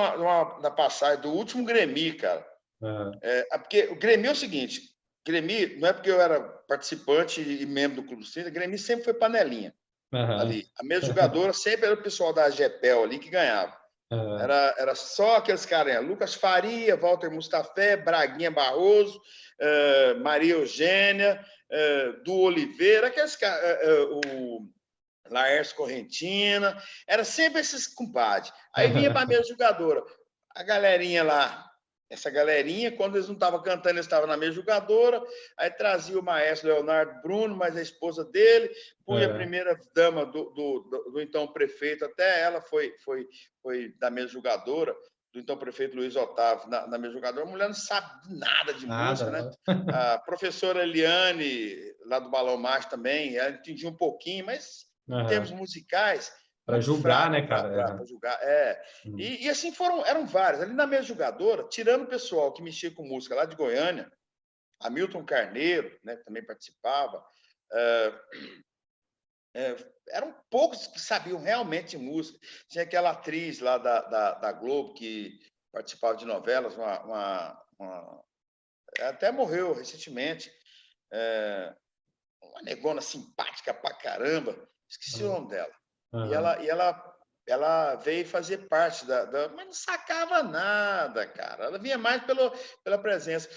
da passagem do último Grêmio, cara. Aham, Porque o Grêmio é o seguinte: Grêmio, não é porque eu era participante e membro do Clube do 30, Grêmio sempre foi panelinha aham, ali. A mesa jogadora sempre era o pessoal da GEPEL ali que ganhava. Era só aqueles caras, Lucas Faria, Walter Mustafé, Braguinha Barroso, Maria Eugênia, Du Oliveira, aqueles caras, o Laércio Correntina, era sempre esses compadres. Aí vinha para a mesa jogadora, a galerinha lá, essa galerinha, quando eles não estavam cantando, eles estavam na mesa jogadora, aí trazia o maestro Leonardo Bruno, mas a esposa dele, punha a primeira dama do então prefeito, até ela foi da mesa jogadora, do então prefeito Luiz Otávio, na mesa jogadora. A mulher não sabe nada de música, né? A professora Eliane, lá do Balão Mágico também, ela entendia um pouquinho, mas em termos musicais, para julgar, né, cara? Para julgar, E assim eram vários. Ali na mesa jogadora, tirando o pessoal que mexia com música lá de Goiânia, Hamilton Carneiro, né, que também participava, eram poucos que sabiam realmente de música. Tinha aquela atriz lá da Globo que participava de novelas, até morreu recentemente, uma negona simpática pra caramba, esqueci o nome dela. E ela veio fazer parte mas não sacava nada, cara. Ela vinha mais pela presença.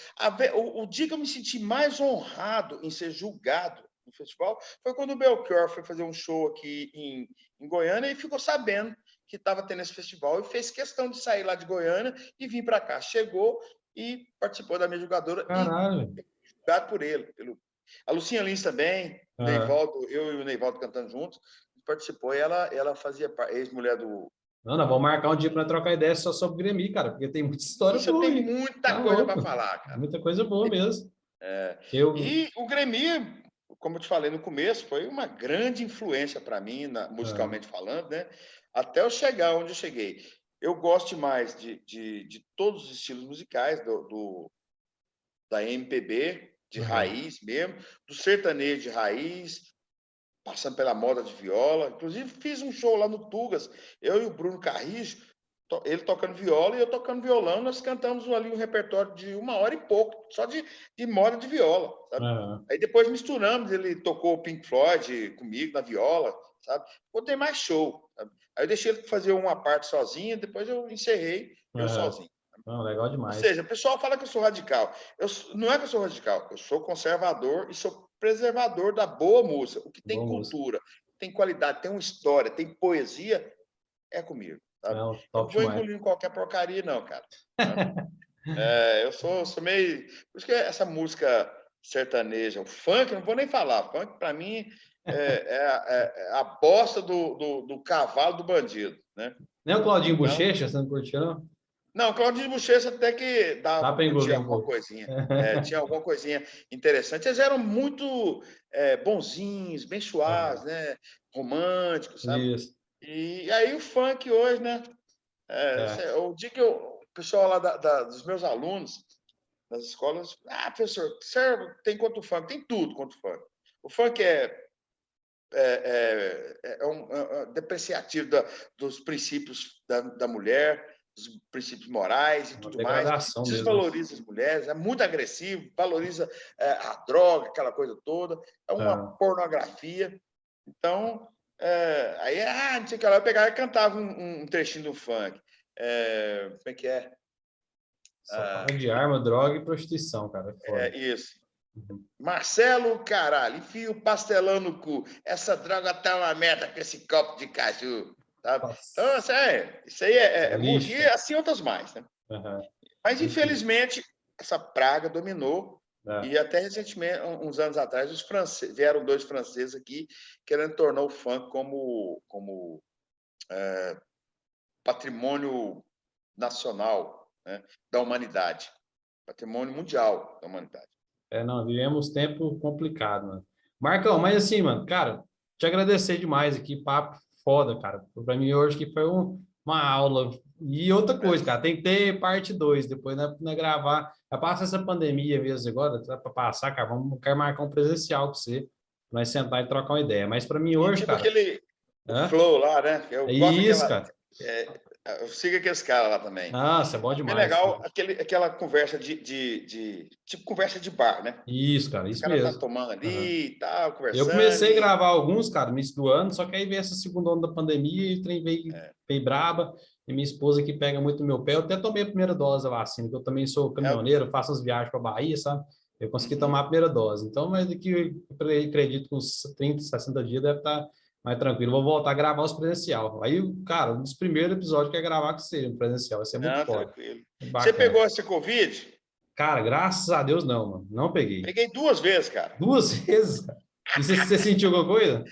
O dia que eu me senti mais honrado em ser julgado no festival foi quando o Belchior foi fazer um show aqui em Goiânia e ficou sabendo que estava tendo esse festival e fez questão de sair lá de Goiânia e vir para cá. Chegou e participou da minha jogadora. Caralho. E julgado por ele. A Lucinha Lins também, Neivaldo, eu e o Neivaldo cantando juntos, participou e ela fazia ex-mulher do... Não, vamos marcar um dia para trocar ideia só sobre o Grêmio, cara, porque tem muita história boa. Tem muita coisa para falar, cara. Muita coisa boa mesmo. E o Grêmio, como eu te falei no começo, foi uma grande influência para mim, musicalmente falando, né? Até eu chegar onde eu cheguei. Eu gosto mais de todos os estilos musicais, da MPB, de raiz mesmo, do sertanejo de raiz, passando pela moda de viola. Inclusive, fiz um show lá no Tugas, eu e o Bruno Carrijo, ele tocando viola e eu tocando violão. Nós cantamos ali um repertório de 1 hora e pouco, só de moda de viola, sabe? Aí depois misturamos, ele tocou o Pink Floyd comigo na viola, sabe? Botei mais show, sabe? Aí eu deixei ele fazer uma parte sozinho, depois eu encerrei eu sozinho. Legal demais. Ou seja, o pessoal fala que eu sou radical. Não é que eu sou radical, eu sou conservador e sou preservador da boa música. O que tem cultura, tem qualidade, tem uma história, tem poesia, é comigo. Sabe? Eu não vou engolir qualquer porcaria, não, cara. Eu sou meio... Por isso que essa música sertaneja, o funk, não vou nem falar. Funk, para mim, é a bosta do cavalo do bandido. Né? Nem o Claudinho Bochecha, você não curtiu, não? Não, Claudinho Bochecha até que dá para engolir alguma coisinha. Tinha alguma coisinha interessante. Eles eram muito bonzinhos, bem suaves, né? Românticos, sabe? Isso. E aí o funk hoje, né? O dia que o pessoal lá dos meus alunos nas escolas, professor, tem quanto funk? Tem tudo quanto funk. O funk é depreciativo dos princípios da mulher, dos princípios morais e tudo mais, desvaloriza as mulheres, é muito agressivo, valoriza a droga, aquela coisa toda, é uma pornografia. Então, aí, não sei o que lá, eu pegava e cantava um trechinho do funk. Como é que é? Só fala de arma, droga e prostituição, cara. Isso. Marcelo, caralho, enfia o pastelão no cu. Essa droga tá uma merda com esse copo de caju. Sabe? Então, isso aí é lixo. E assim outras mais, né? Mas, infelizmente, essa praga dominou. E até recentemente, uns anos atrás, vieram 2 franceses aqui querendo tornar o funk como patrimônio nacional, né, da humanidade. Patrimônio mundial da humanidade. Vivemos tempo complicado, mano. Marcão, mas assim, mano, cara, te agradecer demais aqui, papo foda, cara. Para mim hoje que foi uma aula. E outra coisa, cara, tem que ter parte 2, depois não gravar. Já passa essa pandemia mesmo agora, para passar, cara, quero marcar um presencial com você, nós sentar e trocar uma ideia. Mas para mim hoje, cara... aquele flow lá, né? Eu gosto isso, cara. Eu sigo aqueles caras lá também. Nossa, é bom É demais. legal aquela conversa tipo conversa de bar, né? Isso, cara, Os isso caras tá mesmo. tomando Aham. ali e tal, Eu conversando comecei a e gravar alguns, cara, no início do ano, só que aí veio essa segunda onda da pandemia e o trem é, veio braba. E minha esposa que pega muito no meu pé. Eu até tomei a primeira dose da vacina, que eu também sou é, caminhoneiro, faço as viagens para Bahia, sabe? Eu consegui tomar uhum. a primeira dose. Então, mas daqui, eu acredito que uns 30, 60 dias deve estar mais tranquilo. Vou voltar a gravar os presencial. Aí, cara, um dos primeiros episódios que é gravar que seja um presencial. Vai ser muito Não, foda. tranquilo. Você Bacana. pegou esse Covid? Cara, graças a Deus não, mano. Não peguei. Peguei 2 vezes, cara. Duas vezes, cara. E você sentiu alguma coisa?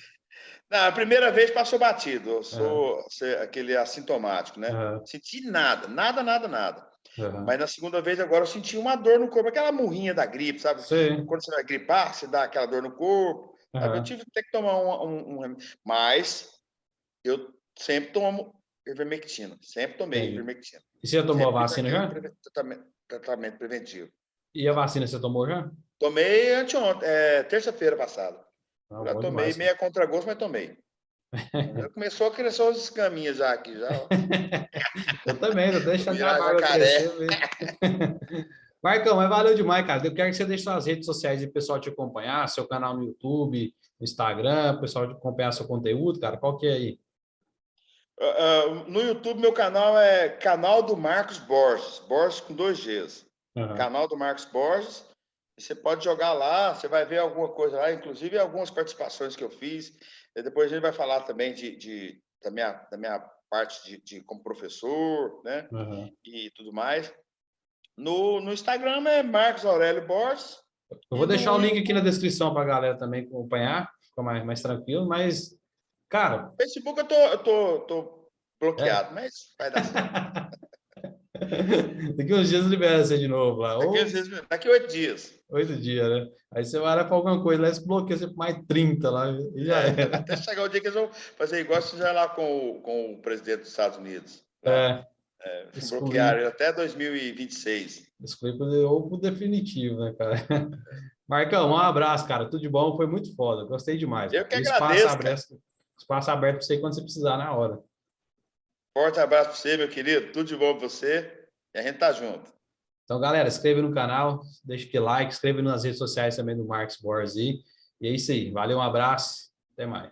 Na primeira vez passou batido. Eu Aham, sou aquele assintomático, né? aham, Senti nada, nada, nada, nada. aham. Mas na segunda vez agora eu senti uma dor no corpo, aquela murrinha da gripe, sabe? Sei. Quando você vai gripar, você dá aquela dor no corpo, sabe? Eu Aham. tive que ter que tomar um remédio. Mas eu sempre tomo ivermectina, sempre tomei Entendi. ivermectina. E você já tomou a Sempre fiz vacina aquele já? tratamento preventivo. E a vacina você tomou já? Tomei anteontem, terça-feira passada. Ah, Já bom tomei, demais, cara. meia contragosto, mas tomei. Já começou a crescer os escaminhas já aqui, já, ó. Eu também, tô deixando minha Virar barba jacaré. crescer mesmo. Marcão, mas valeu demais, cara. Eu quero que você deixe suas redes sociais e o pessoal te acompanhar, seu canal no YouTube, no Instagram, o pessoal te acompanhar seu conteúdo, cara. Qual que é aí? No YouTube, meu canal é Canal do Marcos Borges, Borges com 2 Gs. Aham. Canal do Marcos Borges. E você pode jogar lá, você vai ver alguma coisa lá, inclusive algumas participações que eu fiz. E depois a gente vai falar também da minha parte como professor, né? Aham. E tudo mais. No Instagram é Marcos Aurélio Borges. Eu E vou deixar o no link aqui na YouTube, descrição para a galera também acompanhar, ficar mais tranquilo, mas, cara, Facebook eu tô é. bloqueado, mas vai dar certo. Daqui uns dias libera você de novo lá. Ou Daqui 8 dias. 8 dias, né? Aí você vai lá para alguma coisa lá, esse bloqueia você por mais 30 lá e já era. Até chegar o dia que eles vão fazer igual fizeram lá com o presidente dos Estados Unidos. Lá. É, Bloquearam excluir, ele até 2026. excluir ou pro definitivo, né, cara? Marcão, um abraço, cara. Tudo de bom, foi muito foda. Gostei demais, Eu cara. que E agradeço, cara. espaço aberto para você quando você precisar na hora. Forte abraço para você, meu querido. Tudo de bom para você. E a gente tá junto. Então, galera, inscreva no canal, deixa aquele like, inscreva nas redes sociais também do Marcos Borges aí. E é isso aí. Valeu, um abraço, até mais.